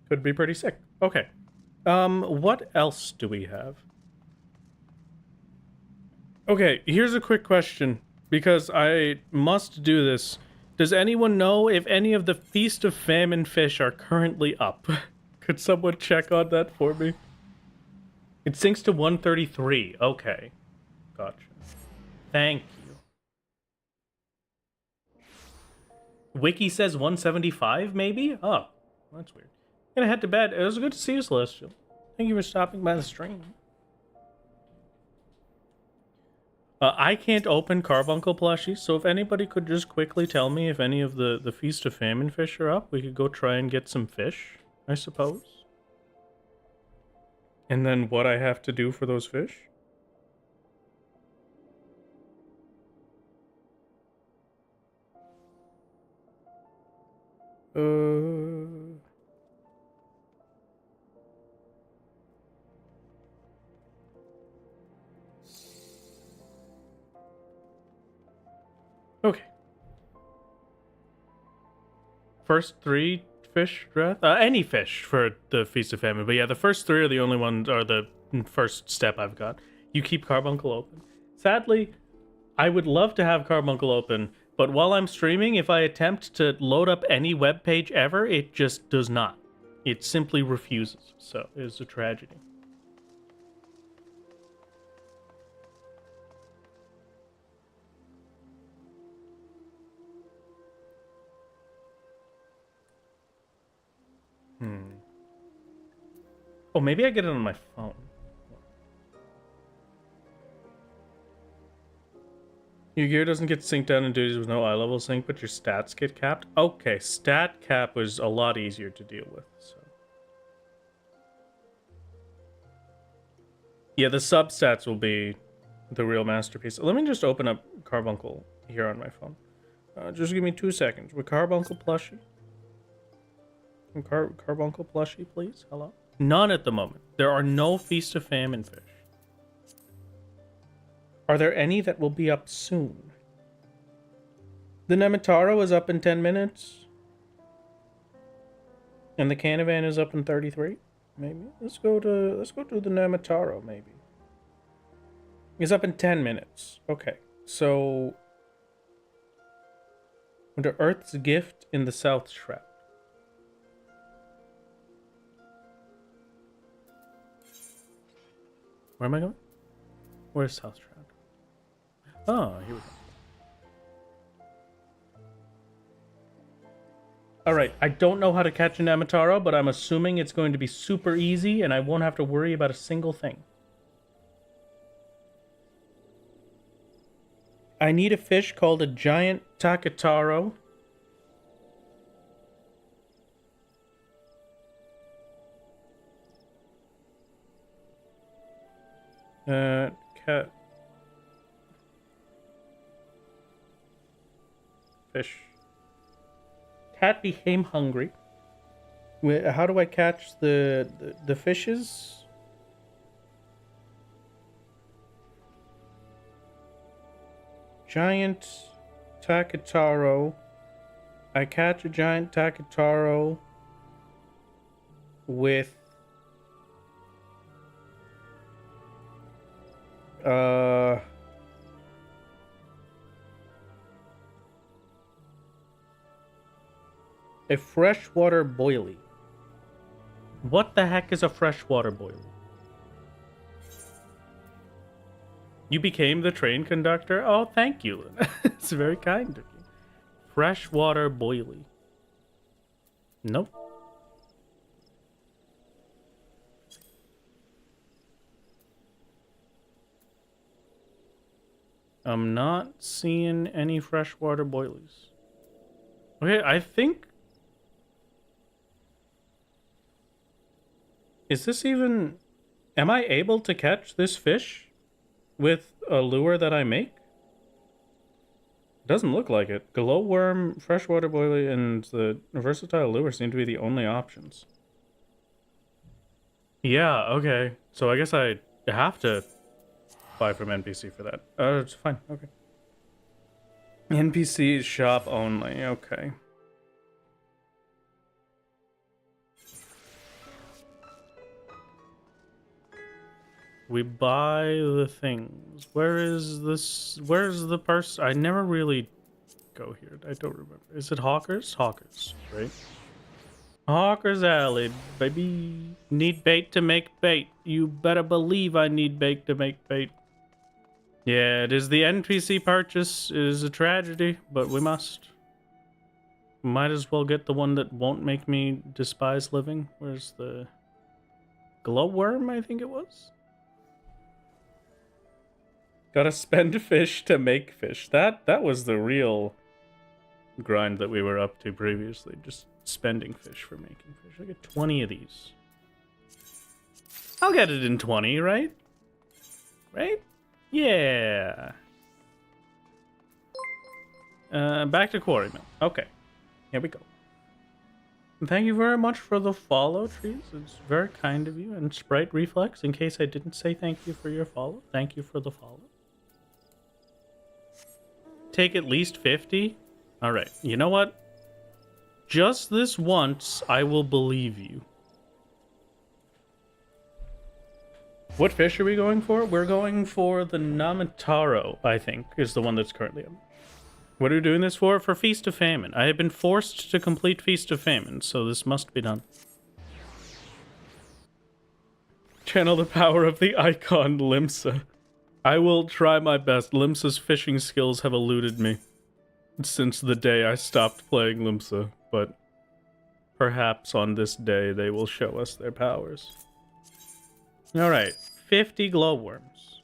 Could be pretty sick. Okay. What else do we have? Okay, here's a quick question, because I must do this. Does anyone know if any of the Feast of Famine fish are currently up? Could someone check on that for me? It sinks to 133. Okay. Gotcha. Thank you. Wiki says 175, maybe? Oh, that's weird. I'm gonna head to bed. It was good to see you, Celestial. Thank you for stopping by the stream. I can't open carbuncle plushies, so if anybody could just quickly tell me if any of the Feast of Famine fish are up, we could go try and get some fish, I suppose. And then what I have to do for those fish? Okay. First 3 fish, Drath? Any fish for the Feast of Famine. But yeah, the first 3 are the only ones, are the first step I've got. You keep Carbuncle open. Sadly, I would love to have Carbuncle open, but while I'm streaming, if I attempt to load up any web page ever, it just does not. It simply refuses. So it's a tragedy. Oh, maybe I get it on my phone. Your gear doesn't get synced down in duties with no eye level sync, but your stats get capped? Okay, stat cap was a lot easier to deal with, so. Yeah, the substats will be the real masterpiece. Let me just open up Carbuncle here on my phone. Just give me 2 seconds. With Carbuncle plushie? Carbuncle plushie, please? Hello? None at the moment. There are no Feast of Famine fish. Are there any that will be up soon? The Nemataro is up in 10 minutes. And the Canavan is up in 33. Maybe. Let's go to the Nemataro, maybe. It's up in 10 minutes. Okay. So under Earth's Gift in the South Shroud. Where am I going? Where's South Shroud? Oh, here we go. Alright, I don't know how to catch an Amataro, but I'm assuming it's going to be super easy and I won't have to worry about a single thing. I need a fish called a giant takataro. Cat. Fish. Cat became hungry. Wait, how do I catch the fishes? Giant takataro. I catch a giant takataro with a freshwater boilie. What the heck is a freshwater boilie? You became the train conductor? Oh, thank you. It's very kind of you. Freshwater boilie. Nope. I'm not seeing any freshwater boilies. Okay, I think... Is this even... Am I able to catch this fish with a lure that I make? Doesn't look like it. Glowworm, freshwater boilie, and the versatile lure seem to be the only options. Yeah, okay. So I guess I have to buy from NPC for that. It's fine, okay. NPC shop only, okay. We buy the things. Where is this? Where's the person? I never really go here. I don't remember. Is it Hawkers? Hawkers, right? Hawkers Alley, baby. Need bait to make bait. You better believe I need bait to make bait. Yeah, it is the NPC purchase. It is a tragedy, but we must. Might as well get the one that won't make me despise living. Where's the glowworm, I think it was? Gotta spend fish to make fish. That was the real grind that we were up to previously. Just spending fish for making fish. I get 20 of these. I'll get it in 20, right? Right? Yeah. Back to Quarryman. Okay. Here we go. Thank you very much for the follow, Trees. It's very kind of you. And Sprite Reflex, in case I didn't say thank you for your follow. Thank you for the follow. Take at least 50? Alright, you know what? Just this once, I will believe you. What fish are we going for? We're going for the Namataro, I think, is the one that's currently up. What are we doing this for? For Feast of Famine. I have been forced to complete Feast of Famine, so this must be done. Channel the power of the icon, Limsa. I will try my best. Limsa's fishing skills have eluded me since the day I stopped playing Limsa, but perhaps on this day they will show us their powers. Alright, 50 glowworms.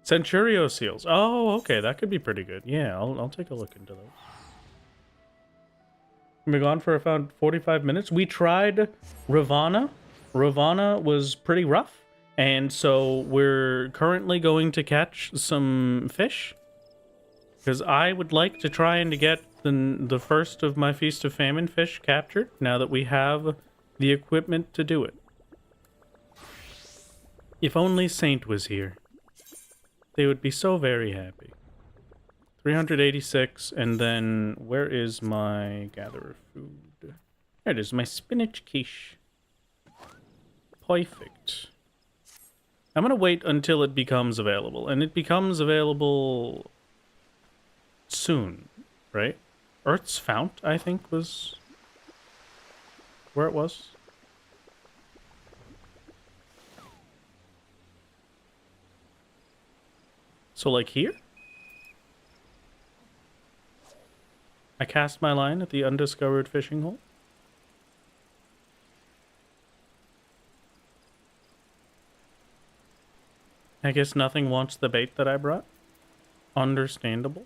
Centurio seals. Oh, okay, that could be pretty good. Yeah, I'll take a look into those. We've been gone for about 45 minutes. We tried Ravana. Ravana was pretty rough. And so we're currently going to catch some fish. Because I would like to try and get the first of my Feast of Famine fish captured, now that we have the equipment to do it. If only Saint was here. They would be so very happy. 386, and then where is my gatherer food? There it is, my spinach quiche. Perfect. I'm gonna wait until it becomes available, and it becomes available soon, right? Earth's Fount, I think, was where it was. So, like here? I cast my line at the undiscovered fishing hole. I guess nothing wants the bait that I brought. Understandable.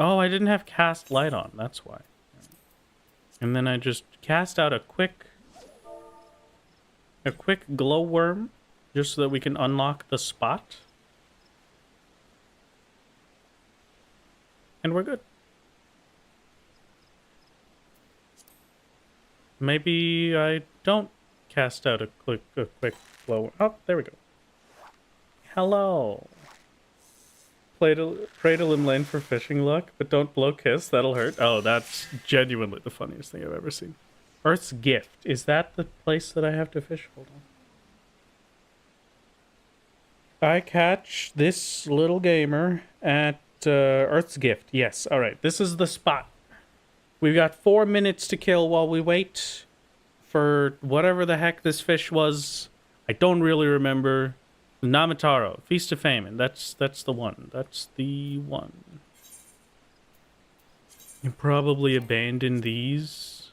Oh, I didn't have cast light on. That's why. And then I just cast out a quick glowworm just so that we can unlock the spot. And we're good. Maybe I don't cast out a quick glow. Oh, there we go. Hello. Pray to limb lane for fishing luck, but don't blow kiss. That'll hurt. Oh, that's genuinely the funniest thing I've ever seen. Earth's Gift. Is that the place that I have to fish? Hold on. I catch this little gamer at Earth's Gift. Yes. All right. This is the spot. We've got 4 minutes to kill while we wait for whatever the heck this fish was. I don't really remember. Namataro, Feast of Famine. That's the one. That's the one. You probably abandoned these.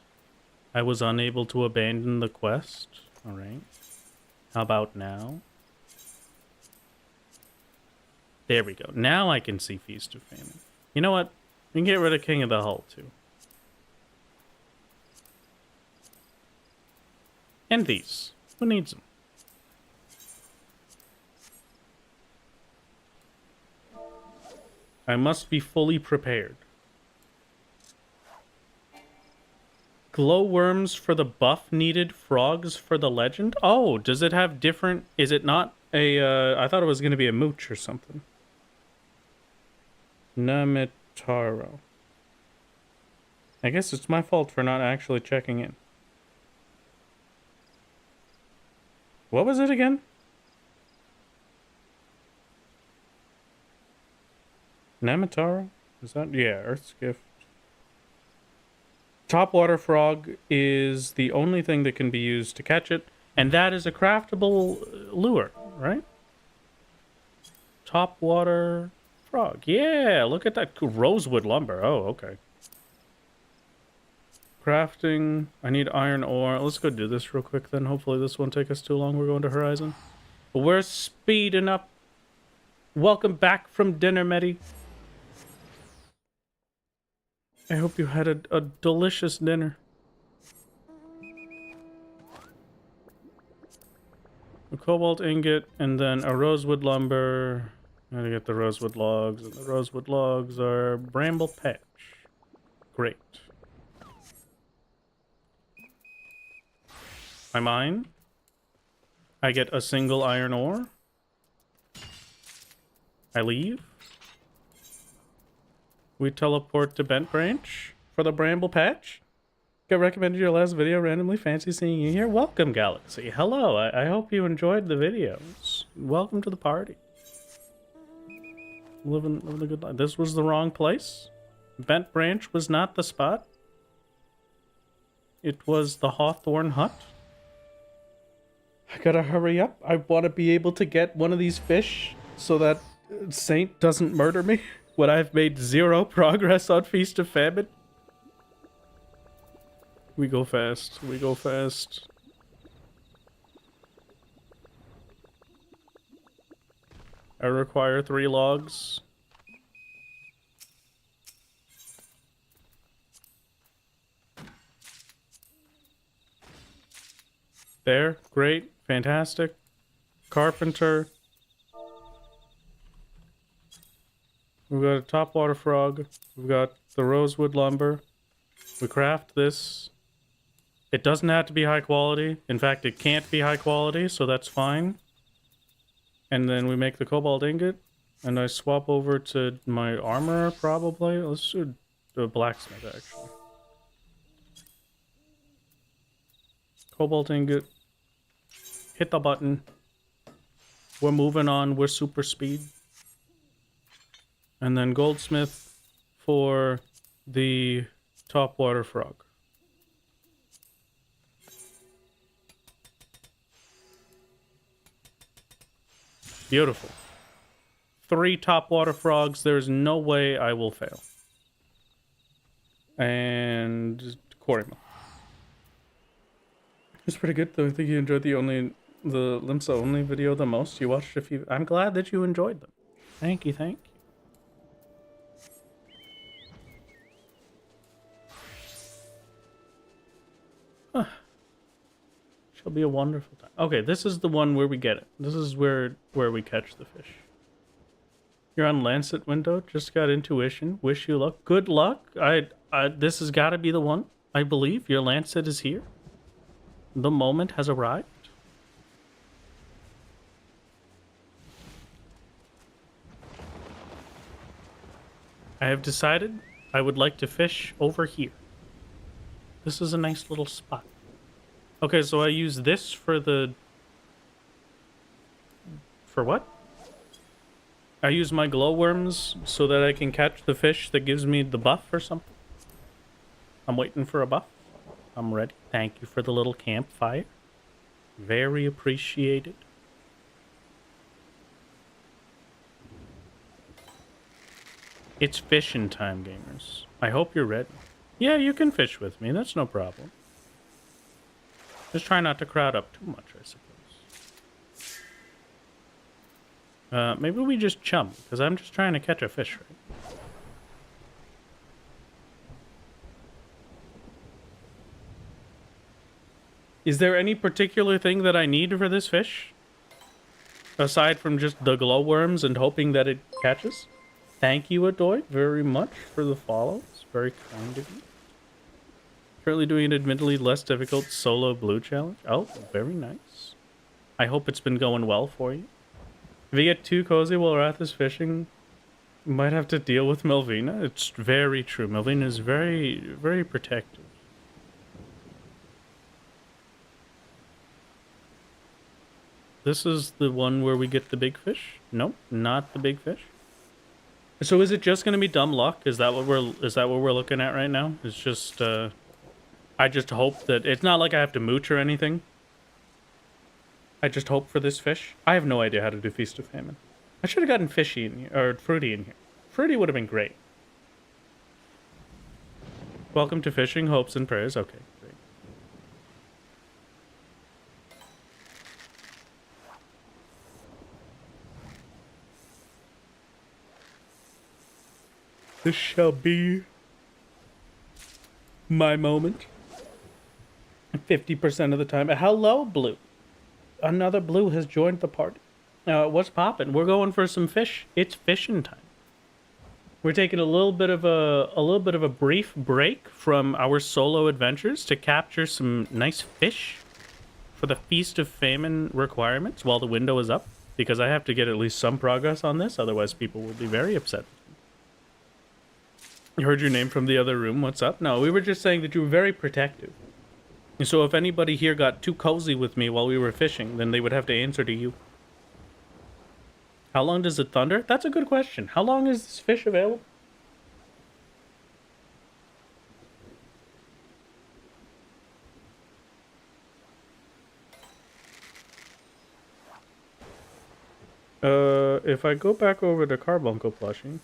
I was unable to abandon the quest. All right. How about now? There we go. Now I can see Feast of Famine. You know what? We can get rid of King of the Hull too. And these. Who needs them? I must be fully prepared. Glowworms for the buff needed, frogs for the legend? Oh, does it have different... Is it not a... I thought it was going to be a mooch or something. Namitaro. I guess it's my fault for not actually checking in. What was it again? Namitaro? Is that... Yeah, Earth's Gift. Topwater frog is the only thing that can be used to catch it, and that is a craftable lure, right? Topwater frog. Yeah, look at that. Rosewood lumber. Oh, okay. Crafting. I need iron ore. Let's go do this real quick then. Hopefully this won't take us too long. We're going to Horizon. But we're speeding up. Welcome back from dinner, Medi. I hope you had a delicious dinner. A cobalt ingot and then a rosewood lumber. Gotta get the rosewood logs, and the rosewood logs are bramble patch. Great. I mine. I get a single iron ore. I leave. We teleport to Bent Branch for the bramble patch. Got recommended your last video. Randomly fancy seeing you here. Welcome, Galaxy. Hello. I hope you enjoyed the videos. Welcome to the party. Living a good life. This was the wrong place. Bent Branch was not the spot. It was the Hawthorne Hut. I gotta hurry up. I want to be able to get one of these fish so that Saint doesn't murder me when I've made 0 progress on Feast of Famine. We go fast. We go fast. I require 3 logs. There. Great. Fantastic. Carpenter. We've got a topwater frog. We've got the rosewood lumber. We craft this. It doesn't have to be high quality. In fact, it can't be high quality, so that's fine. And then we make the cobalt ingot. And I swap over to my armor, probably. Let's do a blacksmith, actually. Cobalt ingot. Hit the button. We're moving on. We're super speed. And then goldsmith for the topwater frog. Beautiful. 3 topwater frogs. There's no way I will fail. And Korima. It's pretty good, though. I think you enjoyed the only the Limsa only video the most? You watched a few. I'm glad that you enjoyed them. Thank you, thank you. Shall be a wonderful time. Okay, this is the one where we get it. This is where we catch the fish. You're on Lancet window. Just got intuition. Wish you luck. Good luck. This has got to be the one. I believe your Lancet is here. The moment has arrived. I have decided I would like to fish over here. This is a nice little spot. Okay, so I use this for the... For what? I use my glowworms so that I can catch the fish that gives me the buff or something. I'm waiting for a buff. I'm ready. Thank you for the little campfire. Very appreciated. It's fishing time, gamers. I hope you're ready. Yeah, you can fish with me. That's no problem. Just try not to crowd up too much, I suppose. Maybe we just chum, because I'm just trying to catch a fish, right? Is there any particular thing that I need for this fish? Aside from just the glowworms and hoping that it catches? Thank you, Adoy, very much for the follow. It's very kind of you. Currently doing an admittedly less difficult solo blue challenge. Oh, very nice. I hope it's been going well for you. If you get too cozy while we're at this fishing, you might have to deal with Melvina. It's very true. Melvina is very, very protective. This is the one where we get the big fish? Nope, not the big fish. So is it just going to be dumb luck? Is that what we're looking at right now? It's just I just hope that it's not like I have to mooch or anything. I just hope for this fish. I have no idea how to do Feast of Famine. I should have gotten fishy in here, or fruity in here. Fruity would have been great. Welcome to fishing, hopes and prayers. Okay, great. This shall be my moment. 50% of the time. Hello, Blue. Another Blue has joined the party. What's poppin'? We're going for some fish. It's fishing time. We're taking a little bit of a brief break from our solo adventures to capture some nice fish for the Feast of Famine requirements while the window is up, because I have to get at least some progress on this, otherwise people will be very upset. You heard your name from the other room. What's up? No, we were just saying that you were very protective. So if anybody here got too cozy with me while we were fishing, then they would have to answer to you. How long does it thunder? That's a good question. How long is this fish available? If I go back over to Carbuncle plushing,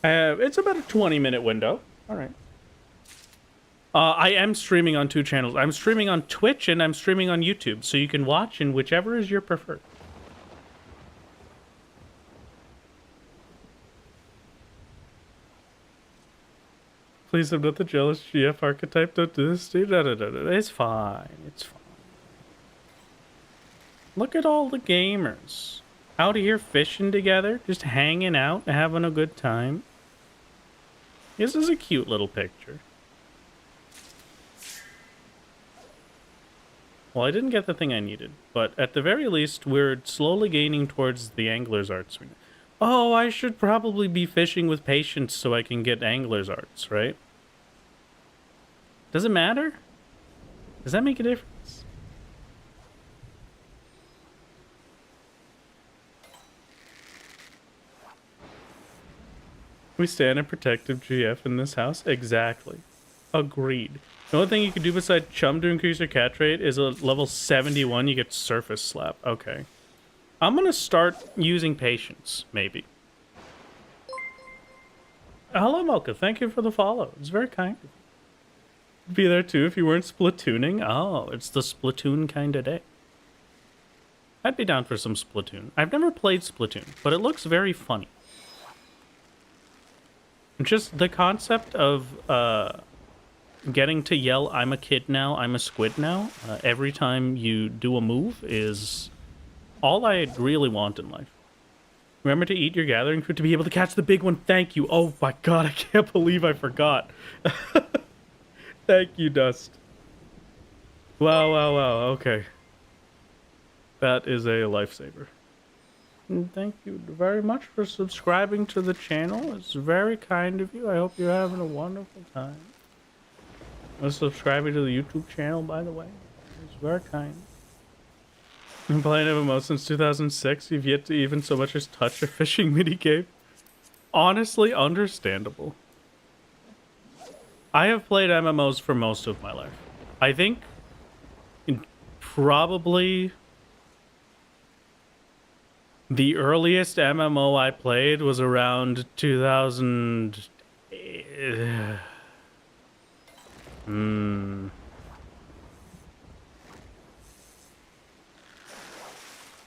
it's about a 20-minute window. All right. I am streaming on 2 channels. I'm streaming on Twitch and I'm streaming on YouTube, so you can watch in whichever is your preferred. Please, I'm not the jealous GF archetype. Don't do this, dude. No. It's fine. It's fine. Look at all the gamers out here fishing together, just hanging out, having a good time. This is a cute little picture. Well, I didn't get the thing I needed, but at the very least, we're slowly gaining towards the Angler's Arts. Oh, I should probably be fishing with patience so I can get Angler's Arts, right? Does it matter? Does that make a difference? We stand a protective GF in this house? Exactly. Agreed. The only thing you can do besides chum to increase your catch rate is a level 71, you get surface slap. Okay. I'm gonna start using patience, maybe. Hello, Mocha. Thank you for the follow. It's very kind. Be there too if you weren't splatooning. Oh, it's the Splatoon kind of day. I'd be down for some Splatoon. I've never played Splatoon, but it looks very funny. Just the concept of getting to yell, "I'm a kid now, I'm a squid now," every time you do a move is all I really want in life. Remember to eat your gathering fruit to be able to catch the big one. Thank you. Oh my god, I can't believe I forgot. Thank you, Dust. Wow, wow, wow. Okay. That is a lifesaver. And thank you very much for subscribing to the channel. It's very kind of you. I hope you're having a wonderful time. Subscribing to the YouTube channel, by the way. It's very kind. Been playing MMO since 2006. You've yet to even so much as touch a fishing minigame. Honestly, understandable. I have played MMOs for most of my life. I think probably the earliest MMO I played was around 2000.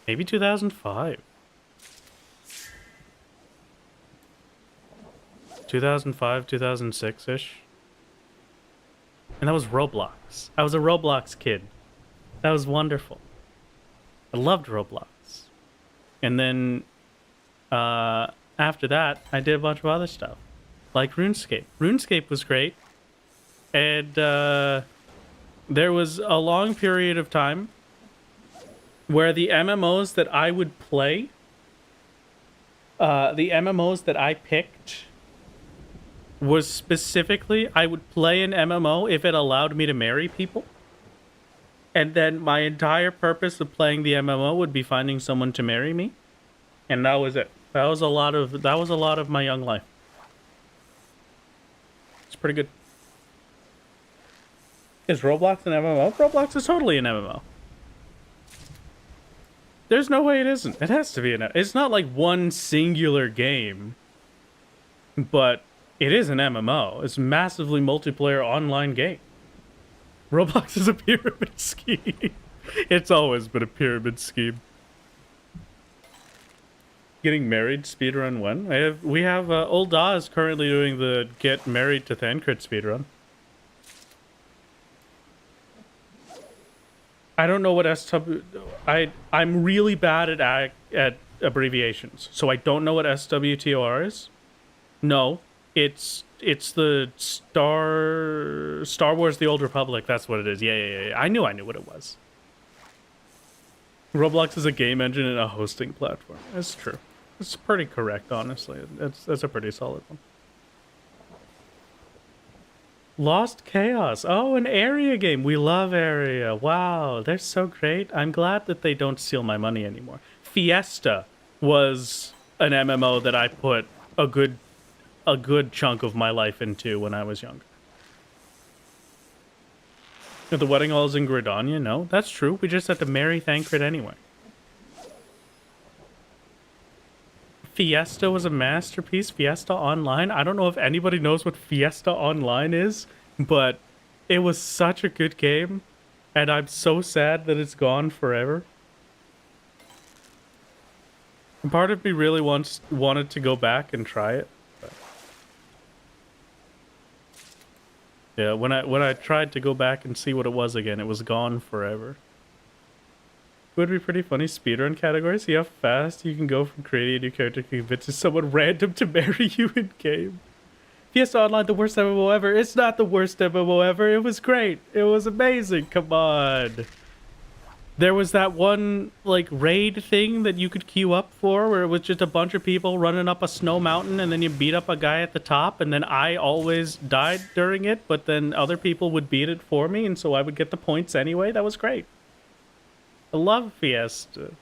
Maybe 2005. 2005, 2006-ish. And that was Roblox. I was a Roblox kid. That was wonderful. I loved Roblox. And then after that, I did a bunch of other stuff. Like RuneScape. RuneScape was great. And there was a long period of time where the MMOs that I would play, the MMOs that I picked was specifically, I would play an MMO if it allowed me to marry people. And then my entire purpose of playing the MMO would be finding someone to marry me. And that was it. That was a lot of my young life. It's pretty good. Is Roblox an MMO? Roblox is totally an MMO. There's no way it isn't. It has to be an. It's not like one singular game, but it is an MMO. It's a massively multiplayer online game. Roblox is a pyramid scheme. It's always been a pyramid scheme. Getting married speedrun when? We have Old Da is currently doing the get married to Thancred speedrun. I don't know what SW... I'm really bad at abbreviations, so I don't know what SWTOR is. No, it's the Star Wars: The Old Republic. That's what it is. Yeah. I knew what it was. Roblox is a game engine and a hosting platform. That's true. It's pretty correct, honestly. That's a pretty solid one. Lost Chaos. Oh, an Area game. We love Area. Wow, they're so great. I'm glad that they don't steal my money anymore. Fiesta was an MMO that I put a good chunk of my life into when I was younger. The wedding halls in Gridania? No, that's true. We just had to marry Thancred anyway. Fiesta was a masterpiece. Fiesta Online. I don't know if anybody knows what Fiesta Online is, but it was such a good game, and I'm so sad that it's gone forever. And part of me really wanted to go back and try it. But yeah, when I tried to go back and see what it was again, it was gone forever. It would be pretty funny speedrun category. See how fast you can go from creating a new character to convince someone random to marry you in game. Fiesta Online, the worst MMO ever. It's not the worst MMO ever. It was great. It was amazing. Come on. There was that one like raid thing that you could queue up for where it was just a bunch of people running up a snow mountain and then you beat up a guy at the top, and then I always died during it, but then other people would beat it for me, and so I would get the points anyway. That was great. I love Fiesta.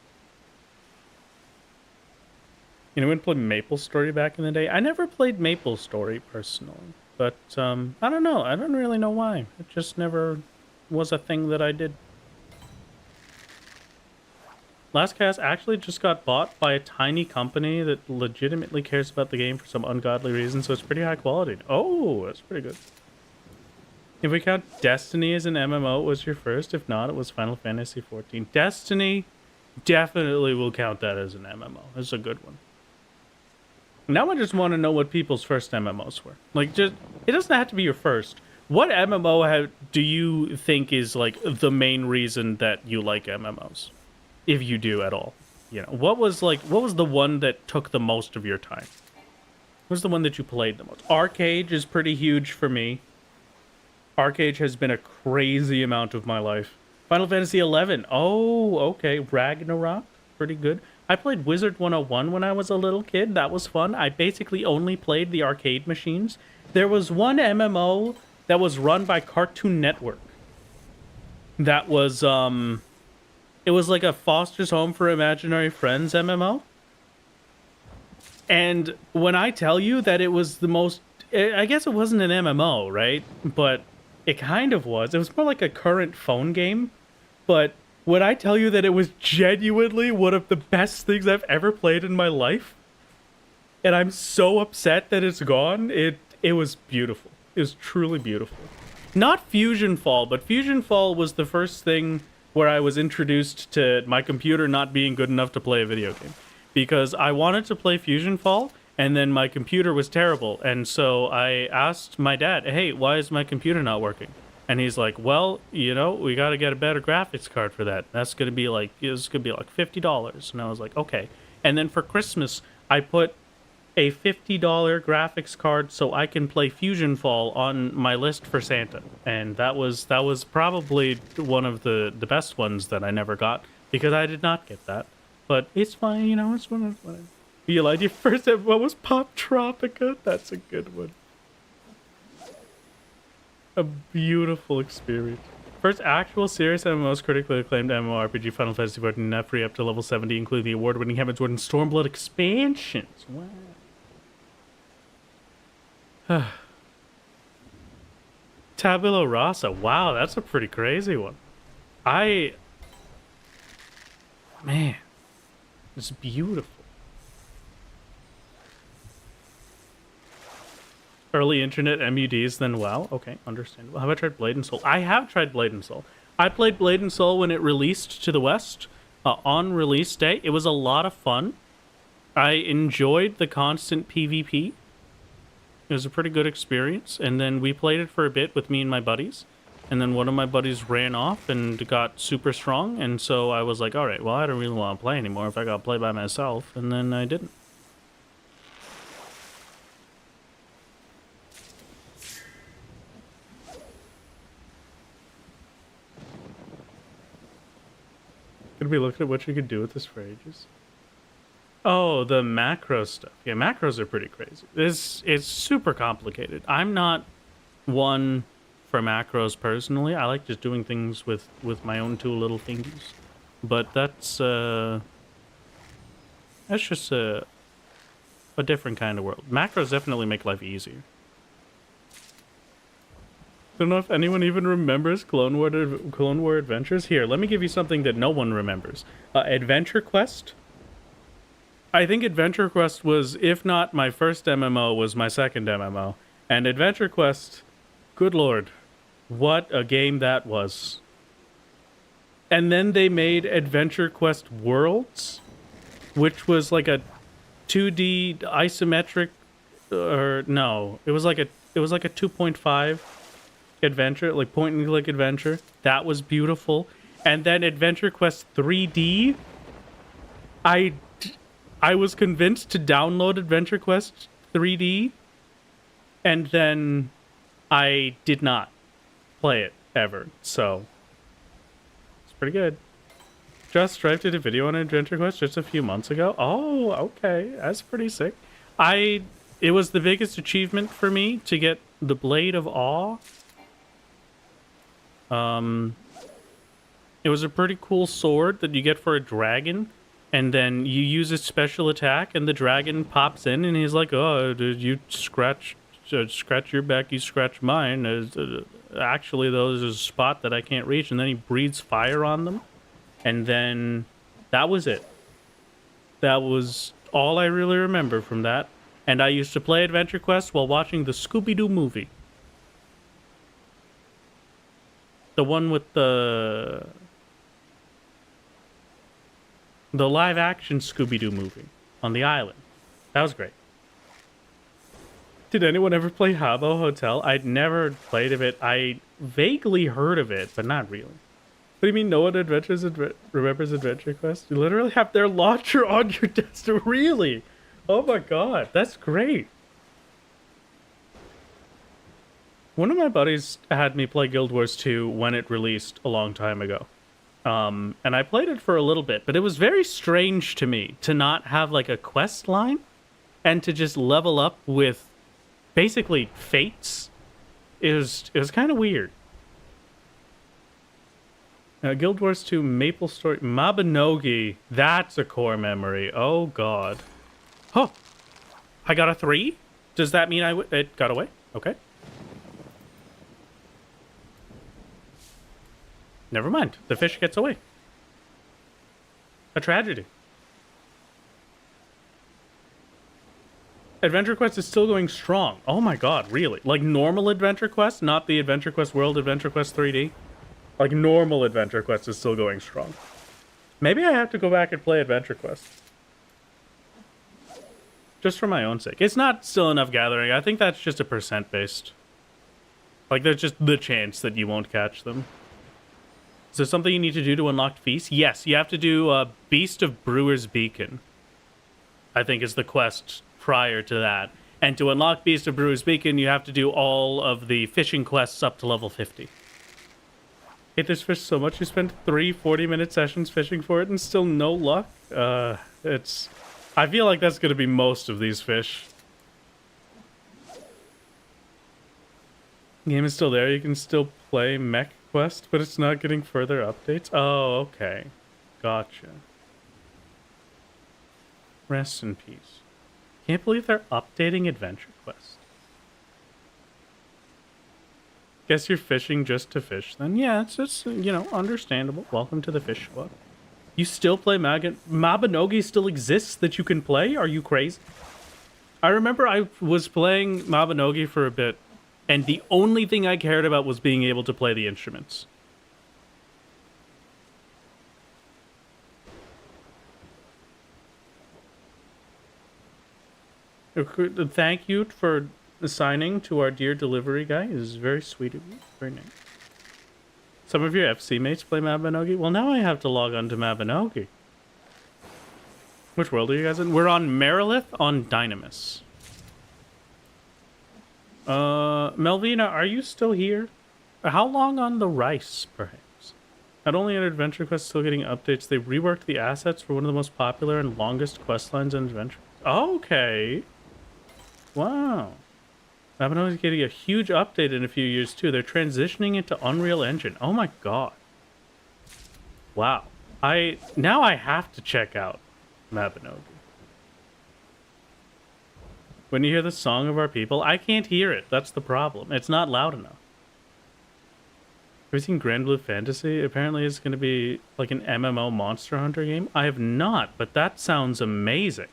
You know, we played MapleStory back in the day. I never played MapleStory personally, but I don't know. I don't really know why. It just never was a thing that I did. Last Cast actually just got bought by a tiny company that legitimately cares about the game for some ungodly reason, so it's pretty high quality. Oh, that's pretty good. If we count Destiny as an MMO, it was your first. If not, it was Final Fantasy 14. Destiny Definitely will count that as an MMO. That's a good one. Now I just want to know what people's first MMOs were. Like, just it doesn't have to be your first. What MMO do you think is like the main reason that you like MMOs, if you do at all? You know, what was the one that took the most of your time? What was the one that you played the most? Arcade is pretty huge for me. Arcade has been a crazy amount of my life. Final Fantasy 11. Oh, okay. Ragnarok, pretty good. I played Wizard 101 when I was a little kid. That was fun. I basically only played the arcade machines. There was one MMO that was run by Cartoon Network. That was, it was like a Foster's Home for Imaginary Friends MMO. And when I tell you that it was the most, I guess it wasn't an MMO, right? But it kind of was. It was more like a current phone game. But when I tell you that it was genuinely one of the best things I've ever played in my life, and I'm so upset that it's gone, it was beautiful. It was truly beautiful. Not Fusion Fall, but Fusion Fall was the first thing where I was introduced to my computer not being good enough to play a video game. Because I wanted to play Fusion Fall, and then my computer was terrible. And so I asked my dad, hey, why is my computer not working? And he's like, well, you know, we got to get a better graphics card for that. That's going to be like, it's going to be like $50. And I was like, okay. And then for Christmas, I put a $50 graphics card so I can play Fusion Fall on my list for Santa. And that was probably one of the best ones that I never got, because I did not get that. But it's fine, you know, it's one of what I feel like. Your first one was Pop Tropica. That's a good one. A beautiful experience. First actual serious and most critically acclaimed MMORPG, Final Fantasy XIV, net free up to level 70, including the award-winning Heavensward and Stormblood expansions. Wow. Tabula Rasa. Wow, that's a pretty crazy one. Man, it's beautiful. Early internet MUDs, then WoW. Okay, understandable. Have I tried Blade and Soul? I have tried Blade and Soul. I played Blade and Soul when it released to the West on release day. It was a lot of fun. I enjoyed the constant PvP. It was a pretty good experience. And then we played it for a bit with me and my buddies. And then one of my buddies ran off and got super strong. And so I was like, all right, well, I don't really want to play anymore if I got to play by myself. And then I didn't. Gonna be looking at what you could do with this for ages. Oh, the macro stuff. Yeah, macros are pretty crazy. It's super complicated. I'm not one for macros personally. I like just doing things with my own two little fingers. But that's just a different kind of world. Macros definitely make life easier. Don't know if anyone even remembers Clone War Adventures. Here, let me give you something that no one remembers. Adventure Quest. I think Adventure Quest was, if not my first MMO, was my second MMO. And Adventure Quest, good lord, what a game that was. And then they made Adventure Quest Worlds, which was like a 2D isometric, or no, it was like a 2.5 adventure, like point and click adventure. That was beautiful. And then Adventure Quest 3D, I was convinced to download Adventure Quest 3D, and then I did not play it ever. So it's pretty good. Just Strife did a video on Adventure Quest just a few months ago. Oh, okay, that's pretty sick. It was the biggest achievement for me to get the Blade of Awe. It was a pretty cool sword that you get for a dragon, and then you use its special attack, and the dragon pops in, and he's like, "Oh, did you scratch your back? You scratch mine." Actually, though, there's a spot that I can't reach, and then he breathes fire on them, and then that was it. That was all I really remember from that. And I used to play Adventure Quest while watching the Scooby-Doo movie. The one with the The live-action Scooby-Doo movie on the island. That was great. Did anyone ever play Habbo Hotel? I'd never played of it. I vaguely heard of it, but not really. What do you mean no one remembers Adventure Quest? You literally have their launcher on your desk. Really? Oh my god, that's great. One of my buddies had me play Guild Wars 2 when it released a long time ago. And I played it for a little bit, but it was very strange to me to not have like a quest line and to just level up with basically fates. It was kind of weird. Guild Wars 2 Maple Story Mabinogi. That's a core memory. Oh god. Oh, I got a 3. Does that mean it got away? Okay. Never mind. The fish gets away. A tragedy. Adventure Quest is still going strong. Oh my god, really? Like normal Adventure Quest, not the Adventure Quest World Adventure Quest 3D. Like normal Adventure Quest is still going strong. Maybe I have to go back and play Adventure Quest. Just for my own sake. It's not still enough gathering. I think that's just a percent based. Like there's just the chance that you won't catch them. Is there something you need to do to unlock Feast? Yes, you have to do Beast of Brewer's Beacon. I think is the quest prior to that. And to unlock Beast of Brewer's Beacon, you have to do all of the fishing quests up to level 50. Hate this fish so much you spent 3 40-minute sessions fishing for it and still no luck? I feel like that's going to be most of these fish. Game is still there. You can still play Mech Quest, but it's not getting further updates. Oh, okay. Gotcha. Rest in peace. Can't believe they're updating Adventure Quest. Guess you're fishing just to fish then. Yeah, it's you know, understandable. Welcome to the fish squad. You still play Mabinogi still exists that you can play? Are you crazy? I remember I was playing Mabinogi for a bit, and the only thing I cared about was being able to play the instruments. Thank you for assigning to our dear delivery guy. It is very sweet of you. Very nice. Some of your FC mates play Mabinogi? Well, now I have to log on to Mabinogi. Which world are you guys in? We're on Marilith on Dynamis. Melvina, are you still here? How long on the rice, perhaps? Not only are Adventure Quest still getting updates, they reworked the assets for one of the most popular and longest quest lines in Adventure. Okay. Wow. Mabinogi is getting a huge update in a few years, too. They're transitioning it to Unreal Engine. Oh my god. Wow. Now I have to check out Mabinogi. When you hear the song of our people, I can't hear it. That's the problem. It's not loud enough. Have you seen Grand Blue Fantasy? Apparently it's going to be like an MMO Monster Hunter game. I have not, but that sounds amazing.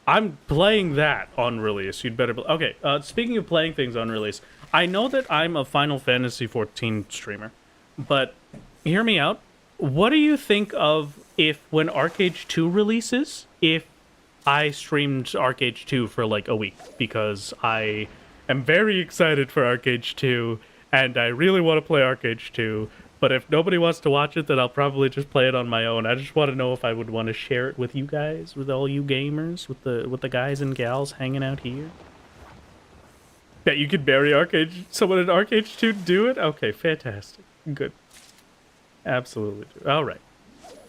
I'm playing that on release. You'd better... Okay, speaking of playing things on release, I know that I'm a Final Fantasy 14 streamer, but hear me out. What do you think of if when Arcade 2 releases, if I streamed Arcade 2 for like a week? Because I am very excited for Arcade 2, and I really want to play Arcade 2, but if nobody wants to watch it, then I'll probably just play it on my own. I just want to know if I would want to share it with you guys, with all you gamers, with the guys and gals hanging out here. Yeah, you could bury someone in Arcade 2 do it? Okay, fantastic. Good. Absolutely do. All right.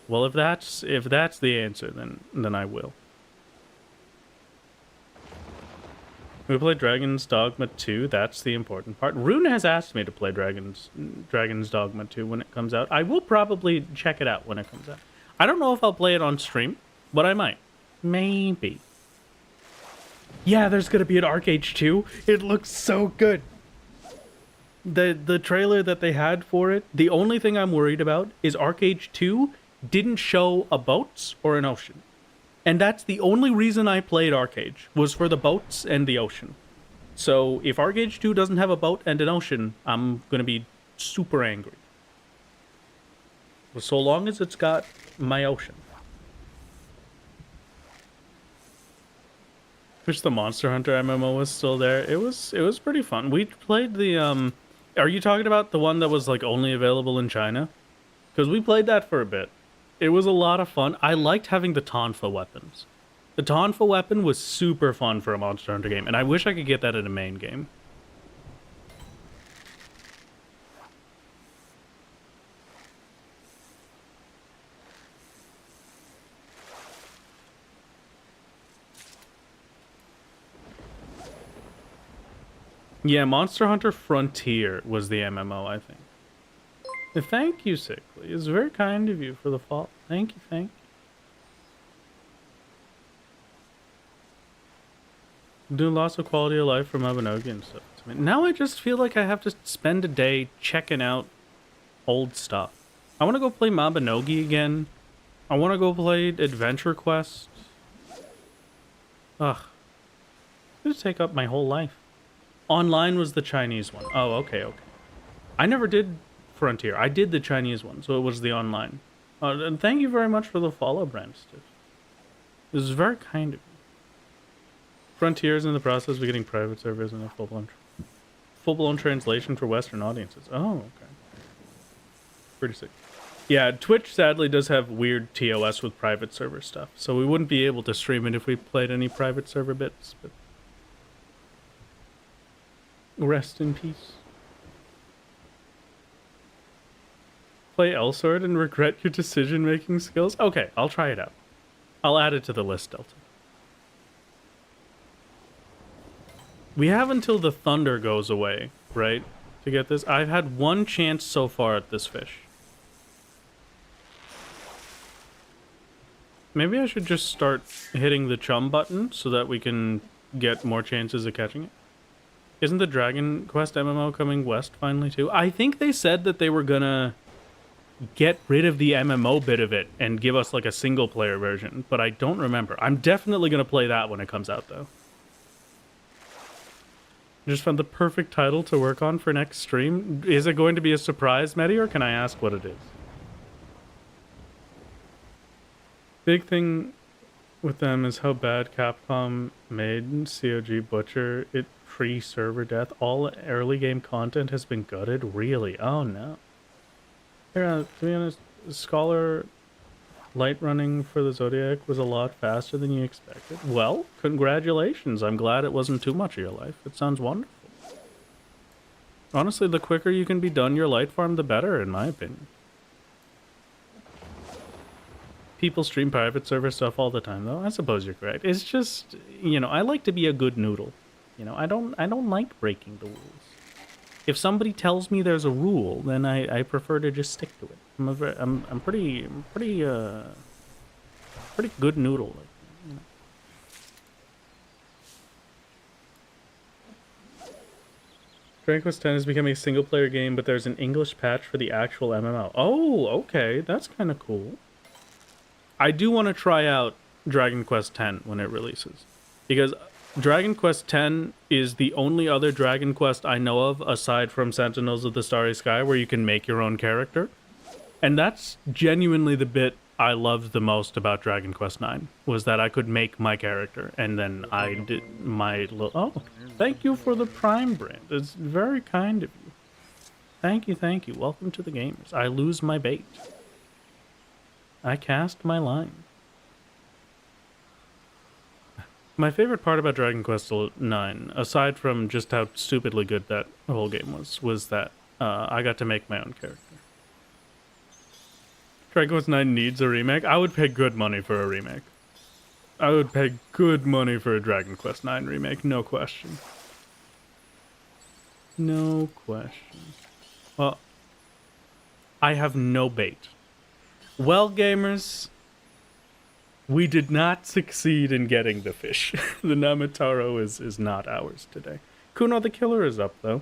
Well, if that's the answer, then I will. We play Dragon's Dogma 2. That's the important part. Rune has asked me to play Dragon's Dogma 2 when it comes out. I will probably check it out when it comes out. I don't know if I'll play it on stream, but I might. Maybe. Yeah, there's gonna be an Arcade 2. It looks so good. The trailer that they had for it, the only thing I'm worried about is Arcade 2 didn't show a boat or an ocean. And that's the only reason I played Arcade, was for the boats and the ocean. So if Arcade 2 doesn't have a boat and an ocean, I'm going to be super angry. But so long as it's got my ocean, Wish the Monster Hunter MMO was still there. It was pretty fun. We played the are you talking about the one that was like only available in China? Because we played that for a bit. It was a lot of fun. I liked having the Tonfa weapons. The Tonfa weapon was super fun for a Monster Hunter game, and I wish I could get that in a main game. Yeah, Monster Hunter Frontier was the MMO, I think. Thank you, Sickly. It's very kind of you for the fall. Thank you, thank you. Do lots of quality of life for Mabinogi and stuff. Now I just feel like I have to spend a day checking out old stuff. I want to go play Mabinogi again. I want to go play Adventure Quest. Ugh. It's take up my whole life. Online was the Chinese one. Oh, okay, okay. I never did Frontier. I did the Chinese one, so it was the online. And thank you very much for the follow, Brand Stitch. This is very kind of you. Frontier is in the process of getting private servers and a full-blown translation for Western audiences. Oh, okay. Pretty sick. Yeah, Twitch sadly does have weird TOS with private server stuff, so we wouldn't be able to stream it if we played any private server bits, but rest in peace. Play Elsword and regret your decision-making skills? Okay, I'll try it out. I'll add it to the list, Delta. We have until the thunder goes away, right? To get this. I've had one chance so far at this fish. Maybe I should just start hitting the chum button so that we can get more chances of catching it. Isn't the Dragon Quest MMO coming west finally too? I think they said that they were gonna get rid of the MMO bit of it and give us like a single player version, but I don't remember. I'm definitely gonna play that when it comes out though. Just found the perfect title to work on for next stream. Is it going to be a surprise, Medi, or can I ask what it is? Big thing with them is how bad Capcom made COG Butcher it pre-server death. All early game content has been gutted. Really? Oh no. Here, to be honest, Scholar light running for the Zodiac was a lot faster than you expected. Well, congratulations. I'm glad it wasn't too much of your life. It sounds wonderful. Honestly, the quicker you can be done your light farm, the better, in my opinion. People stream private server stuff all the time, though. I suppose you're correct. It's just, you know, I like to be a good noodle. You know, I don't like breaking the rules. If somebody tells me there's a rule, then I prefer to just stick to it. I'm pretty good noodle. Like, you know. Dragon Quest X is becoming a single player game, but there's an English patch for the actual MMO. Oh, okay, that's kind of cool. I do want to try out Dragon Quest X when it releases, because Dragon Quest X is the only other Dragon Quest I know of, aside from Sentinels of the Starry Sky, where you can make your own character. And that's genuinely the bit I loved the most about Dragon Quest IX, was that I could make my character, and then I did my little... Oh, thank you for the Prime brand. It's very kind of you. Thank you, thank you. Welcome to the gamers. I lose my bait. I cast my line. My favorite part about Dragon Quest IX, aside from just how stupidly good that whole game was that I got to make my own character. Dragon Quest IX needs a remake. I would pay good money for a remake. I would pay good money for a Dragon Quest IX remake, no question. No question. Well, I have no bait. Well, gamers, we did not succeed in getting the fish. The Namataro is not ours today. Kuno the Killer is up, though.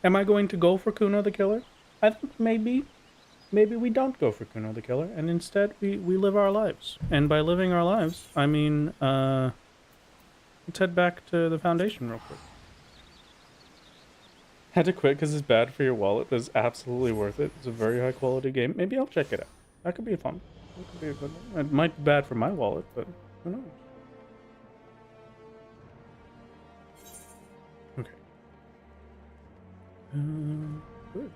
Am I going to go for Kuno the Killer? I think maybe we don't go for Kuno the Killer, and instead we live our lives. And by living our lives, I mean, let's head back to the Foundation real quick. Had to quit because it's bad for your wallet, but it's absolutely worth it. It's a very high quality game. Maybe I'll check it out. That could be fun. That could be a good one. It might be bad for my wallet, but who knows? Okay. Good.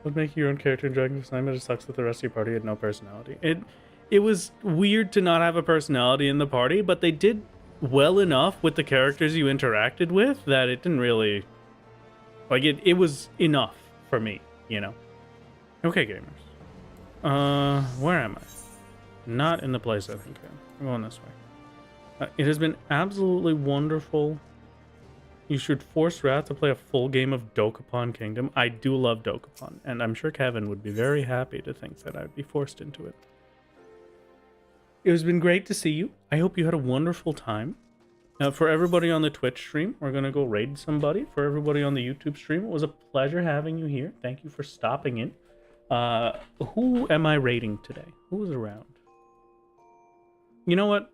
Would make your own character in Dragon's Assignment. It sucks that the rest of your party had no personality. It was weird to not have a personality in the party, but they did well enough with the characters you interacted with that it didn't really... Like, it was enough for me, you know? Okay, gamers. Where am I? Not in the place I think I'm going this way. It has been absolutely wonderful. You should force Wrath to play a full game of Dokapon Kingdom. I do love Dokapon, and I'm sure Kevin would be very happy to think that I'd be forced into it. It has been great to see you. I hope you had a wonderful time. For everybody on the Twitch stream, we're going to go raid somebody. For everybody on the YouTube stream, it was a pleasure having you here. Thank you for stopping in. Who am I raiding today? Who is around? You know what?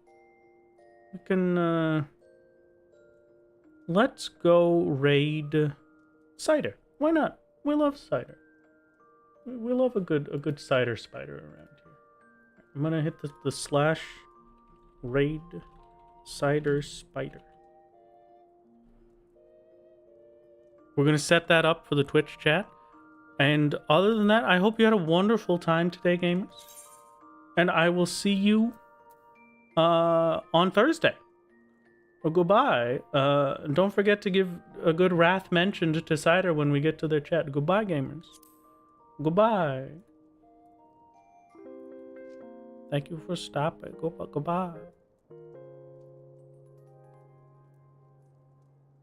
We can, let's go raid Cider. Why not? We love Cider. We love a good Cider spider around here. I'm gonna hit the slash raid Cider spider. We're gonna set that up for the Twitch chat. And other than that, I hope you had a wonderful time today, gamers. And I will see you on Thursday. Well, goodbye. Don't forget to give a good Wrath mention to Cider when we get to their chat. Goodbye, gamers. Goodbye. Thank you for stopping. Goodbye.